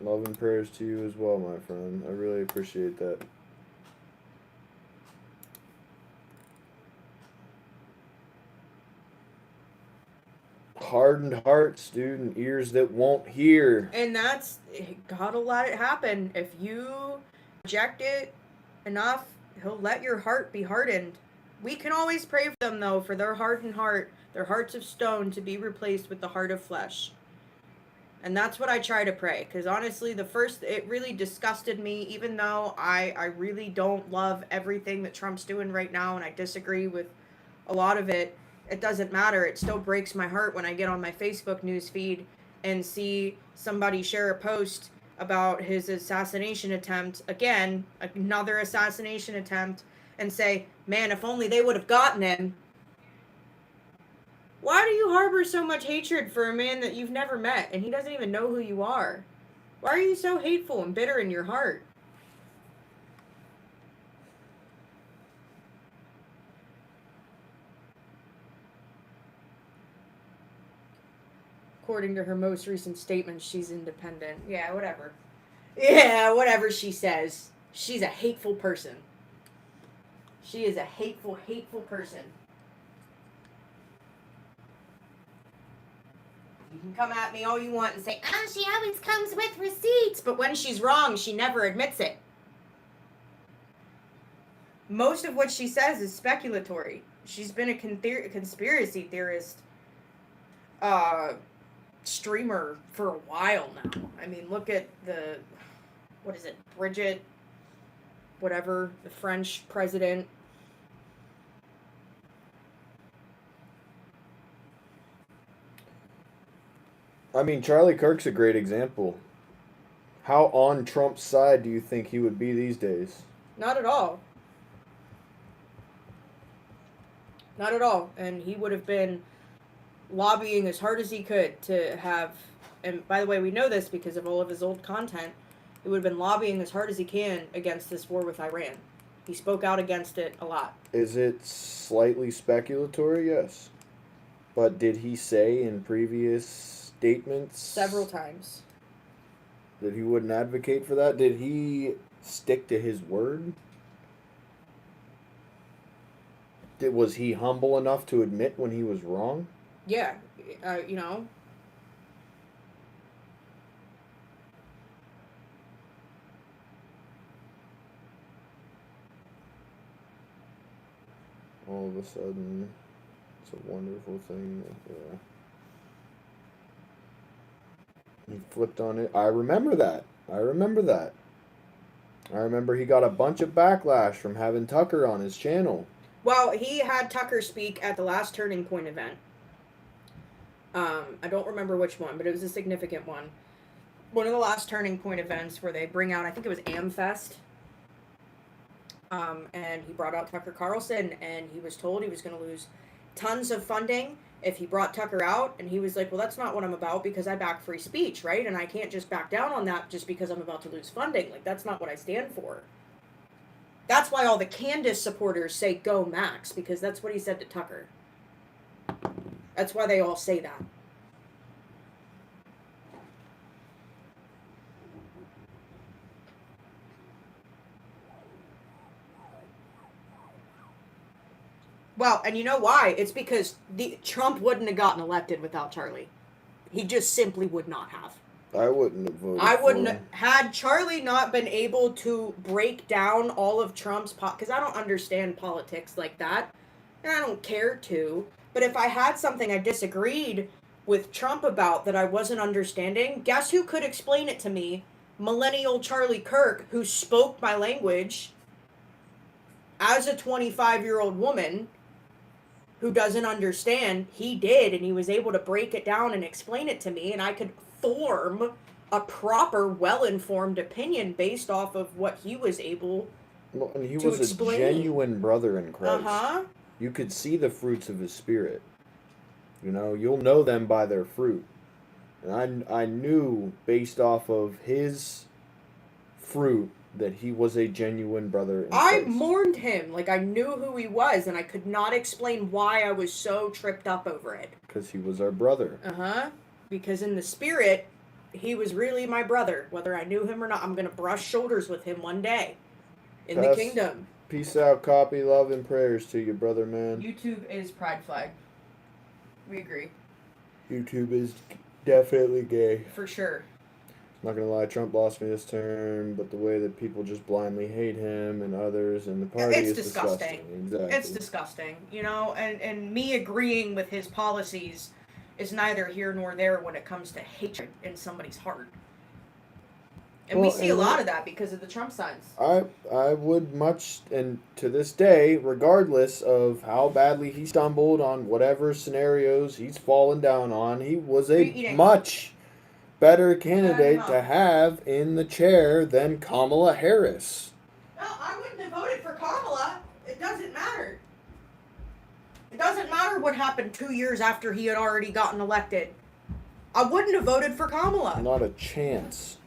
Love and prayers to you as well, my friend. I really appreciate that. hardened hearts, dude, and ears that won't hear. And that's, gotta let it happen. If you reject it enough, he'll let your heart be hardened. We can always pray for them, though, for their hardened heart, their hearts of stone, to be replaced with the heart of flesh. And that's what I try to pray. Because honestly, it really disgusted me, even though I really don't love everything that Trump's doing right now, and I disagree with a lot of it. It doesn't matter. It still breaks my heart when I get on my Facebook news feed and see somebody share a post about his assassination attempt, again, another assassination attempt, and say, man, if only they would have gotten him. Why do you harbor so much hatred for a man that you've never met and he doesn't even know who you are? Why are you so hateful and bitter in your heart? According to her most recent statement, she's independent. Yeah, whatever. Yeah, whatever she says. She's a hateful person. She is a hateful, hateful person. You can come at me all you want and say, she always comes with receipts. But when she's wrong, she never admits it. Most of what she says is speculatory. She's been a conspiracy theorist streamer for a while now. I mean, look at Bridget, whatever, the French president. I mean, Charlie Kirk's a great example. How on Trump's side do you think he would be these days? Not at all. Not at all. And he would have been lobbying as hard as he could to have, and by the way, we know this because of all of his old content, he would have been lobbying as hard as he can against this war with Iran. He spoke out against it a lot. Is it slightly speculatory? Yes. But did he say in previous statements Several times that he wouldn't advocate for that? Did he stick to his word? Was he humble enough to admit when he was wrong? Yeah, you know. All of a sudden, it's a wonderful thing. Yeah. He flipped on it. I remember that. I remember he got a bunch of backlash from having Tucker on his channel. Well, he had Tucker speak at the last Turning Point event. I don't remember which one, but it was a significant one. One of the last Turning Point events where they bring out, I think it was AmFest. And he brought out Tucker Carlson, and he was told he was going to lose tons of funding if he brought Tucker out. And he was like, well, that's not what I'm about, because I back free speech, right? And I can't just back down on that just because I'm about to lose funding. Like, that's not what I stand for. That's why all the Candace supporters say go Max, because that's what he said to Tucker. That's why they all say that. Well, and you know why? It's because Trump wouldn't have gotten elected without Charlie. He just simply would not have. I wouldn't have voted I wouldn't for him. had Charlie not been able to break down all of Trump's because I don't understand politics like that, and I don't care to. But if I had something I disagreed with Trump about that I wasn't understanding, guess who could explain it to me? Millennial Charlie Kirk, who spoke my language as a 25-year-old woman who doesn't understand. He did, and he was able to break it down and explain it to me, and I could form a proper, well-informed opinion based off of what he was able And he to was explain. a genuine brother in Christ. Uh-huh. You could see the fruits of his spirit. You know, you'll know them by their fruit. And I knew based off of his fruit that he was a genuine brother in I Christ. mourned him. Like, I knew who he was, and I could not explain why I was so tripped up over it. Because he was our brother. Uh-huh. Because in the spirit, he was really my brother. Whether I knew him or not, I'm going to brush shoulders with him one day in the kingdom. Peace out, copy, love, and prayers to you, brother, man. YouTube is pride flag. We agree. YouTube is definitely gay. For sure. Not gonna lie, Trump lost me this term, but the way that people just blindly hate him and others and the party It's is disgusting. Exactly. It's disgusting, you know, and me agreeing with his policies is neither here nor there when it comes to hatred in somebody's heart. And we see a lot of that because of the Trump signs. I would much, and to this day, regardless of how badly he stumbled on whatever scenarios he's fallen down on, he was a much better candidate to have in the chair than Kamala Harris. No, I wouldn't have voted for Kamala. It doesn't matter. It doesn't matter what happened 2 years after he had already gotten elected. I wouldn't have voted for Kamala. Not a chance.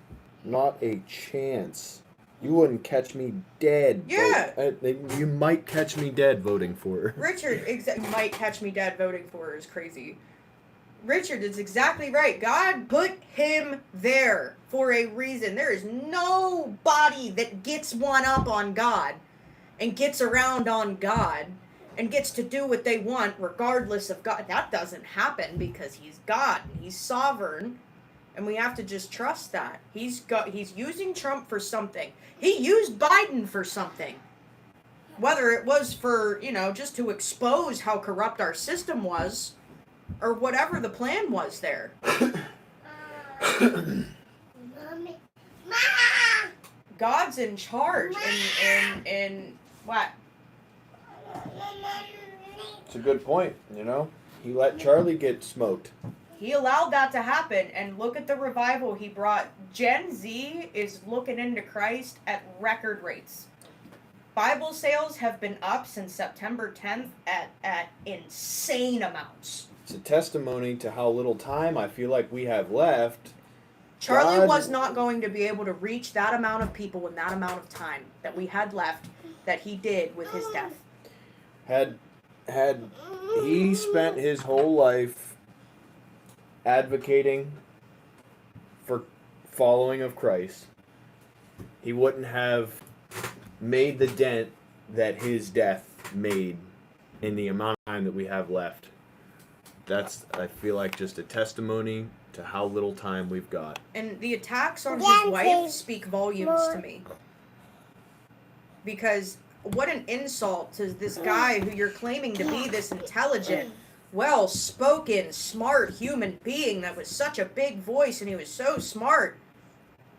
Not a chance. You wouldn't catch me dead. Yeah. You might catch me dead voting for her. Richard might catch me dead voting for her is crazy. Richard is exactly right. God put him there for a reason. There is nobody that gets one up on God and gets around on God and gets to do what they want regardless of God. That doesn't happen because he's God and he's sovereign. And we have to just trust that. He's using Trump for something. He used Biden for something. Whether it was for, just to expose how corrupt our system was, or whatever the plan was there. God's in charge and what? It's a good point, He let Charlie get smoked. He allowed that to happen, and look at the revival he brought. Gen Z is looking into Christ at record rates. Bible sales have been up since September 10th at insane amounts. It's a testimony to how little time I feel like we have left. Charlie was not going to be able to reach that amount of people in that amount of time that we had left that he did with his death. Had he spent his whole life advocating for following of Christ, he wouldn't have made the dent that his death made in the amount of time that we have left. That's, I feel like, just a testimony to how little time we've got. And the attacks on his wife speak volumes to me. Because what an insult to this guy who you're claiming to be this intelligent, well-spoken, smart human being that was such a big voice and he was so smart.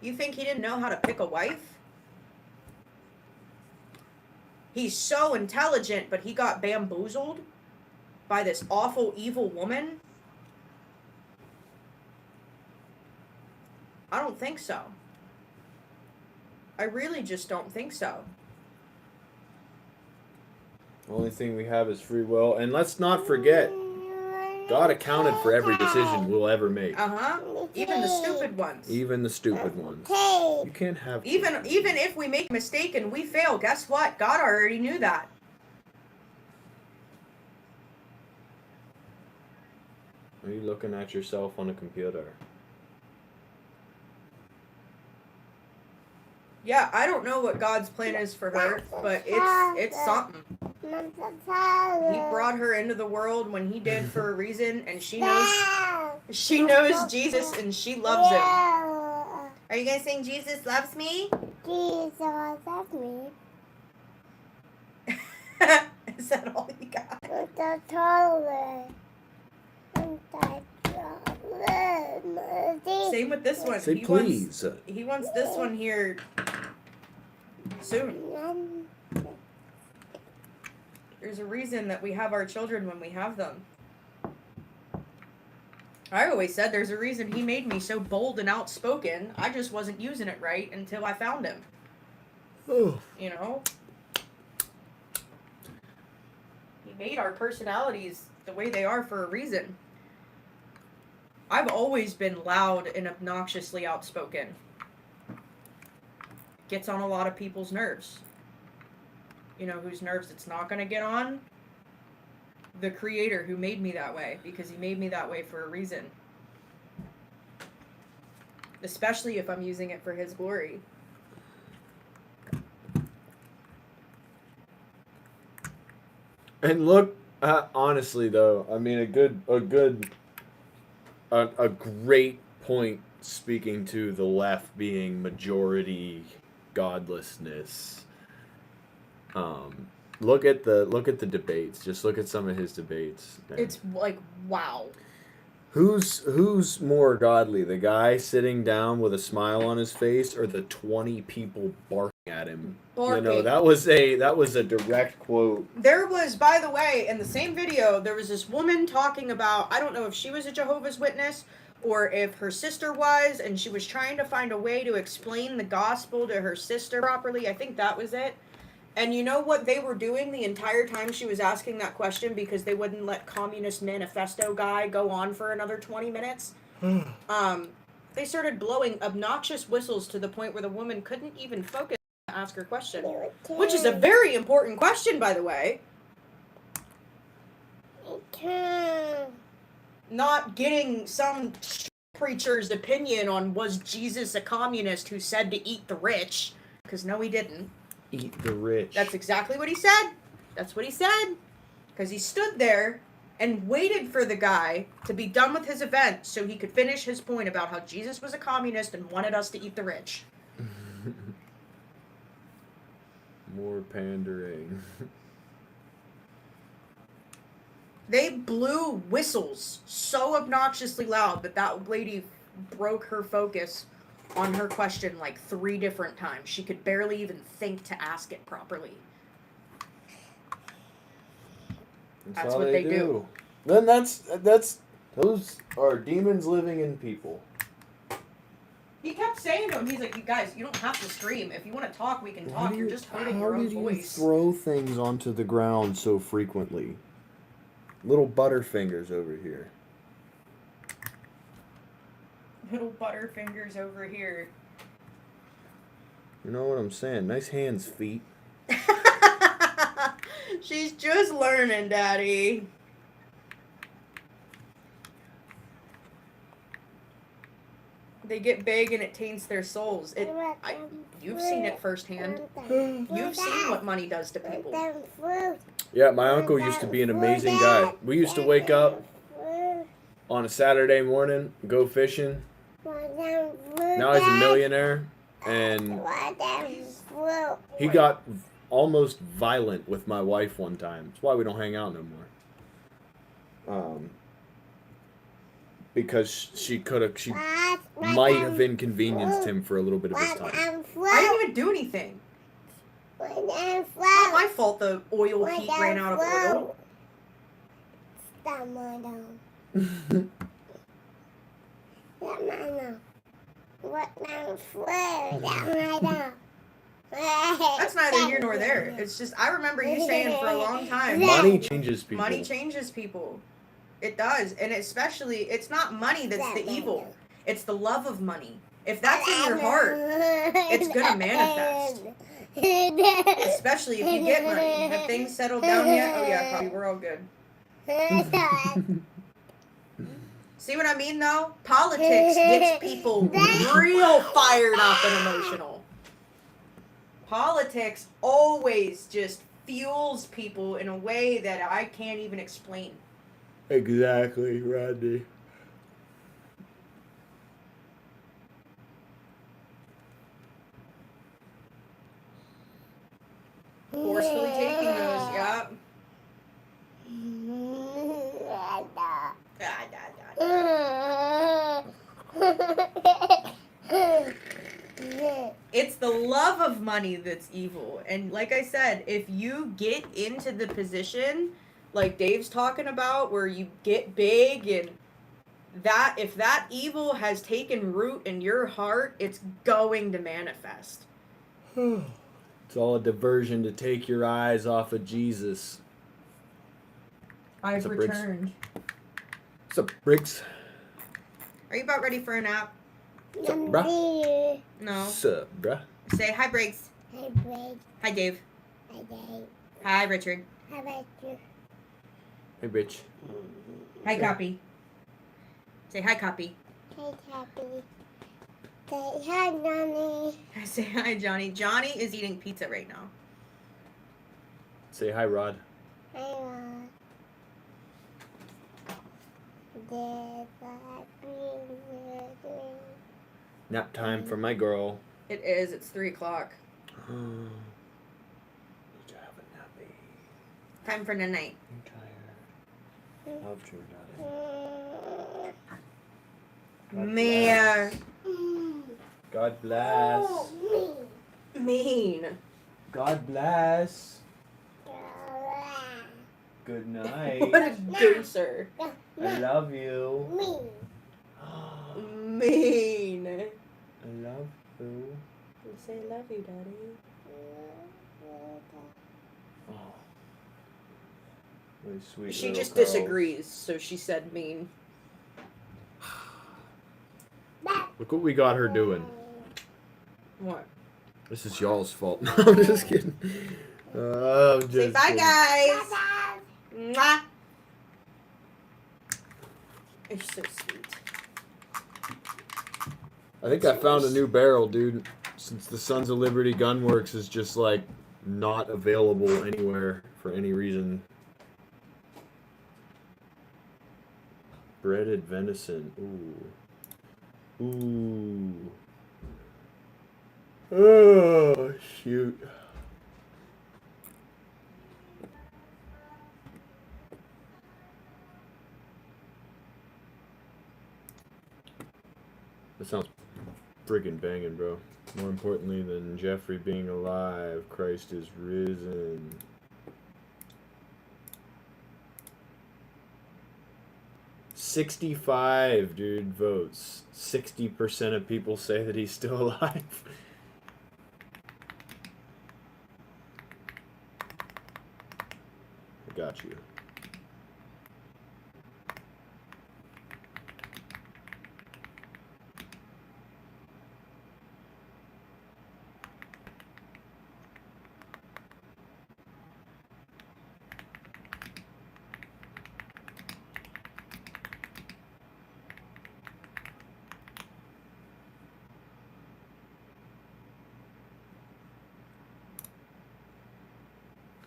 You think he didn't know how to pick a wife? He's so intelligent, but he got bamboozled by this awful, evil woman? I don't think so. I really just don't think so. The only thing we have is free will. And let's not forget, God accounted for every decision we'll ever make. Even the stupid ones. Even the stupid ones. You can't have... Even if we make a mistake and we fail, guess what? God already knew that. Are you looking at yourself on a computer? Yeah, I don't know what God's plan is for her, but it's something. He brought her into the world when he did for a reason, and she knows Jesus and she loves him. Are you gonna sing Jesus Loves Me? Jesus loves me. Is that all you got? The toilet. Same with this one. Say please. He wants this one here soon. There's a reason that we have our children when we have them. I always said there's a reason he made me so bold and outspoken. I just wasn't using it right until I found him. Oh. You know? He made our personalities the way they are for a reason. I've always been loud and obnoxiously outspoken. Gets on a lot of people's nerves. You know whose nerves it's not going to get on? The Creator who made me that way, because he made me that way for a reason. Especially if I'm using it for his glory. And look, honestly though, I mean a good a great point speaking to the left being majority godlessness. Look at the debates. Just look at some of his debates. Man. It's like, wow. Who's more godly, the guy sitting down with a smile on his face, or the 20 people barking at him? Barking. You know, that was a direct quote. There was, by the way, in the same video, there was this woman talking about, I don't know if she was a Jehovah's Witness or if her sister was, and she was trying to find a way to explain the gospel to her sister properly. I think that was it. And you know what they were doing the entire time she was asking that question, because they wouldn't let Communist Manifesto guy go on for another 20 minutes? They started blowing obnoxious whistles to the point where the woman couldn't even focus to ask her question. Which is a very important question, by the way. Not getting some preacher's opinion on was Jesus a communist who said to eat the rich, because no, he didn't. Eat the rich. That's exactly what he said. That's what he said. Because he stood there and waited for the guy to be done with his event so he could finish his point about how Jesus was a communist and wanted us to eat the rich. More pandering. They blew whistles so obnoxiously loud that that lady broke her focus on her question like 3 different times. She could barely even think to ask it properly. That's what they do. Then that's those are demons living in people. He kept saying to him, he's like, you guys, you don't have to scream. If you want to talk, we can talk. You're just hurting your own voice. How did you throw things onto the ground so frequently? Little butterfingers over here. Little butterfingers over here. You know what I'm saying? Nice hands, feet. She's just learning, Daddy. They get big and it taints their souls. You've seen it firsthand. You've seen what money does to people. Yeah, my uncle used to be an amazing guy. We used to wake up on a Saturday morning, go fishing. Now he's a millionaire, and he got almost violent with my wife one time. That's why we don't hang out no more. Because she might have inconvenienced him for a little bit of his time. I didn't even do anything. It's not my fault the oil heat ran out of oil. That's neither here nor there. It's just, I remember you saying for a long time, money changes people. Money changes people. It does. And especially, it's not money that's the evil. It's the love of money. If that's in your heart, it's going to manifest. Especially if you get money. Have things settled down yet? Oh yeah, probably. We're all good. See what I mean, though? Politics gets people real fired up and emotional. Politics always just fuels people in a way that I can't even explain. Exactly, Rodney. Forcefully taking those, yeah. It's the love of money that's evil. And like I said, if you get into the position like Dave's talking about, where you get big, and that if that evil has taken root in your heart, it's going to manifest. It's all a diversion to take your eyes off of Jesus. I've returned. What's up, Briggs? Are you about ready for a nap? What's up, bruh? No. What's up, bruh? Say hi, Briggs. Hi, Briggs. Hi, Dave. Hi, Dave. Hi, Richard. How about you? Hey, Rich. Hi, Copy. Say hi, Copy. Hey, Happy. Say hi, Johnny. Say hi, Johnny. Johnny is eating pizza right now. Say hi, Rod. Hi, Ron. There's a green. Nap time for my girl. It is. It's 3 o'clock. Need to have a nappy. Time for the night. I'm tired. Loved you, darling. God Man. God bless. Mean. God bless. Good night. What a deucer. I love you. Mean. I love you. You say love you, Daddy. Oh. Really sweet. She little just girls. disagrees, so she said mean. Look what we got her doing. What? This is y'all's fault. No, I'm just kidding. I'm just Say bye, kidding. guys. Mwah. You're so sweet. I think I found a new barrel, dude. Since the Sons of Liberty Gunworks is just like not available anywhere for any reason. Breaded venison. Ooh. Ooh. Oh, shoot. That sounds friggin' banging, bro. More importantly than Jeffrey being alive, Christ is risen. $65, dude, votes. 60% of people say that he's still alive. I got you.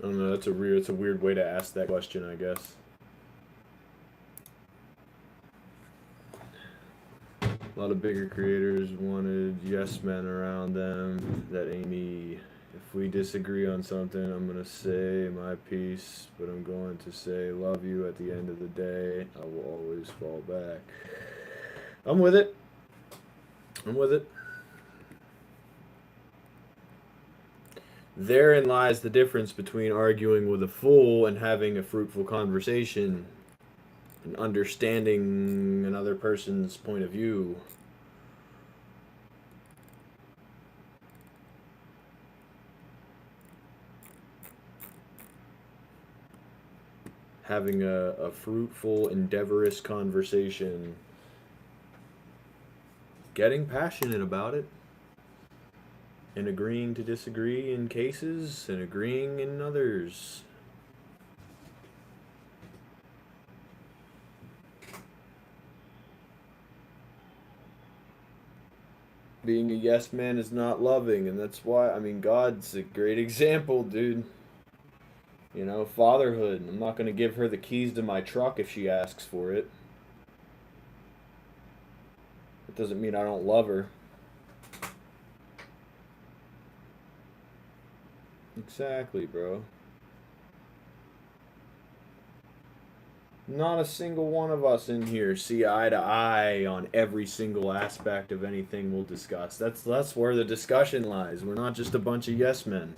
I don't know, it's a weird way to ask that question, I guess. A lot of bigger creators wanted yes men around them. That ain't me. If we disagree on something, I'm gonna say my piece, but I'm going to say love you at the end of the day. I will always fall back. I'm with it. I'm with it. Therein lies the difference between arguing with a fool and having a fruitful conversation and understanding another person's point of view. Having a fruitful, endeavorous conversation. Getting passionate about it. And agreeing to disagree in cases and agreeing in others. Being a yes man is not loving, and that's why, I mean, God's a great example, dude. You know, fatherhood. I'm not going to give her the keys to my truck if she asks for it. It doesn't mean I don't love her. Exactly, bro. Not a single one of us in here see eye to eye on every single aspect of anything we'll discuss. That's where the discussion lies. We're not just a bunch of yes men.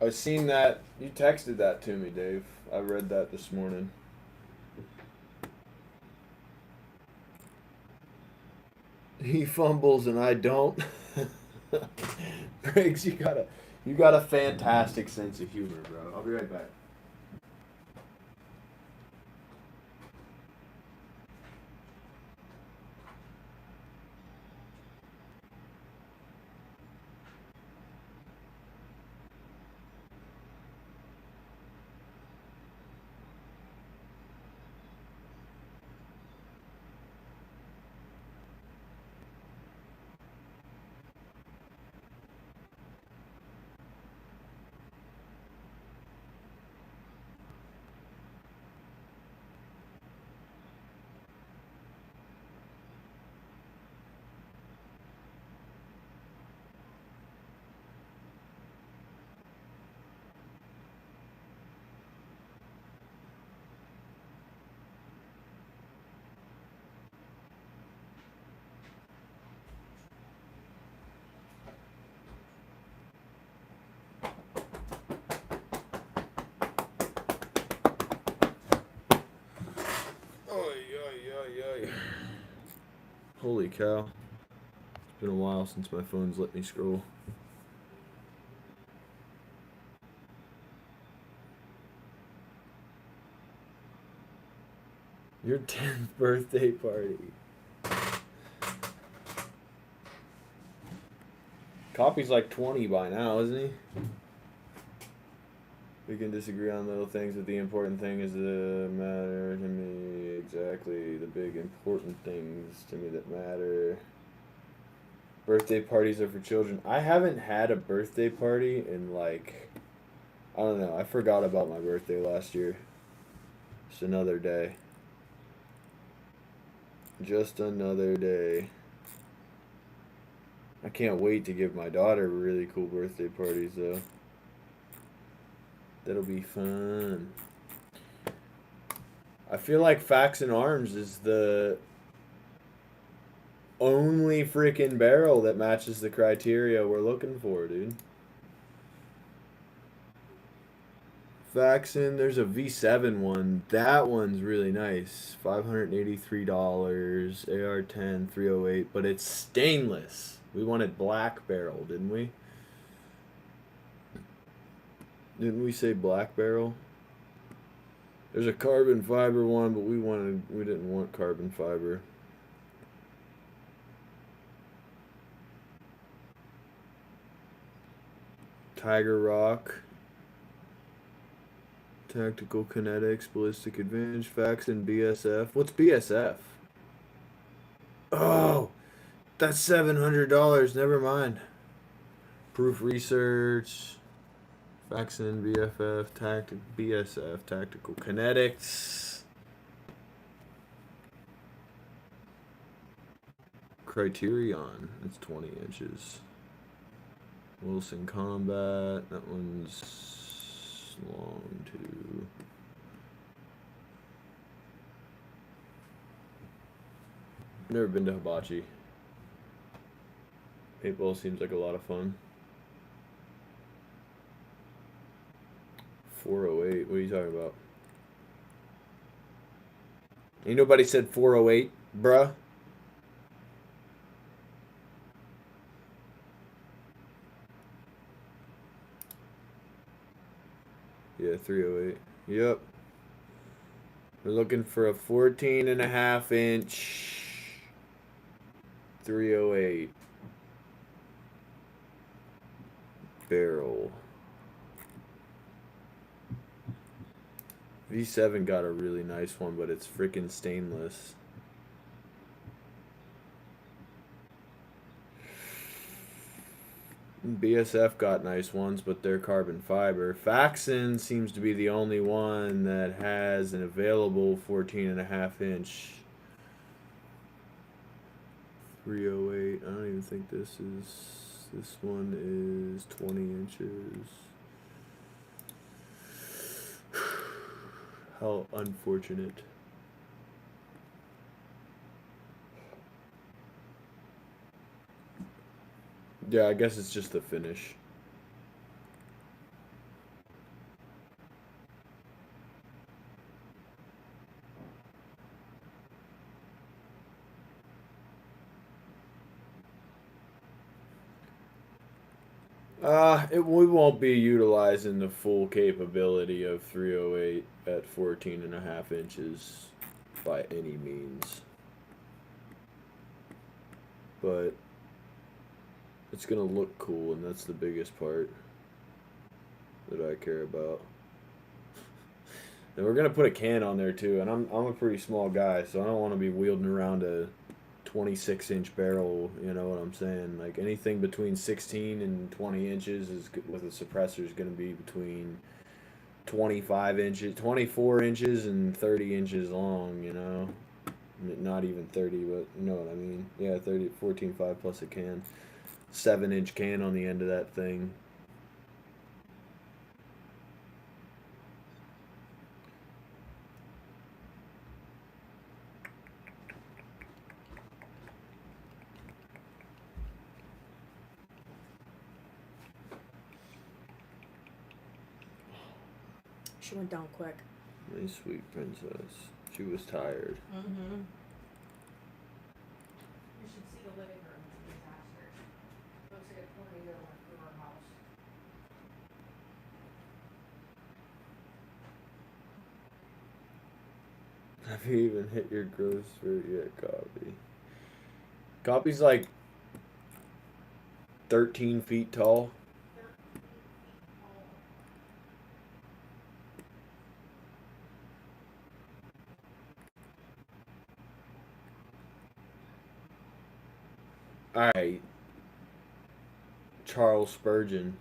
I seen that. You texted that to me, Dave. I read that this morning. He fumbles and I don't. Briggs, you got a fantastic sense of humor, bro. I'll be right back. ay. Holy cow. It's been a while since my phone's let me scroll. Your 10th birthday party. Copy's like 20 by now, isn't he? We can disagree on little things, but the important thing is the matter to me. Exactly, the big important things to me that matter. Birthday parties are for children. I haven't had a birthday party in like, I don't know. I forgot about my birthday last year. Just another day. Just another day. I can't wait to give my daughter really cool birthday parties though. That'll be fun. I feel like Facts and Arms is the only freaking barrel that matches the criteria we're looking for, dude. Faxon, there's a V7 one. That one's really nice. $583. AR-10, 308, but it's stainless. We wanted black barrel, didn't we? Didn't we say black barrel? There's a carbon fiber one, but we didn't want carbon fiber. Tiger Rock. Tactical Kinetics, Ballistic Advantage, Faxon, BSF. What's BSF? Oh, that's $700. Never mind. Proof Research, Faxon, BFF, BSF, Tactical Kinetics. Criterion, it's 20 inches. Wilson Combat, that one's long too. Never been to Hibachi. Paintball seems like a lot of fun. 408, what are you talking about? Ain't nobody said 408, bruh. Yeah, 308. Yep. We're looking for a 14.5-inch 308 barrel. V7 got a really nice one, but it's freaking stainless. BSF got nice ones, but they're carbon fiber. Faxon seems to be the only one that has an available 14.5-inch 308. I don't even think this one is 20 inches. How unfortunate. Yeah, I guess it's just the finish. We won't be utilizing the full capability of 308 at 14.5 inches by any means. But it's gonna look cool, and that's the biggest part that I care about. And we're gonna put a can on there too, and I'm a pretty small guy, so I don't want to be wielding around a 26-inch barrel. You know what I'm saying? Like anything between 16 and 20 inches is with a suppressor is gonna be between 25 inches, 24 inches, and 30 inches long. You know, not even 30, but you know what I mean? Yeah, 30, 14.5 plus a can. 7-inch can on the end of that thing. She went down quick. My sweet princess. She was tired. Mm-hmm. Have you even hit your gross fruit yet, Copy? Copy's like 13 feet tall. Alright. Charles Spurgeon.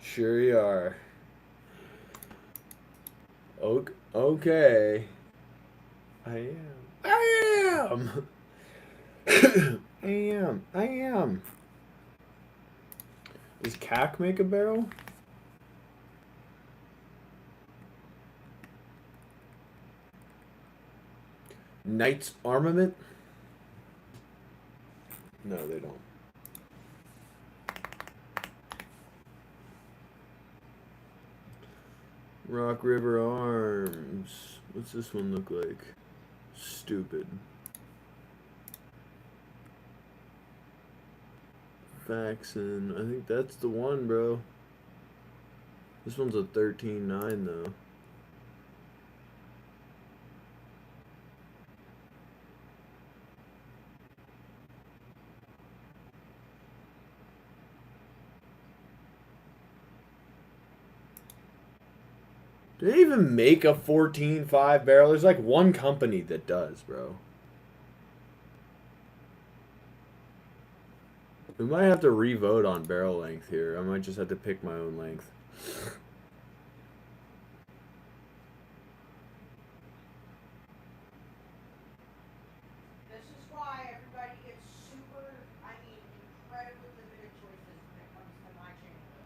Sure you are. Okay. I am. I am. I am. Does CAC make a barrel? Knight's Armament? No, they don't. Rock River Arms. What's this one look like? Stupid. Faxon. I think that's the one, bro. This one's a 13.9 though. Do they even make a 14.5 barrel? There's like one company that does, bro. We might have to re-vote on barrel length here. I might just have to pick my own length. This is why everybody gets super, incredibly limited choices when it comes to my channel.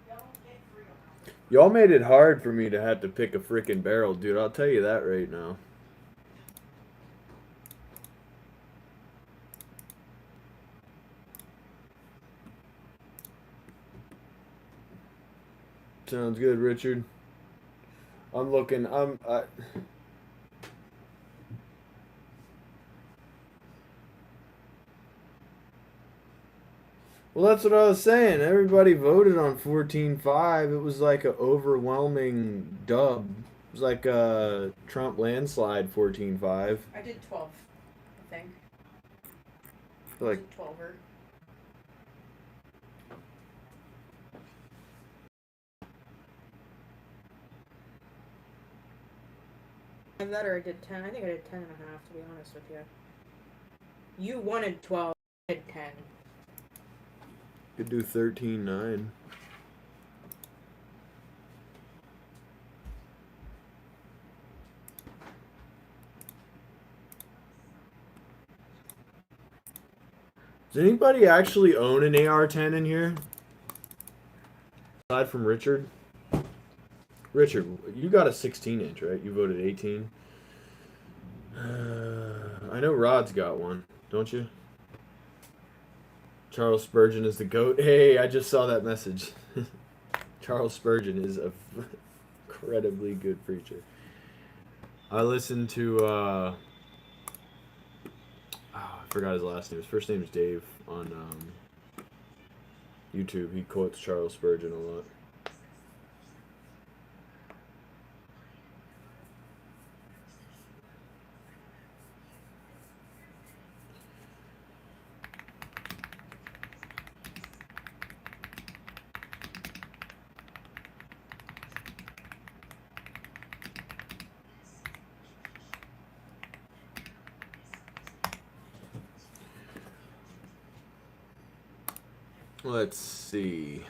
Don't get free on that. Y'all made it hard for me to have to pick a freaking barrel, dude. I'll tell you that right now. Sounds good, Richard. I'm looking. Well, that's what I was saying. Everybody voted on 14.5. It was like an overwhelming dub. It was like a Trump landslide 14.5. I did 12, I think. Like 12er. That or I did 10. I think I did 10 and a half, to be honest with you. You wanted 12, I did 10. could do 13.9. Does anybody actually own an AR-10 in here? Aside from Richard? Richard, you got a 16-inch, right? You voted 18. I know Rod's got one, don't you? Charles Spurgeon is the GOAT. Hey, I just saw that message. Charles Spurgeon is a incredibly good preacher. I listened to, I forgot his last name. His first name is Dave on YouTube. He quotes Charles Spurgeon a lot. Let's see.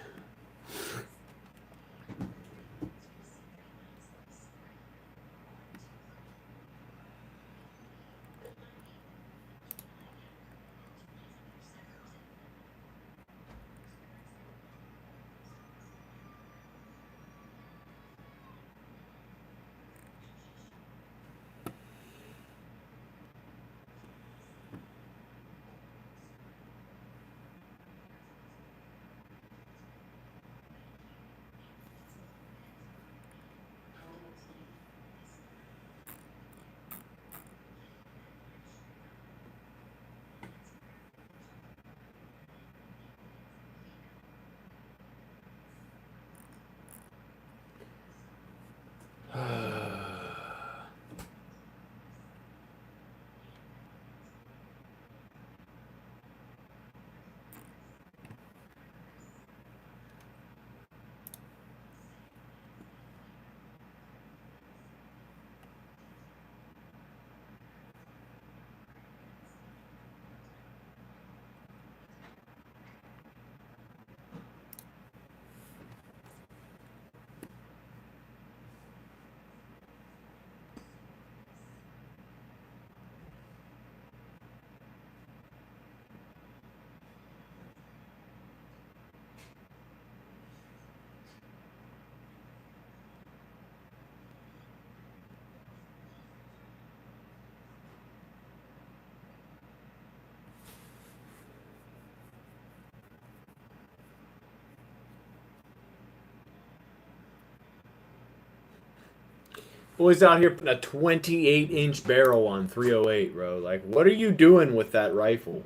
Boys out here putting a 28-inch barrel on 308, bro. Like, what are you doing with that rifle?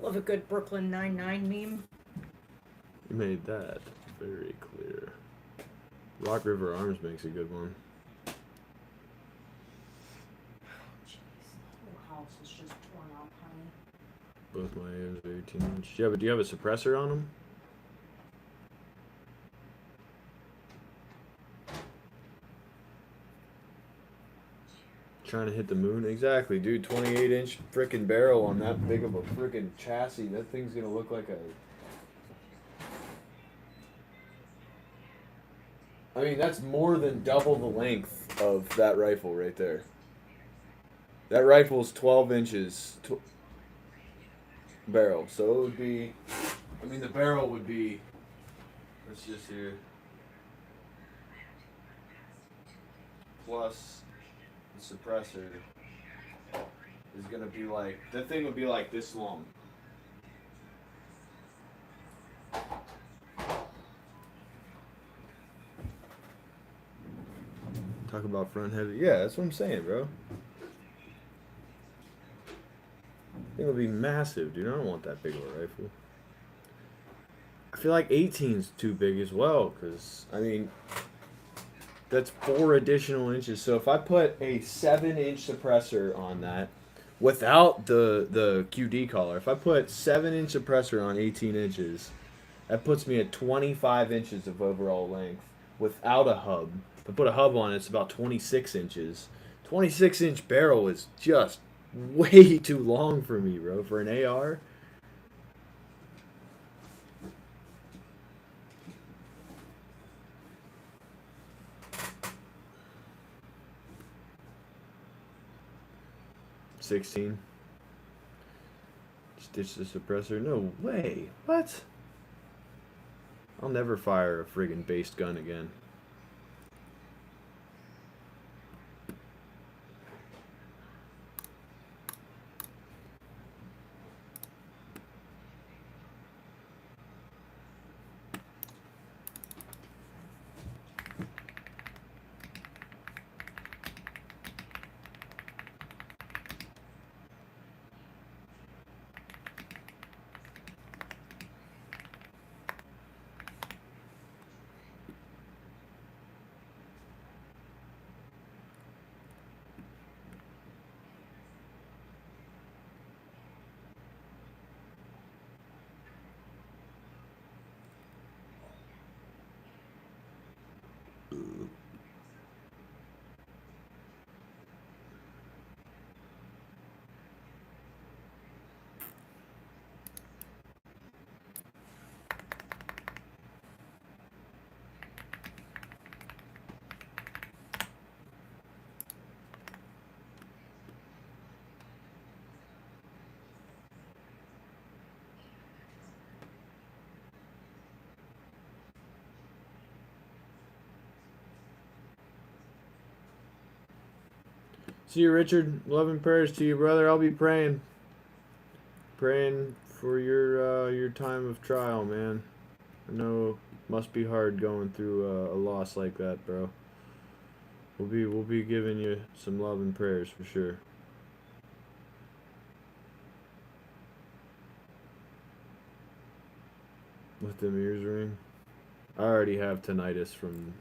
Love a good Brooklyn Nine-Nine meme. You made that very clear. Rock River Arms makes a good one. Jeez, the whole house is just torn up, honey. Both my AMs are 18-inch. Yeah, but do you have a suppressor on them? Trying to hit the moon? Exactly, dude. 28-inch freaking barrel on that big of a freaking chassis. That thing's gonna look like a... I mean, that's more than double the length of that rifle right there. That rifle is 12 inches barrel. So it would be... I mean, the barrel would be... Let's just here. Plus... the suppressor is gonna be like, that thing would be like this long. Talk about front heavy. Yeah, that's what I'm saying, bro. Thing will be massive, dude. I don't want that big of a rifle. I feel like 18's too big as well, because, I mean, that's 4 additional inches. So if I put a 7-inch suppressor on that, without the QD collar, if I put 7-inch suppressor on 18 inches, that puts me at 25 inches of overall length without a hub. If I put a hub on it, it's about 26 inches. 26-inch barrel is just way too long for me, bro, for an AR. $16. Stitch the suppressor. No way. What? I'll never fire a friggin' based gun again. See you, Richard. Love and prayers to you, brother. I'll be praying for your time of trial, man. I know it must be hard going through a loss like that, bro. We'll be giving you some love and prayers for sure. Let them ears ring. I already have tinnitus from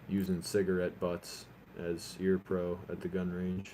using cigarette butts as ear pro at the gun range.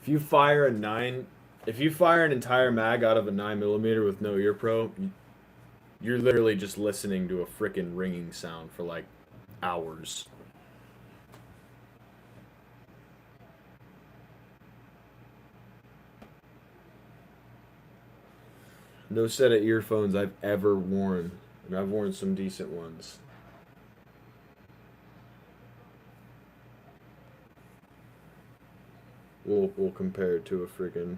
you fire a 9, if you fire an entire mag out of a 9mm with no ear pro, you're literally just listening to a frickin' ringing sound for like hours. No set of earphones I've ever worn, and I've worn some decent ones. We'll compare it to a friggin'.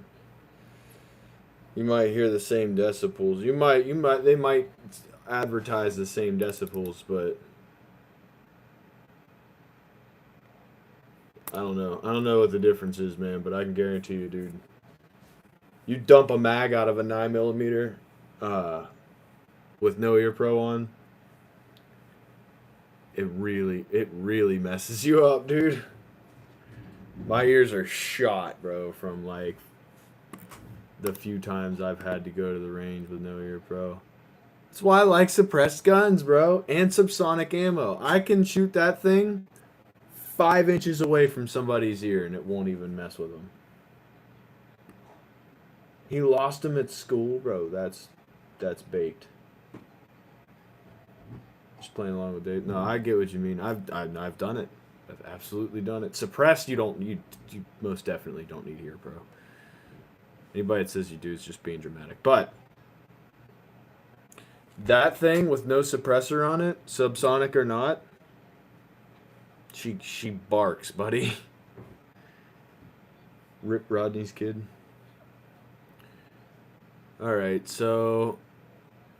You might hear the same decibels. They might advertise the same decibels, but I don't know. I don't know what the difference is, man, but I can guarantee you, dude. You dump a mag out of a 9mm with no ear pro on, it really messes you up, dude. My ears are shot, bro, from like the few times I've had to go to the range with no ear pro. That's why I like suppressed guns, bro, and subsonic ammo. I can shoot that thing 5 inches away from somebody's ear and it won't even mess with them. He lost him at school, bro. That's baked. Just playing along with Dave. No, I get what you mean. I've done it. I've absolutely done it. Suppressed, you most definitely don't need ear pro. Anybody that says you do is just being dramatic. But that thing with no suppressor on it, subsonic or not, she barks, buddy. Rip Rodney's kid. Alright, so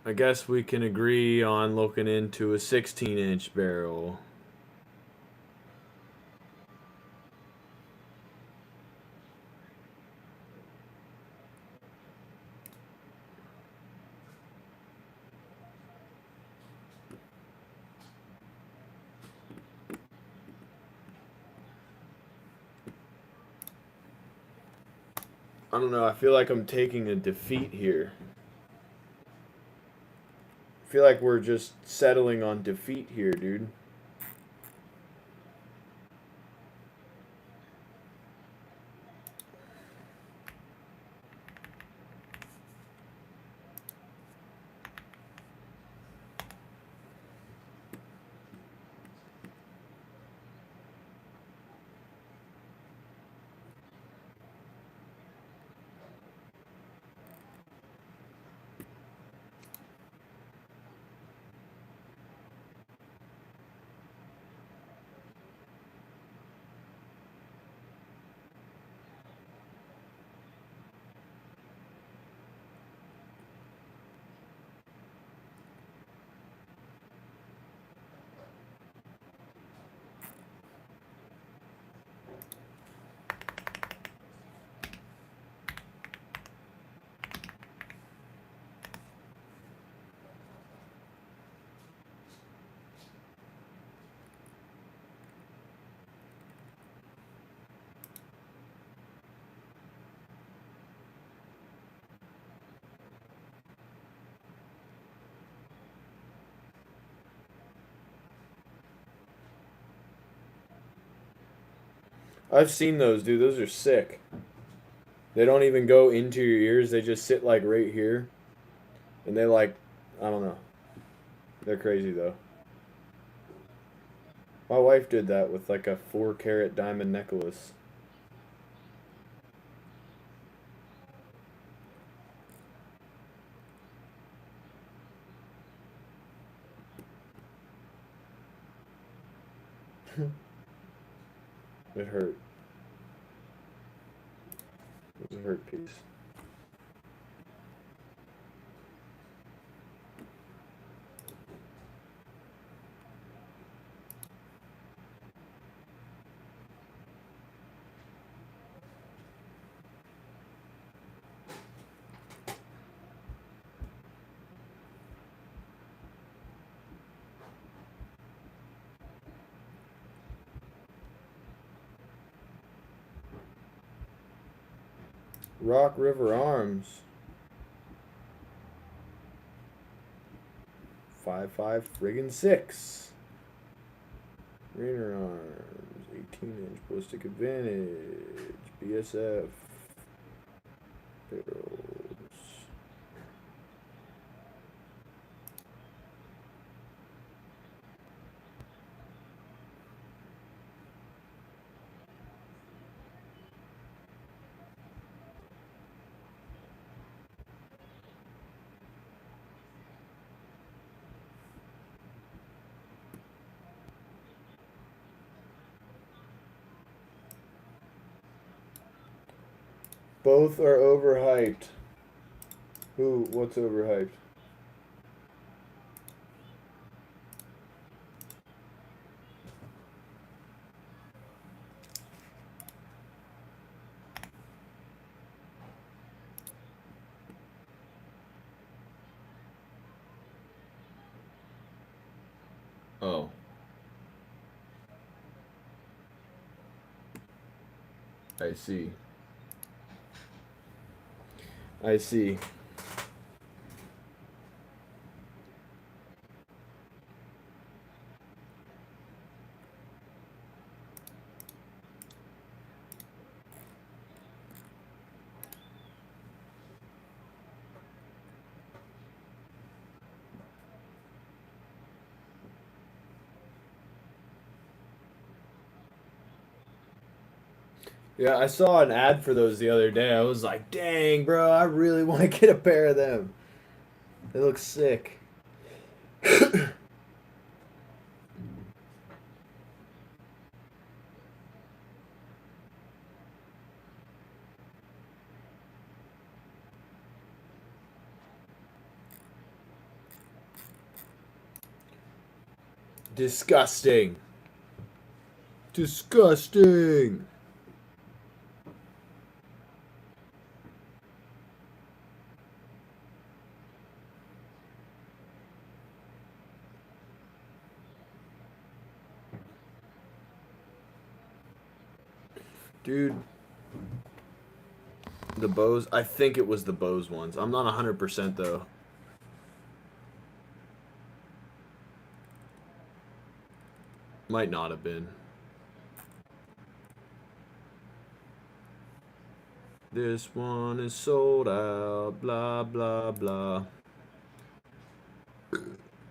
I guess we can agree on looking into a 16-inch barrel. I don't know, I feel like I'm taking a defeat here. I feel like we're just settling on defeat here, dude. I've seen those, dude. Those are sick. They don't even go into your ears. They just sit like right here. And they like, I don't know. They're crazy though. My wife did that with like a 4-carat diamond necklace. It hurt. It was a hurt piece. Rock River Arms. 5.5 friggin' 6. Rainer Arms, 18-inch ballistic advantage, BSF, barrels. Both are overhyped. What's overhyped? Oh. I see. I see. Yeah, I saw an ad for those the other day. I was like, dang, bro, I really want to get a pair of them. They look sick. Disgusting. Disgusting. Dude. The Bose. I think it was the Bose ones. I'm not 100% though. Might not have been. This one is sold out. Blah, blah, blah.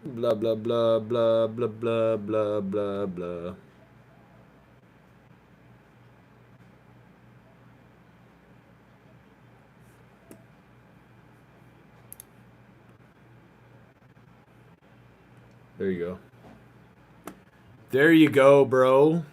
Blah, blah, blah, blah, blah, blah, blah, blah, blah. There you go. There you go, bro.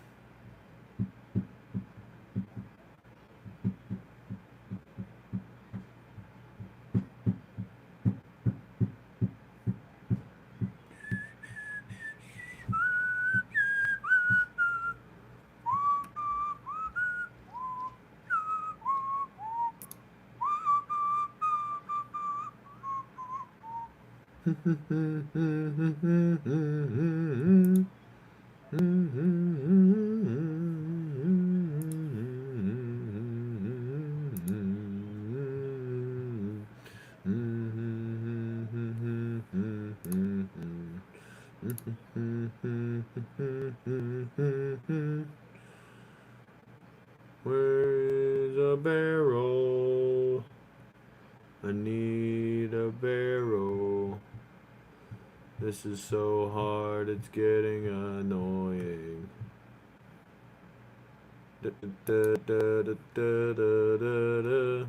Where is a barrel? I need a barrel. This is so hard, it's getting annoying. Da, da, da, da, da, da, da, da.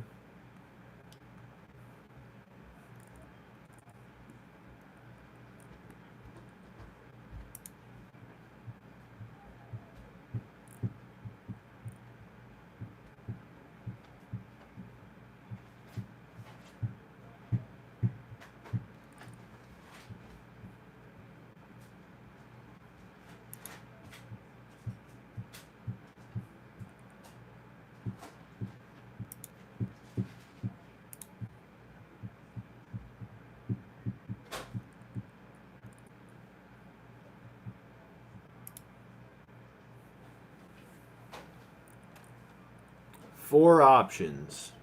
Four options.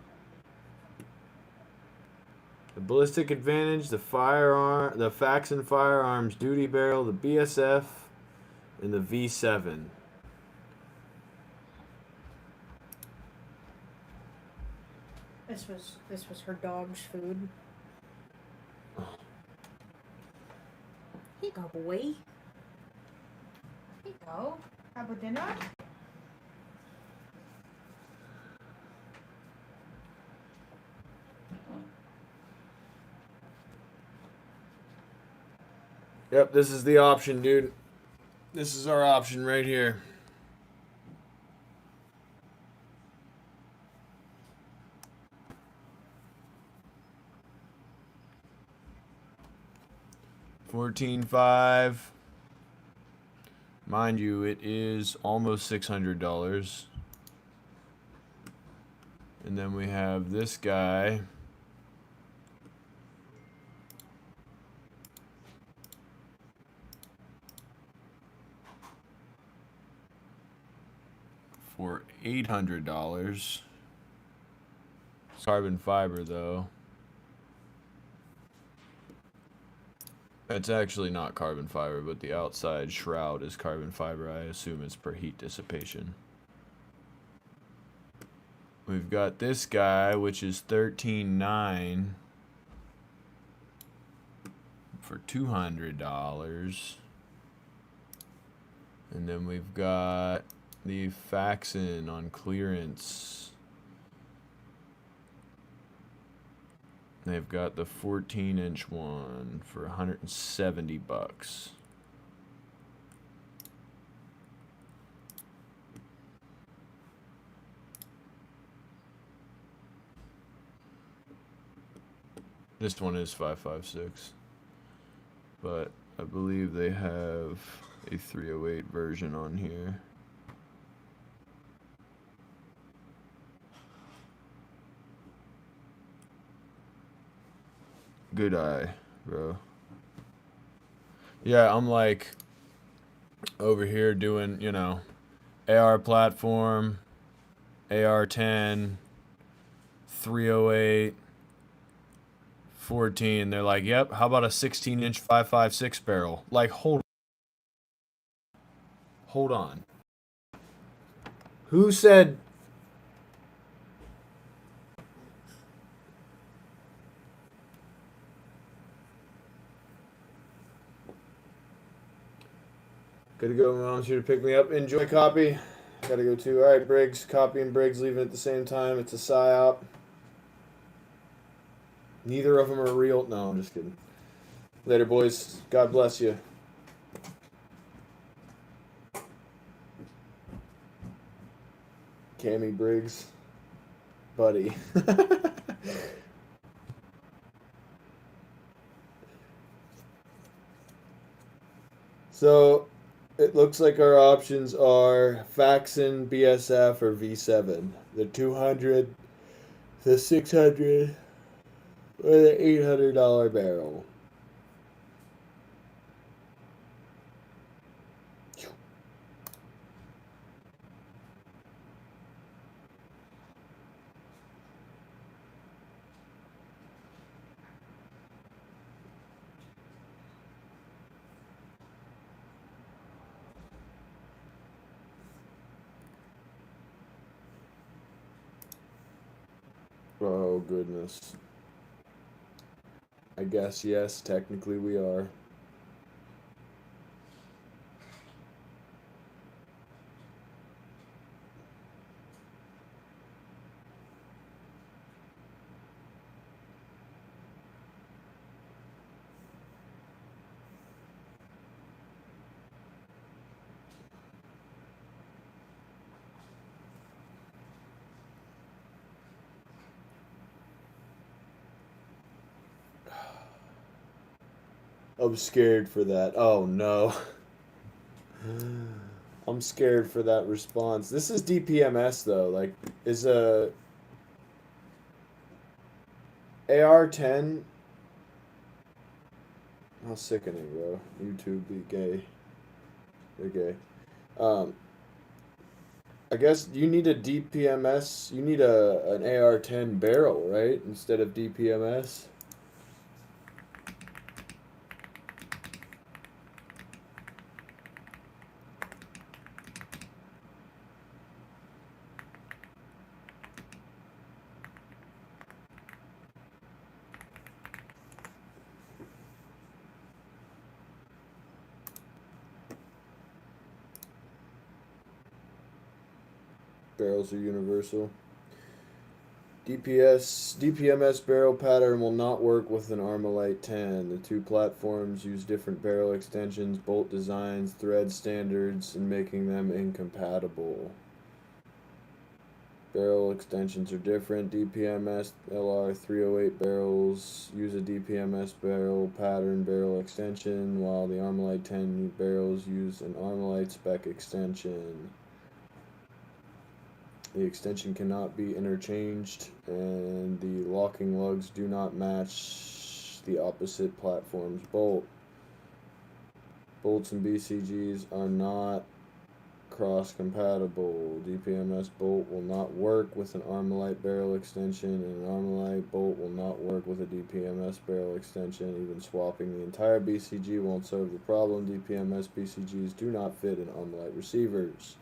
The ballistic advantage, the firearm, the Faxon firearms duty barrel, the BSF, and the V7. This was her dog's food. Here you go, boy. Here you go. Have a dinner? Yep, this is the option, dude. This is our option right here. $14,500. Mind you, it is almost $600. And then we have this guy. For $800. Carbon fiber, though. It's actually not carbon fiber, but the outside shroud is carbon fiber. I assume it's per heat dissipation. We've got this guy, which is $13,900 for $200. And then we've got the Faxon on clearance. They've got the 14-inch one for $170. This one is 5.56, but I believe they have a 308 version on here. Good eye, bro. Yeah, I'm like over here doing, you know, AR platform, AR-10, 308, 14. They're like, yep, how about a 16-inch 5.56 barrel? Like, hold on. Who said... Gotta go. My mom's here to pick me up. Enjoy copy. Gotta go too. All right, Briggs. Copy and Briggs leaving at the same time. It's a psyop. Neither of them are real. No, I'm just kidding. Later, boys. God bless you. Cammy Briggs. Buddy. So... it looks like our options are Faxon, BSF, or V7. The 200, the 600, or the $800 barrel. Oh, goodness. I guess, yes, technically we are. I'm scared for that. Oh, no. I'm scared for that response. This is DPMS, though. Like, is a AR-10... how sickening, bro. YouTube be gay. They're gay. I guess you need a DPMS. You need an AR-10 barrel, right? Instead of DPMS. Barrels are universal. DPMS barrel pattern will not work with an Armalite 10. The two platforms use different barrel extensions, bolt designs, thread standards, and making them incompatible. Barrel extensions are different. DPMS LR 308 barrels use a DPMS barrel pattern barrel extension, while the Armalite 10 barrels use an Armalite spec extension. The extension cannot be interchanged, and the locking lugs do not match the opposite platform's bolt. Bolts and BCGs are not cross-compatible. DPMS bolt will not work with an Armalite barrel extension, and an Armalite bolt will not work with a DPMS barrel extension. Even swapping the entire BCG won't solve the problem. DPMS BCGs do not fit in Armalite receivers.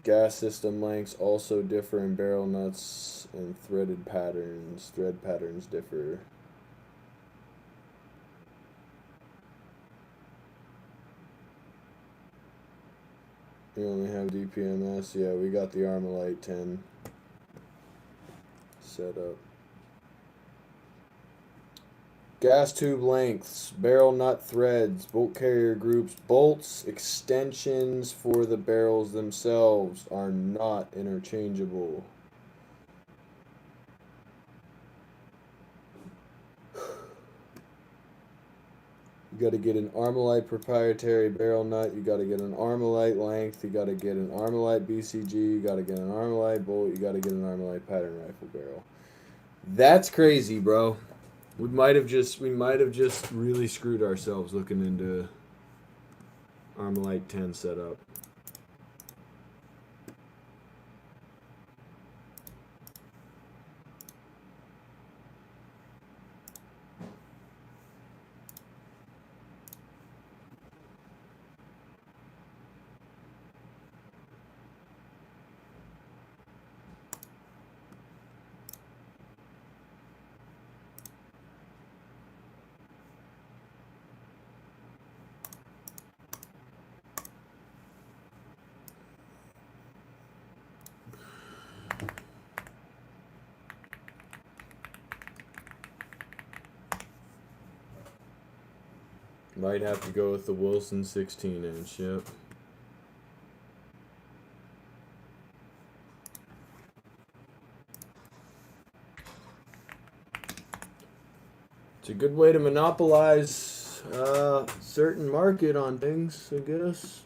Gas system lengths also differ in barrel nuts and threaded patterns. Thread patterns differ. We only have DPMS. Yeah, we got the Armalite 10 set up. Gas tube lengths, barrel nut threads, bolt carrier groups, bolts, extensions for the barrels themselves are not interchangeable. You got to get an Armalite proprietary barrel nut. You got to get an Armalite length. You got to get an Armalite BCG. You got to get an Armalite bolt. You got to get an Armalite pattern rifle barrel. That's crazy, bro. We might have just really screwed ourselves looking into Armalite 10 setup. Might have to go with the Wilson 16-inch, yep. It's a good way to monopolize certain market on things, I guess.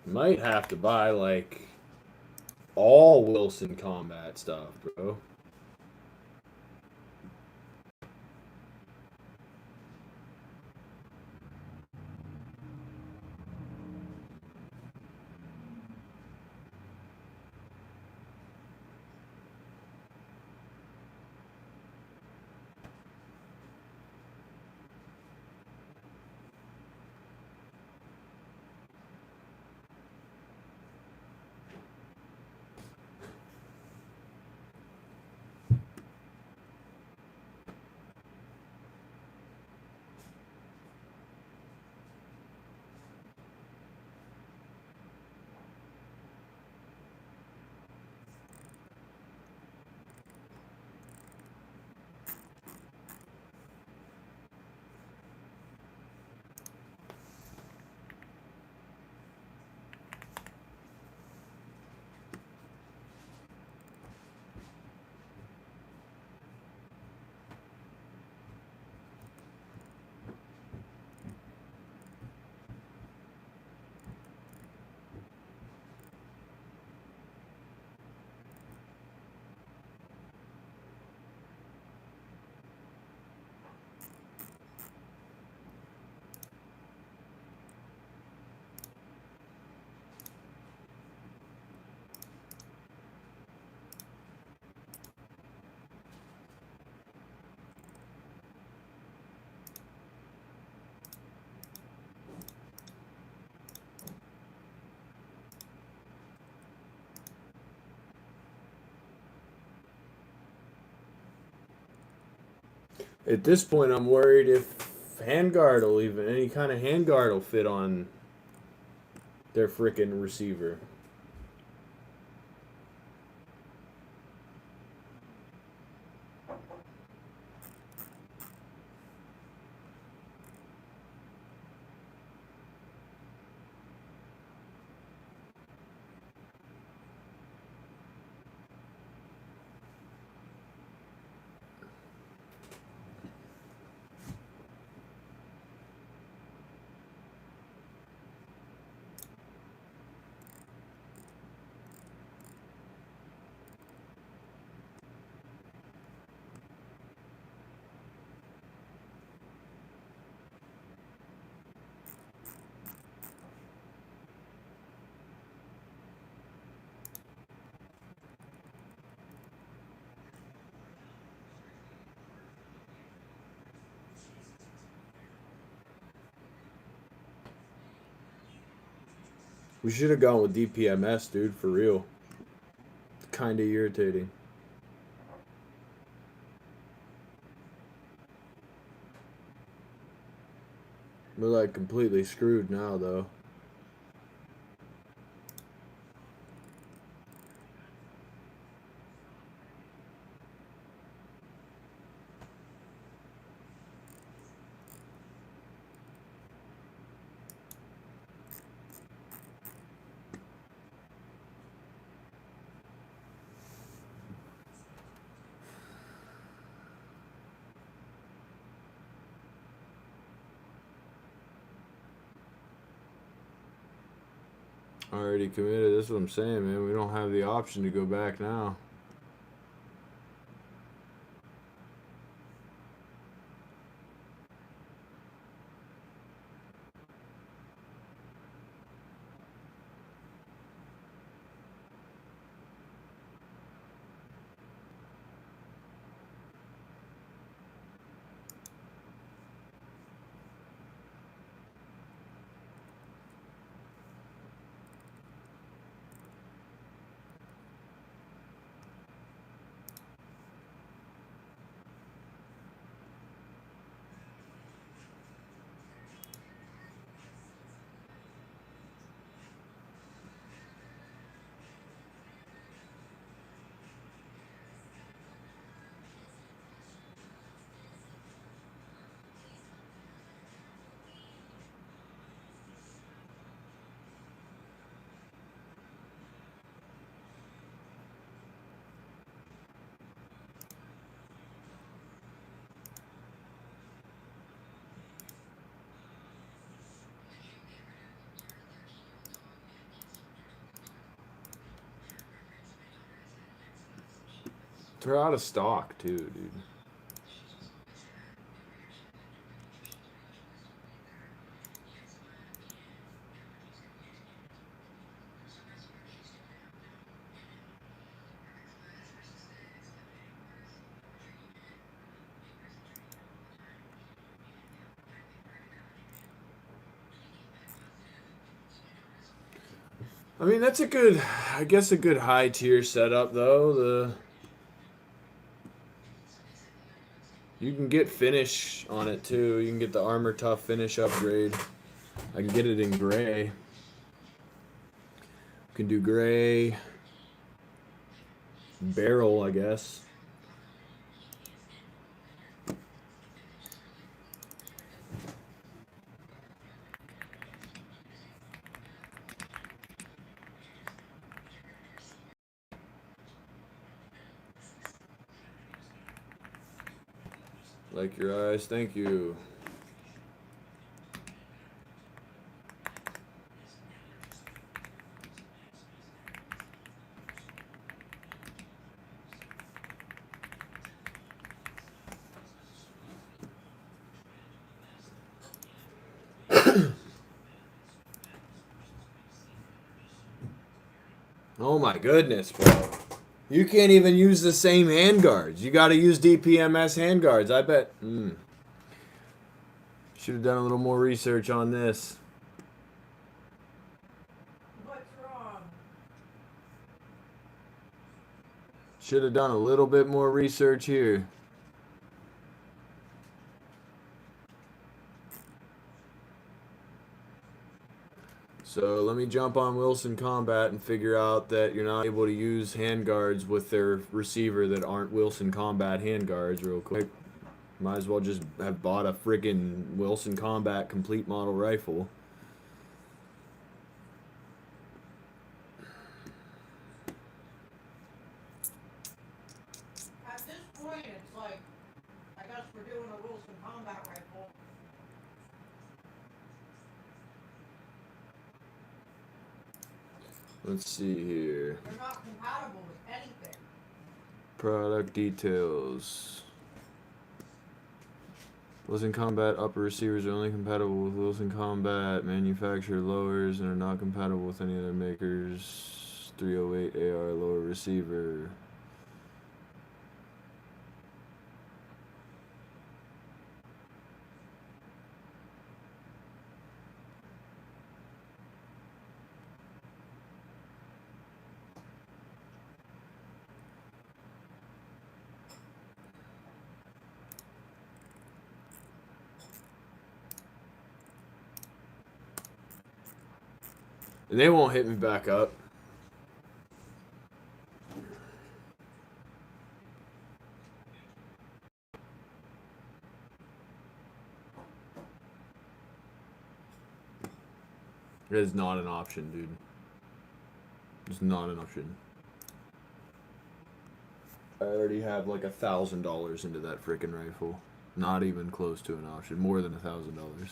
Might have to buy, like, all Wilson combat stuff, bro. At this point, I'm worried if handguard will even any kind of handguard will fit on their frickin' receiver. We should have gone with DPMS, dude, for real. Kind of irritating. We're like completely screwed now, though. Already committed. That's what I'm saying, man. We don't have the option to go back now. They're out of stock, too, dude. I mean, that's a good, I guess, a good high tier setup, though. You can get finish on it too. You can get the armor tough finish upgrade. I can get it in gray. You can do gray barrel, I guess. Like your eyes, thank you. Oh my goodness, bro. You can't even use the same handguards. You got to use DPMS handguards. I bet. Should have done a little more research on this. What's wrong? Should have done a little bit more research here. So let me jump on Wilson Combat and figure out that you're not able to use handguards with their receiver that aren't Wilson Combat handguards real quick. Might as well just have bought a friggin' Wilson Combat complete model rifle. At this point, it's like, I guess we're doing a Wilson combat rifle. Let's see here. They're not compatible with anything. Product details. Wilson Combat upper receivers are only compatible with Wilson Combat manufacturer lowers and are not compatible with any other makers. 308 AR lower receiver. And they won't hit me back up. It is not an option, dude. It's not an option. I already have like $1,000 into that freaking rifle. Not even close to an option. More than $1,000.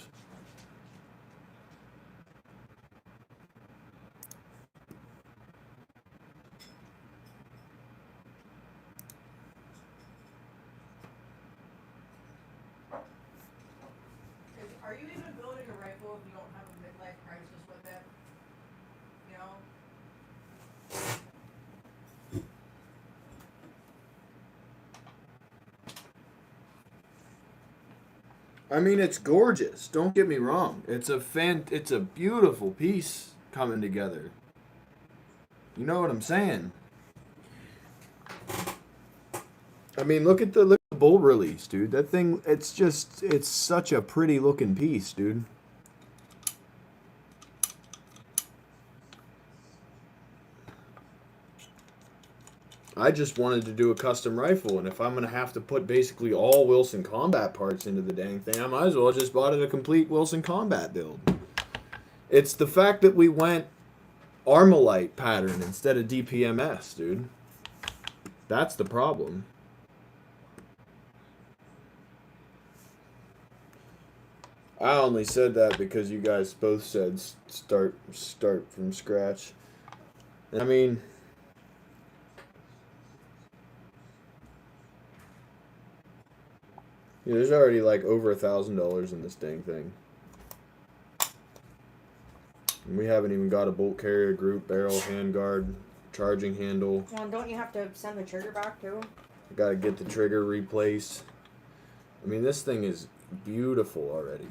Are you even building a rifle if you don't have a midlife crisis with it? You know? I mean, it's gorgeous. Don't get me wrong. It's a beautiful piece coming together. You know what I'm saying? I mean, look at the bolt release, dude. That thing, it's such a pretty looking piece, dude. I just wanted to do a custom rifle, and if I'm going to have to put basically all Wilson Combat parts into the dang thing, I might as well just bought it a complete Wilson Combat build. It's the fact that we went Armalite pattern instead of DPMS, dude. That's the problem. I only said that because you guys both said start from scratch. I mean, yeah, there's already like over $1,000 in this dang thing. And we haven't even got a bolt carrier group, barrel, handguard, charging handle. Well, don't you have to send the trigger back too? Gotta get the trigger replaced. I mean, this thing is beautiful already.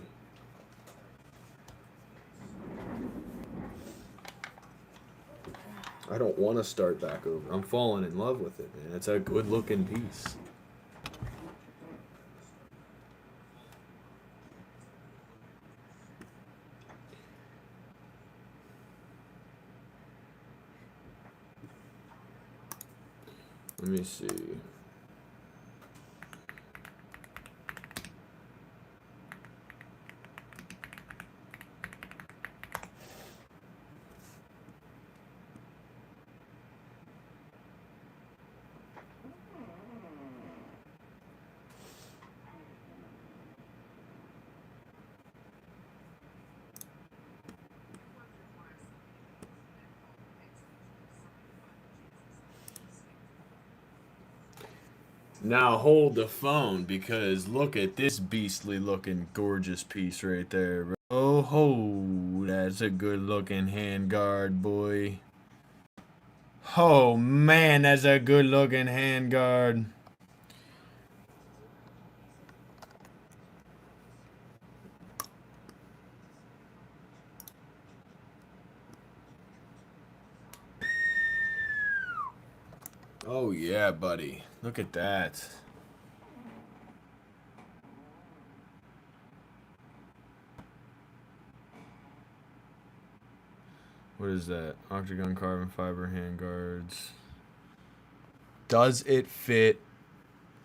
I don't want to start back over. I'm falling in love with it, man. It's a good looking piece. Let me see. Now hold the phone because look at this beastly looking gorgeous piece right there, bro. Oh ho, that's a good looking handguard, boy. Oh man, that's a good looking handguard. Oh yeah, buddy. Look at that. What is that? Octagon carbon fiber handguards. Does it fit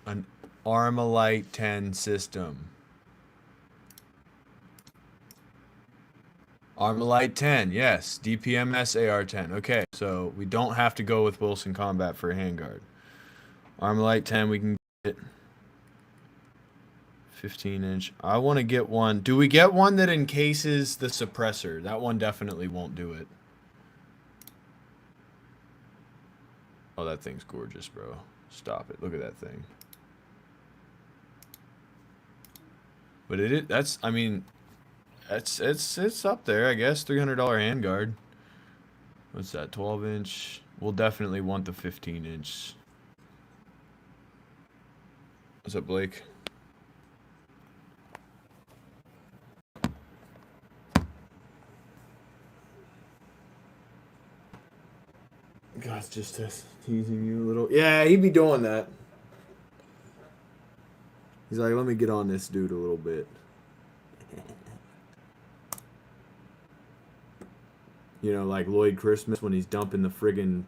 an Armalite 10 system? Armalite 10, yes. DPMS AR10. Okay, so we don't have to go with Wilson Combat for a handguard. Armalite 10, we can get 15-inch. I want to get one. Do we get one that encases the suppressor? That one definitely won't do it. Oh, that thing's gorgeous, bro. Stop it. Look at that thing. But that's, I mean, it's up there, I guess. $300 handguard. What's that? 12-inch. We'll definitely want the 15-inch. What's up, Blake? God's just teasing you a little. Yeah, he'd be doing that. He's like, let me get on this dude a little bit. You know, like Lloyd Christmas when he's dumping the friggin'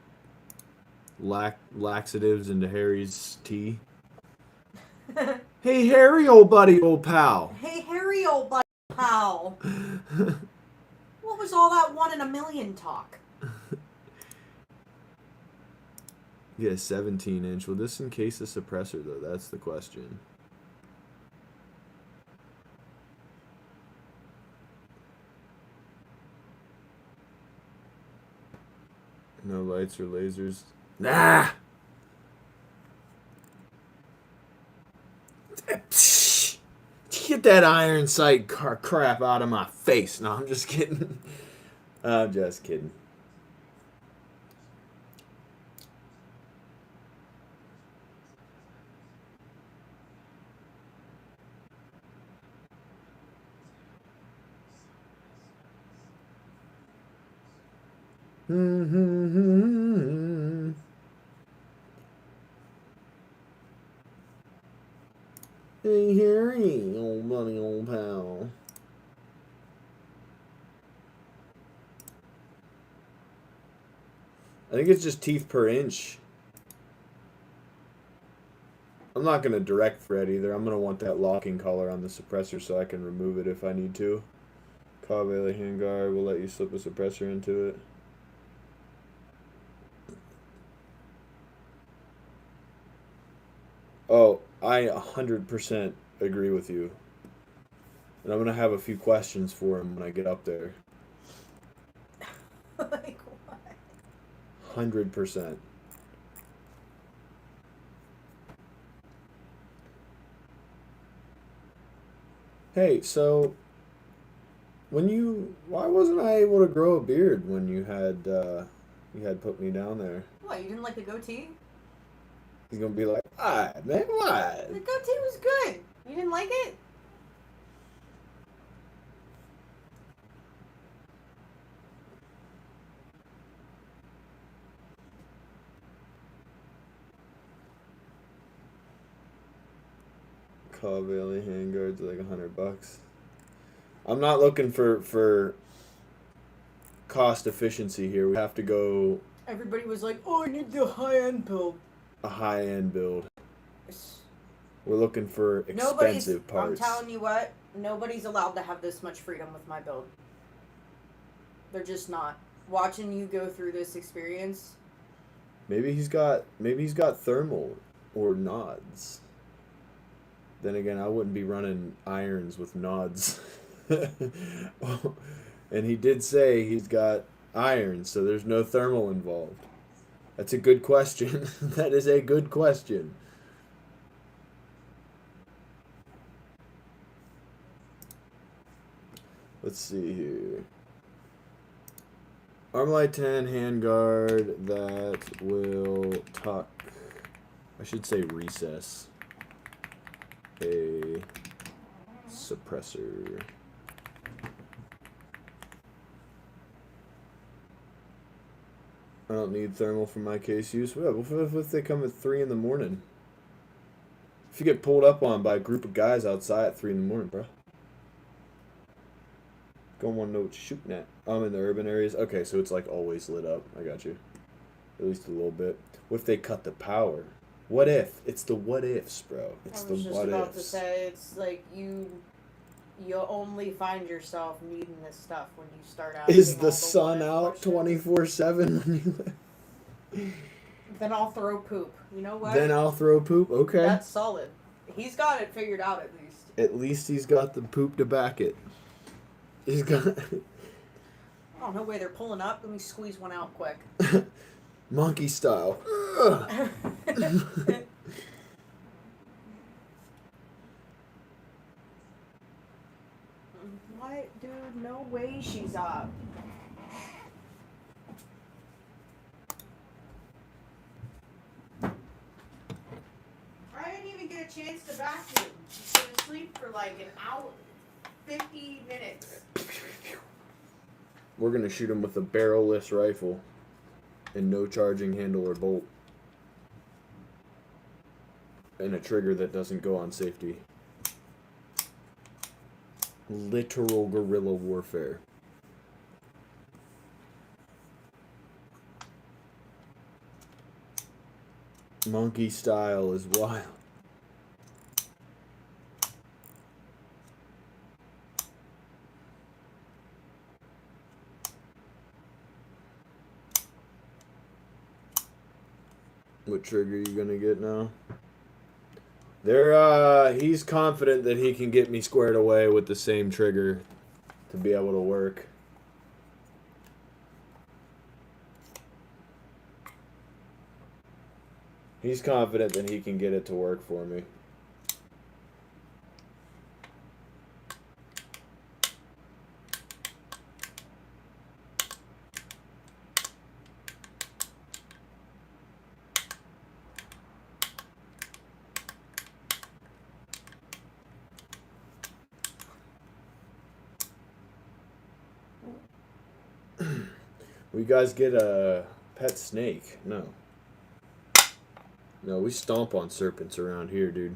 laxatives into Harry's tea. Hey, Harry, old buddy, old pal. Hey, Harry, old buddy, pal. What was all that 1 in a million talk? Yeah, 17-inch. Will this encase a suppressor, though? That's the question. No lights or lasers. Nah! Get that iron sight crap out of my face. No, I'm just kidding. I'm just kidding. Hey, Harry, old buddy, old pal. I think it's just teeth per inch. I'm not going to direct thread either. I'm going to want that locking collar on the suppressor so I can remove it if I need to. Cavalier handguard will let you slip a suppressor into it. Oh, I 100% agree with you. And I'm going to have a few questions for him when I get up there. Like what? 100%. Hey, so why wasn't I able to grow a beard when you had put me down there? What, you didn't like the goatee? He's gonna be like, "Why, man? Why?" The goatee was good. You didn't like it? Cavalier handguards like $100. I'm not looking for cost efficiency here. We have to go Everybody was like, oh, I need the high-end build. a high-end build. We're looking for Nobody's, expensive parts. I'm telling you what, nobody's allowed to have this much freedom with my build. They're just not. Watching you go through this experience. Maybe he's got thermal or nods. Then again, I wouldn't be running irons with nods. And he did say he's got irons, so there's no thermal involved. That's a good question. That is a good question. Let's see here. Armalite 10 handguard that will tuck. I should say recess. A suppressor. I don't need thermal for my case use. Well, what if they come at 3 in the morning? If you get pulled up on by a group of guys outside at 3 in the morning, bro. Gonna want to know what you're shooting at. I'm in the urban areas. Okay, so it's like always lit up. I got you. At least a little bit. What if they cut the power? What if? It's the what ifs, bro. It's I the was just what about ifs. to say, it's like you only find yourself needing this stuff when you start out. Is the sun out 24/7 when you? Then I'll throw poop. You know what? Then I'll throw poop. Okay. That's solid. He's got it figured out at least. At least he's got the poop to back it. He's got. Oh, no way, they're pulling up. Let me squeeze one out quick. Monkey style. What? Dude, no way she's up. I didn't even get a chance to vacuum. She's been asleep for like an hour, 50 minutes. We're gonna shoot him with a barrel-less rifle and no charging handle or bolt. And a trigger that doesn't go on safety. Literal guerrilla warfare. Monkey style is wild. What trigger are you gonna get now? He's confident that he can get me squared away with the same trigger to be able to work. He's confident that he can get it to work for me. We guys get a pet snake? No. No, we stomp on serpents around here, dude.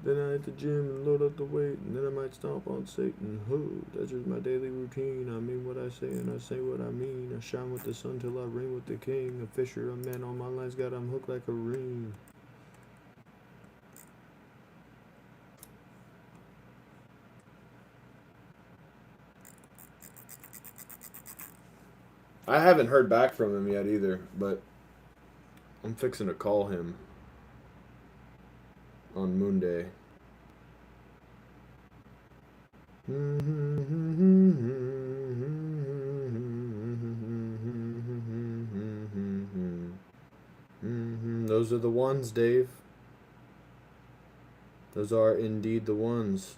Then I hit the gym and load up the weight, and then I might stomp on Satan. Ho, that's just my daily routine. I mean what I say, and I say what I mean. I shine with the sun till I reign with the king. A fisher, a man on my lines, got him hooked like a ring. I haven't heard back from him yet either, but I'm fixing to call him on Monday. Those are the ones, Dave. Those are indeed the ones.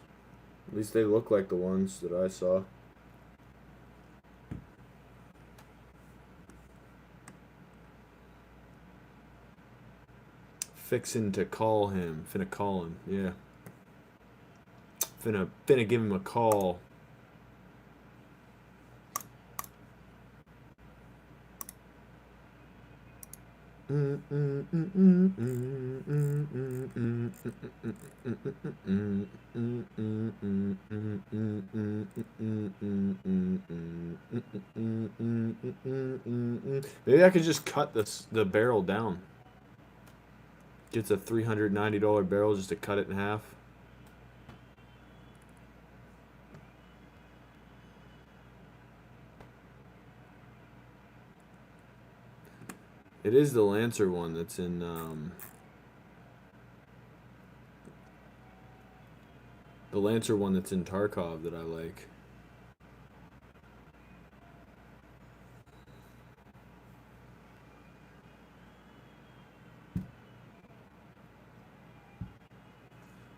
At least they look like the ones that I saw. Fixin' to call him. Finna call him, yeah. Finna give him a call. Maybe I could just cut the barrel down. Gets a $390 barrel just to cut it in half. It is the Lancer one that's in the Lancer one that's in Tarkov that I like.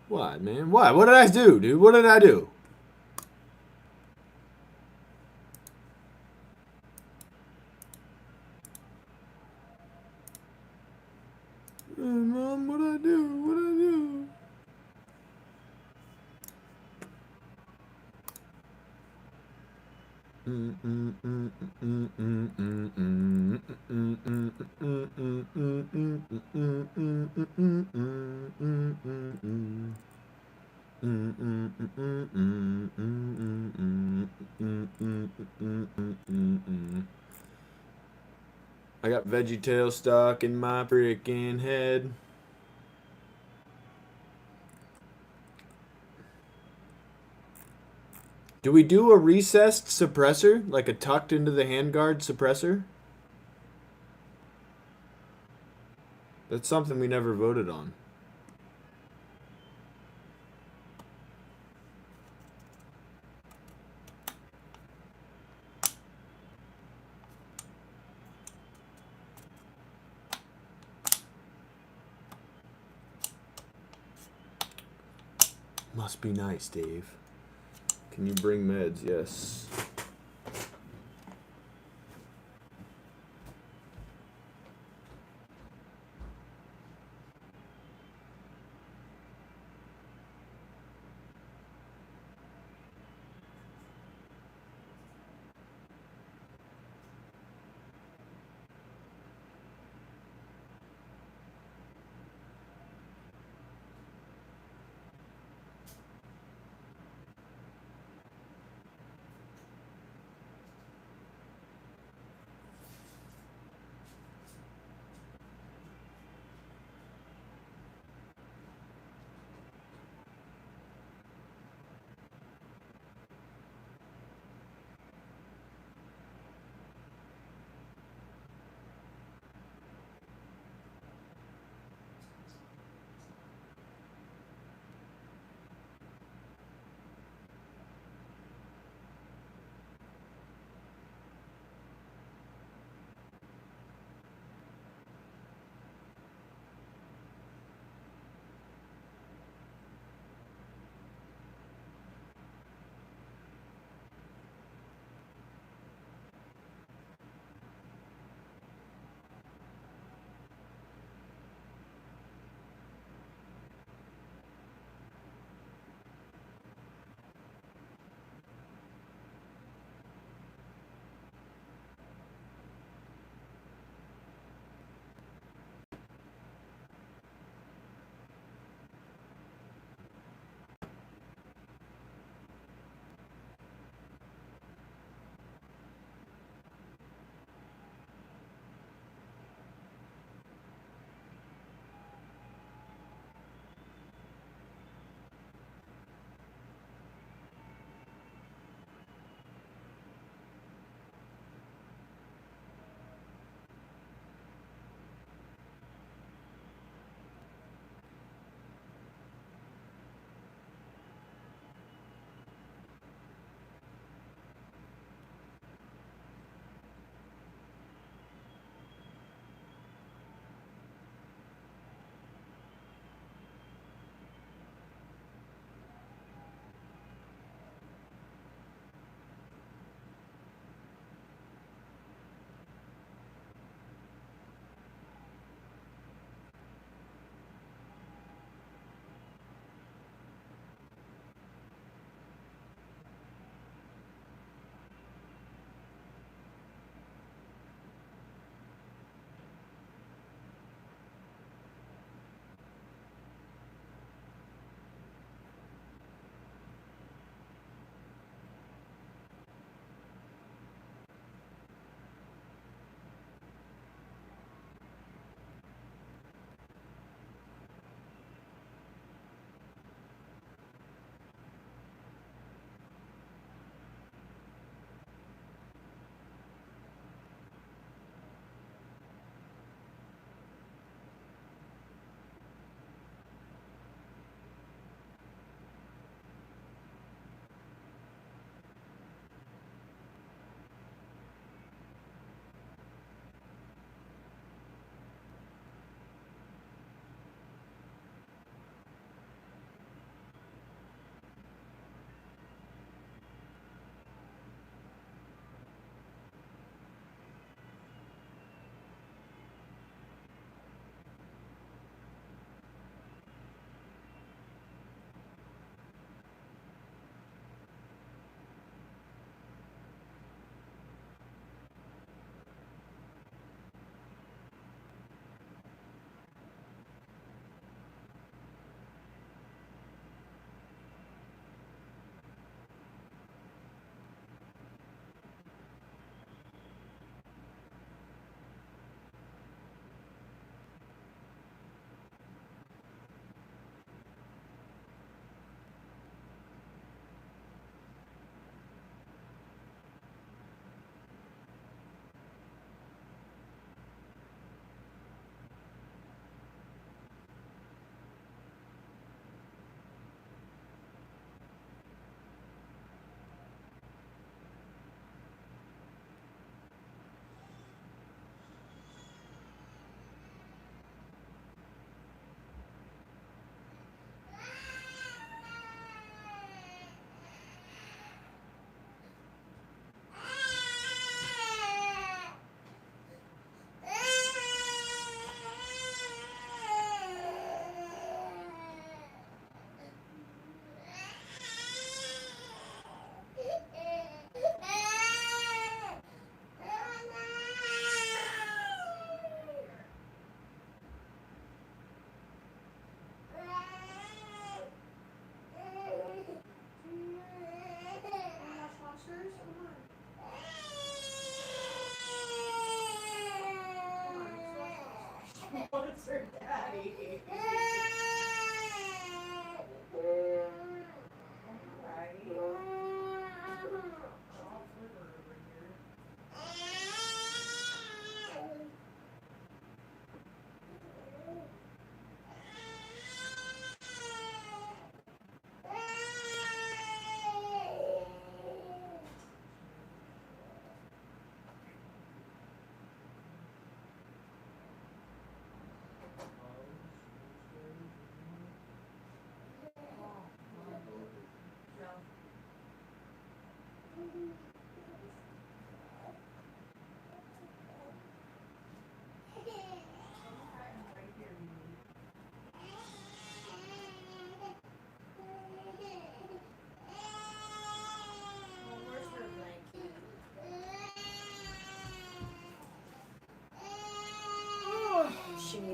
What, man? What? What did I do, dude? What did I do? Hey, Mom, what'd I do? What'd I do? I got VeggieTale stuck in my freaking head. Do we do a recessed suppressor? Like a tucked into the handguard suppressor? That's something we never voted on. Must be nice, Dave. Can you bring meds? Yes.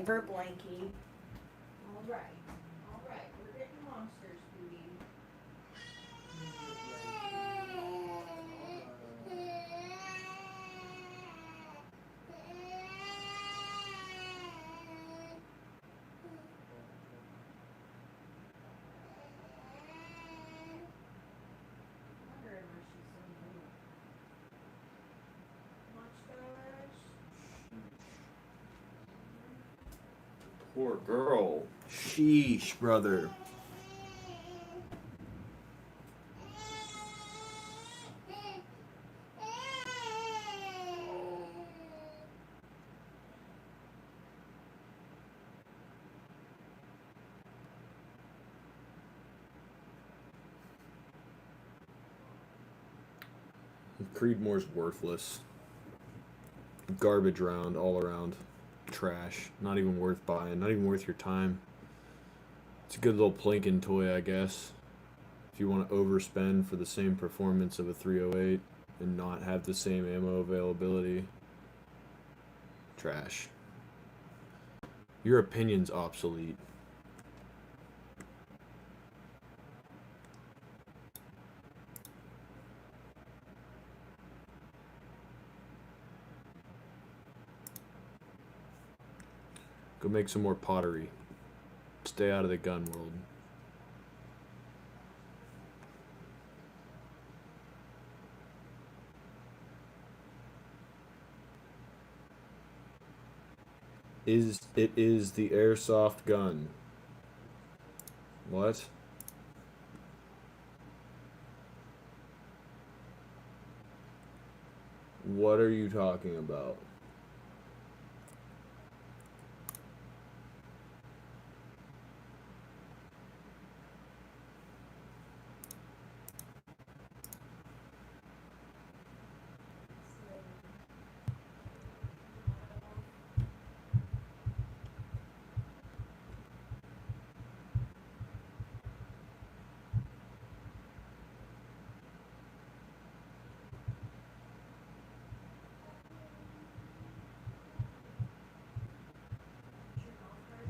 Denver blankie. Alright. Alright, we're getting monsters, Booty. Poor girl. Sheesh, brother. Creedmoor's worthless. Garbage round, all around. Trash. Not even worth buying. Not even worth your time. It's a good little plinking toy, I guess. If you want to overspend for the same performance of a 308 and not have the same ammo availability. Trash. Your opinion's obsolete. Go make some more pottery. Stay out of the gun world. It is the airsoft gun. What? What are you talking about?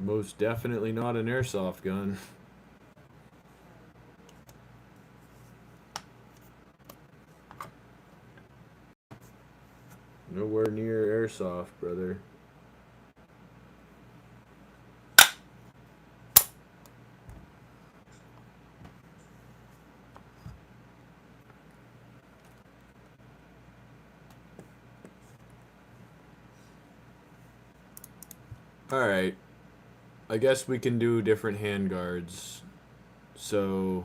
Most definitely not an airsoft gun. Nowhere near airsoft, brother. Alright. I guess we can do different handguards. So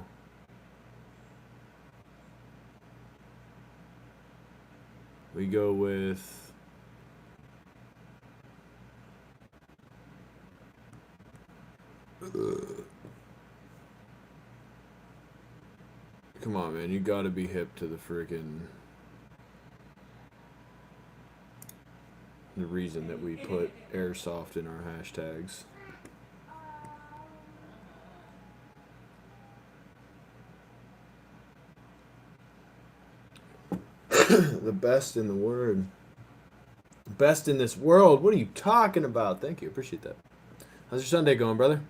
we go with come on, man, you gotta be hip to the freaking the reason that we put airsoft in our hashtags. The best in the world. Best in this world? What are you talking about? Thank you. Appreciate that. How's your Sunday going, brother?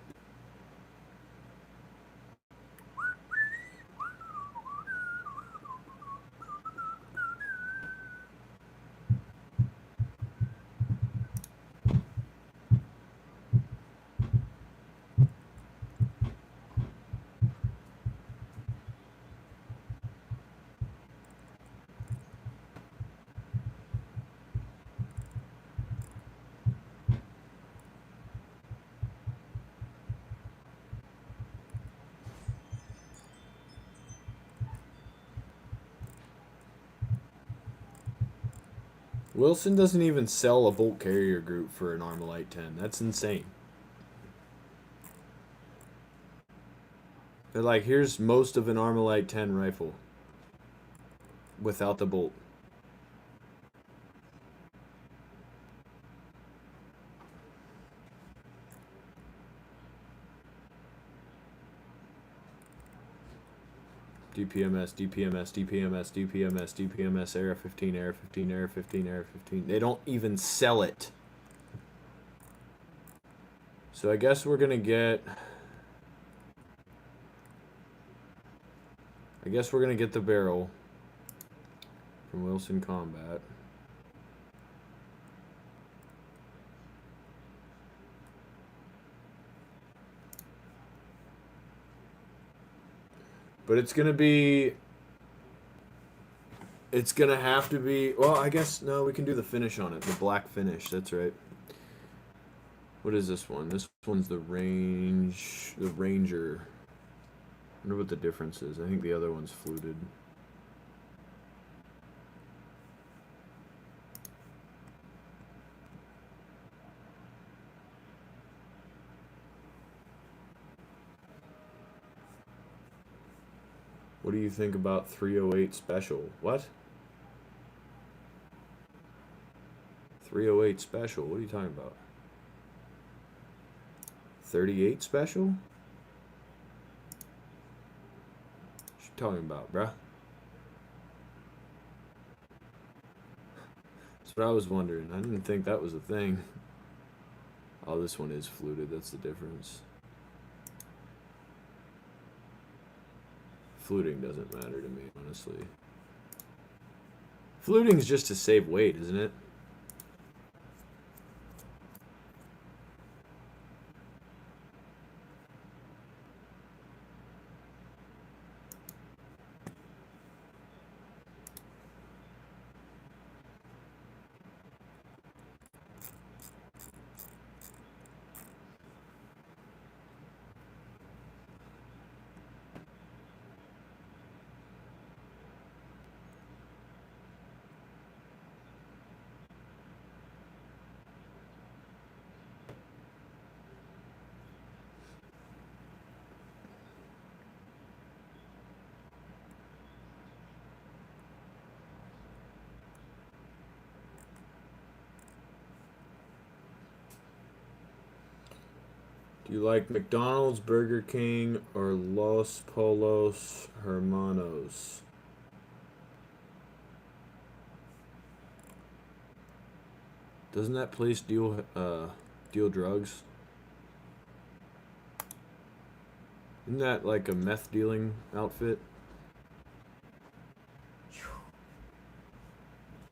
Wilson doesn't even sell a bolt carrier group for an Armalite 10. That's insane. They're like, here's most of an Armalite 10 rifle without the bolt. DPMS, DPMS, DPMS, DPMS, DPMS, Era 15, Era 15, Era 15, Era 15. They don't even sell it. So I guess we're gonna get... I guess we're gonna get the barrel from Wilson Combat. But it's gonna be... It's gonna have to be... Well, I guess, no, we can do the finish on it. The black finish, that's right. What is this one? This one's the Ranger. I wonder what the difference is. I think the other one's fluted. What do you think about 308 Special? What? 308 Special? What are you talking about? 38 Special? What you talking about, bruh? That's what I was wondering. I didn't think that was a thing. Oh, this one is fluted. That's the difference. Fluting doesn't matter to me, honestly. Fluting's just to save weight, isn't it? Do you like McDonald's, Burger King, or Los Polos Hermanos? Doesn't that place deal drugs? Isn't that like a meth dealing outfit?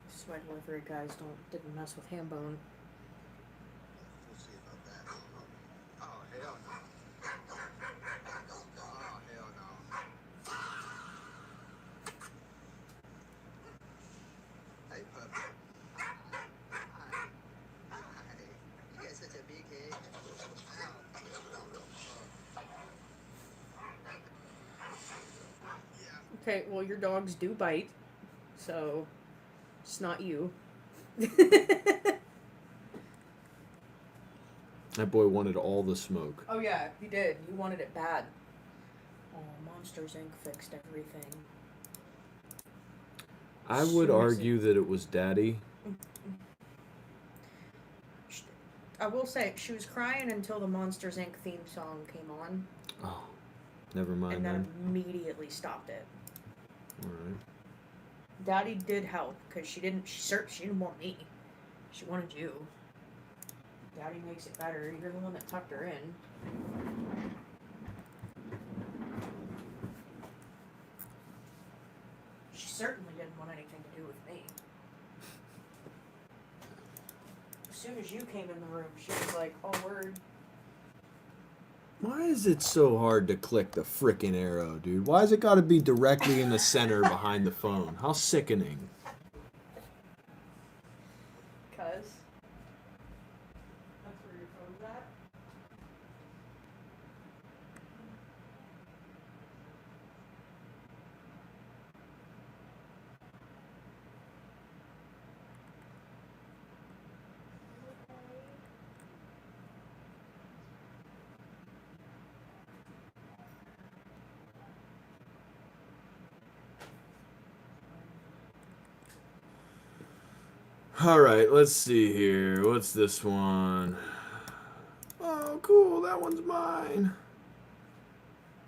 This is why delivery guys didn't mess with ham bone. We'll see about that. Oh, hell no. Oh, hell no. Hey, puppy. Hi. Hi. You got such a big head. Yeah. Okay, well, your dogs do bite, so it's not you. That boy wanted all the smoke. Oh yeah, he did. He wanted it bad. Oh, Monsters Inc. fixed everything. I would argue that it was Daddy. I will say, she was crying until the Monsters Inc. theme song came on, Oh, never mind and that then. immediately stopped it. Alright. Daddy did help, because she didn't want me. She wanted you. Daddy makes it better. You're the one that tucked her in. She certainly didn't want anything to do with me. As soon as you came in the room, she was like, oh, word. Why is it so hard to click the frickin' arrow, dude? Why has it got to be directly in the center behind the phone? How sickening. Because that's where your phone's at. Alright, let's see here. What's this one? Oh, cool. That one's mine.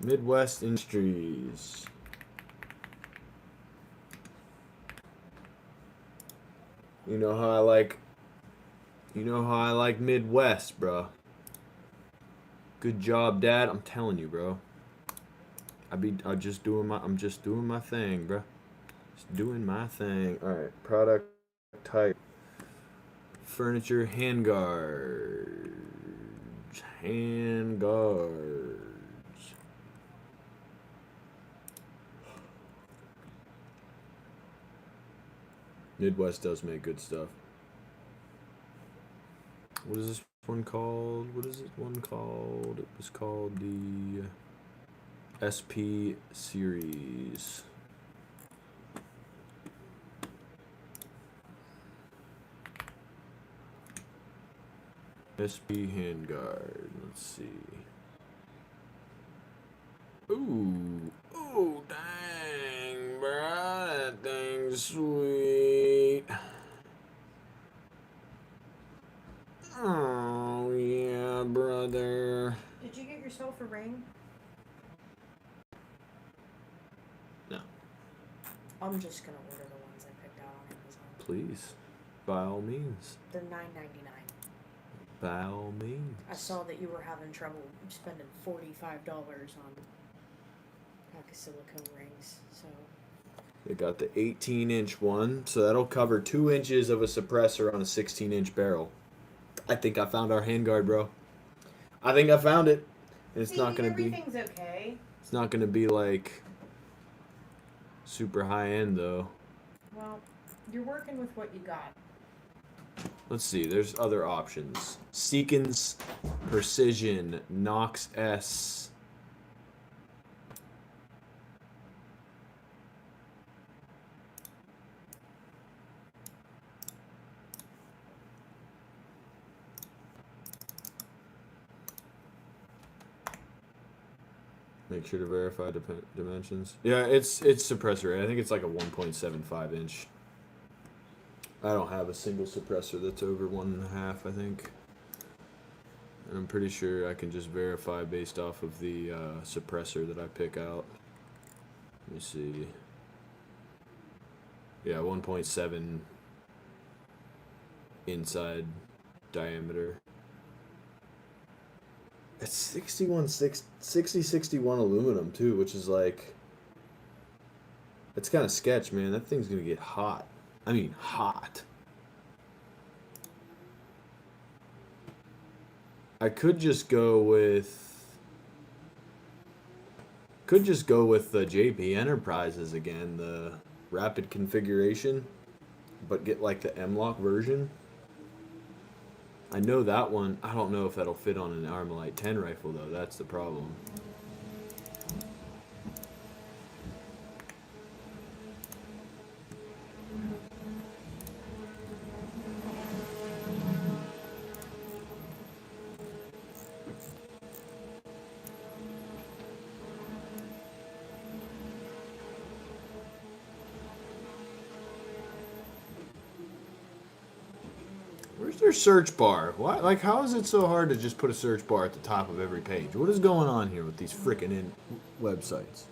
Midwest Industries. You know how I like Midwest, bruh. Good job, Dad. I'm telling you, bro. I'm just doing my thing, bro. Just doing my thing. All right, product type. Furniture handguards. Handguards. Midwest does make good stuff. What is this one called? What is this one called? It was called the SP series. SP handguard. Let's see. Ooh. Oh, dang, bro. That thing's sweet. Oh, yeah, brother. Did you get yourself a ring? No. I'm just gonna order the ones I picked out on Amazon. Please. By all means. They're $9.99. By all means. I saw that you were having trouble spending $45 on pack of silicone rings, so They got the 18-inch one, so that'll cover 2 inches of a suppressor on a 16-inch barrel. I think I found our handguard, bro. I think I found it. And it's not gonna be. everything's okay. It's not gonna be like super high end though. Well, you're working with what you got. Let's see. There's other options. Seekins Precision Knox S. Make sure to verify dimensions. Yeah, it's suppressor. I think it's like a 1.75 inch. I don't have a single suppressor that's over 1.5, I think. And I'm pretty sure I can just verify based off of the suppressor that I pick out. Let me see. Yeah, 1.7 inside diameter. It's 6061 aluminum too, which is like, it's kind of sketch, man. That thing's gonna get hot. I mean, hot. I could just go with the JP Enterprises again, the rapid configuration, but get like the M-Lock version. I know that one. I don't know if that'll fit on an Armalite 10 rifle though. That's the problem. Where's their search bar? Why? Like, how is it so hard to just put a search bar at the top of every page? What is going on here with these freaking websites?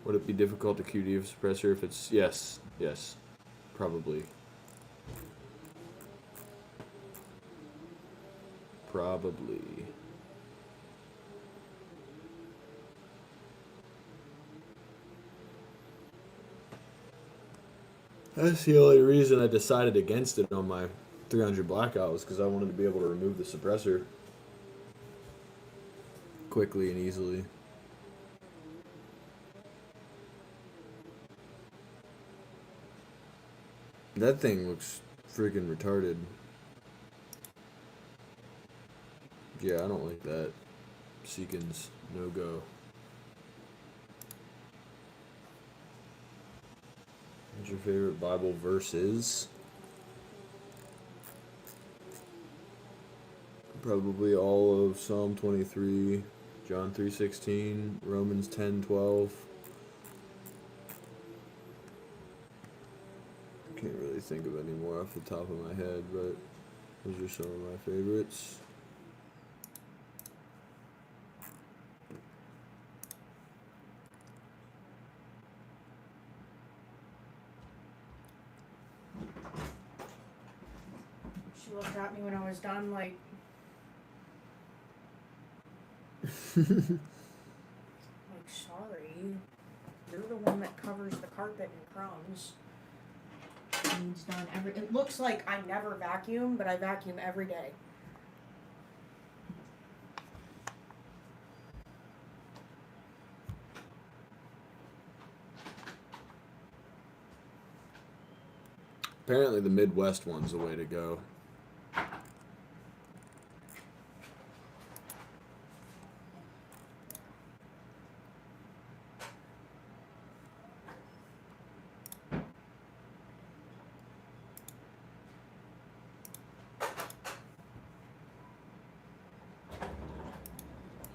Would it be difficult to QD a suppressor if it's... Yes, probably. Probably. That's the only reason I decided against it on my 300 Blackout was because I wanted to be able to remove the suppressor quickly and easily. That thing looks freaking retarded. Yeah, I don't like that. Seekins, no go. What's your favorite Bible verses? Probably all of Psalm 23, John 3:16, Romans 10:12. Can't really think of any more off the top of my head, but those are some of my favorites. She looked at me when I was done, like, sorry. You're the one that covers the carpet in crumbs. It needs done it looks like I never vacuum, but I vacuum every day. Apparently the Midwest one's the way to go.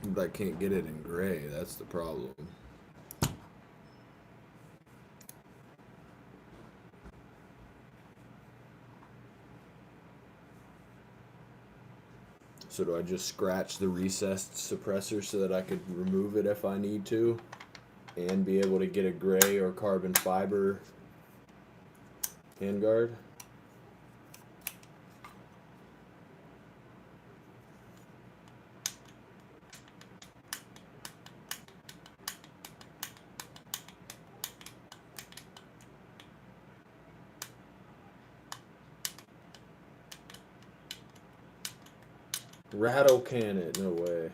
But I can't get it in gray, that's the problem. So do I just scratch the recessed suppressor so that I could remove it if I need to? And be able to get a gray or carbon fiber handguard? Rattle can it, no way.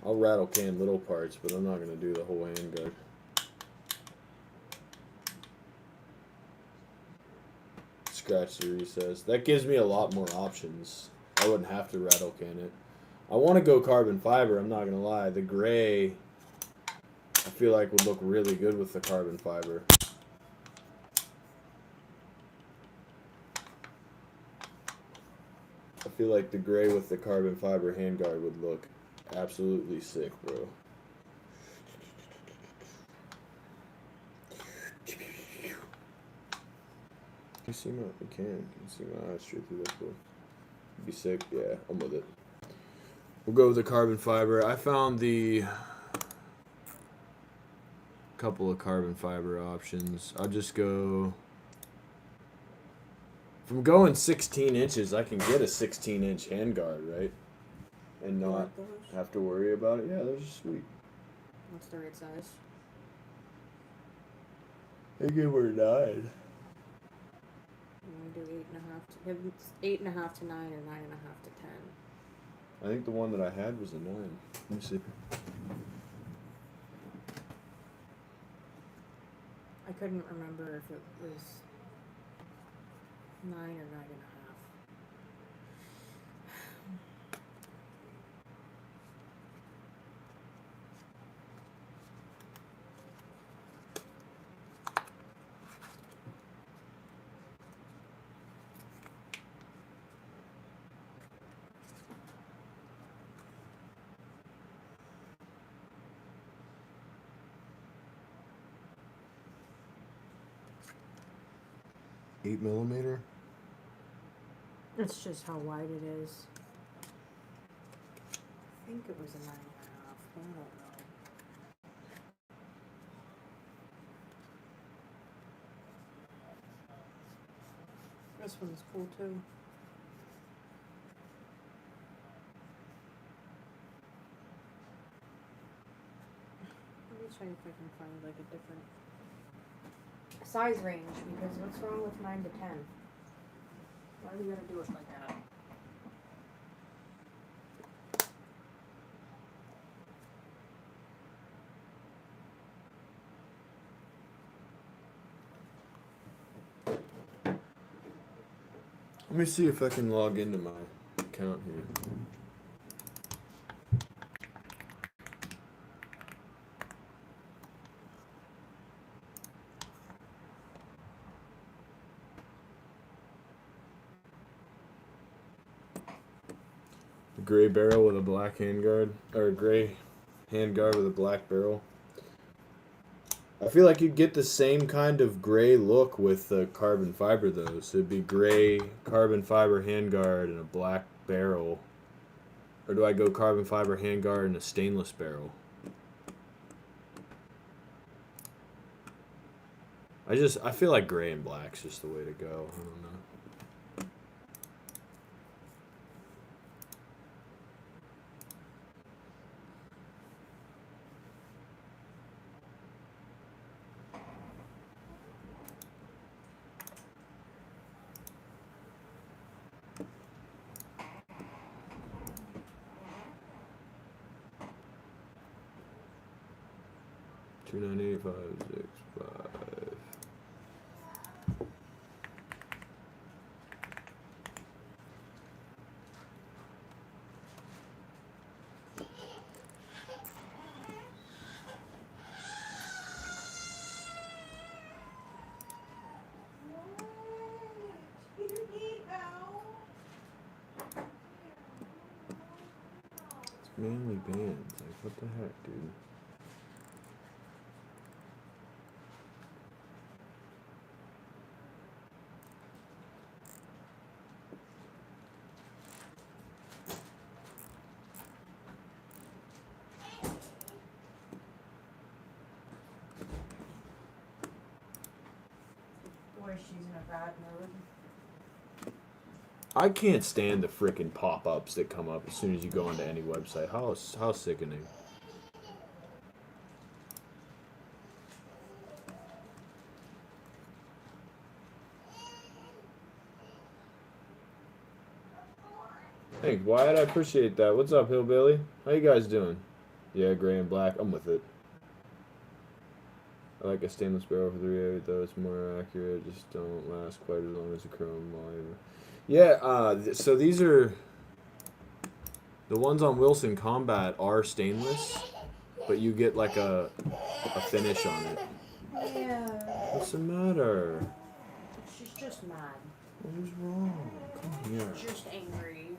I'll rattle can little parts, but I'm not gonna do the whole handguard. Scratch the recess. That gives me a lot more options. I wouldn't have to rattle can it. I want to go carbon fiber, I'm not gonna lie. The gray, I feel like would look really good with the carbon fiber. I feel like the gray with the carbon fiber handguard would look absolutely sick, bro. You see my, you can. You see my eyes straight through that, bro. Be sick, yeah, I'm with it. We'll go with the carbon fiber. I found the couple of carbon fiber options. I'll just go. If I'm going 16 inches, I can get a 16-inch handguard, right? And not have to worry about it. Yeah, those are sweet. What's the right size? I think we're 9. I'm gonna do 8.5 to 8.5 to 9 or 9.5 to 10. I think the one that I had was a 9. Let me see. I couldn't remember if it was 9 or 9.5. Eight millimeter. It's just how wide it is. I think it was a 9.5. I don't know. This one's cool too. Let me try if I can find like a different size range, because what's wrong with 9 to 10? Why do we gotta do it like that? Let me see if I can log into my account here. A gray barrel with a black handguard, or a gray handguard with a black barrel. I feel like you'd get the same kind of gray look with the carbon fiber though. So it'd be gray carbon fiber handguard and a black barrel. Or do I go carbon fiber handguard and a stainless barrel? I feel like gray and black's just the way to go. I don't know. Two 98565. It's mainly bands. Like, what the heck, dude? Boy, she's in a bad mood. I can't stand the freaking pop-ups that come up as soon as you go onto any website. How sickening. Hey, Wyatt, I appreciate that. What's up, Hillbilly? How you guys doing? Yeah, gray and black. I'm with it. I like a stainless barrel for 3.8, though. It's more accurate. Just don't last quite as long as a chrome volume. Yeah, so these are... The ones on Wilson Combat are stainless, but you get like a finish on it. Yeah. What's the matter? She's just mad. What is wrong? Come here. She's just angry.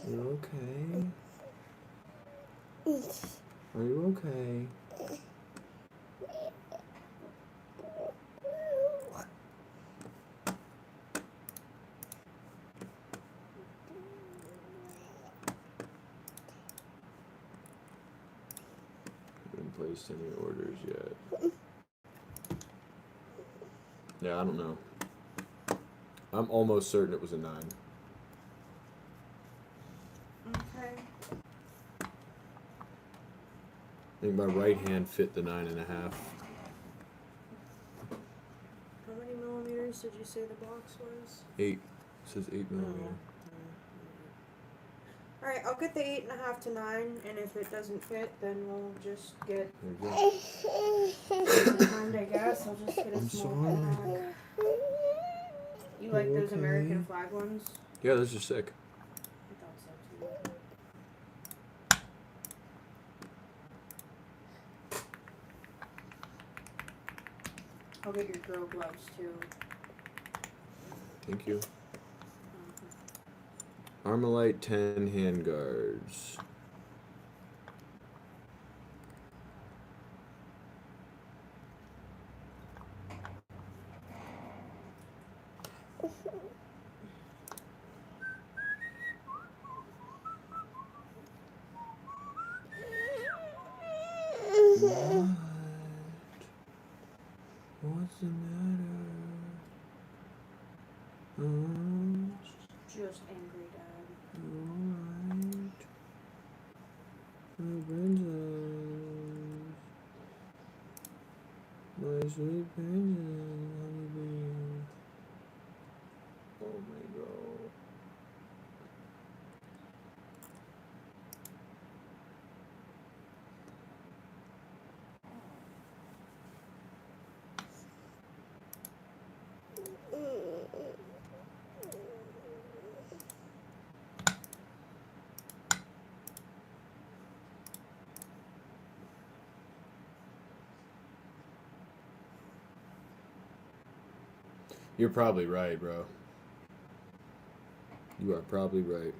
You okay? Are you okay? Haven't placed any orders yet. Yeah, I don't know. I'm almost certain it was a 9. Okay. I think my right hand fit the 9.5. How many millimeters did you say the box was? 8. It says 8 millimeter. Alright, I'll get the 8.5 to 9, and if it doesn't fit, then we'll just get There you go. behind, I guess. I'll just get a I'm small sorry. pack. You like those Okay. American flag ones? Yeah, those are sick. I thought so too. I'll get your girl gloves too. Thank you. Armalite 10 handguards. What? What's the matter? Just angry, Dad. Alright. My princess. My sweet princess, honeybee. Oh my god. You're probably right, bro. You are probably right.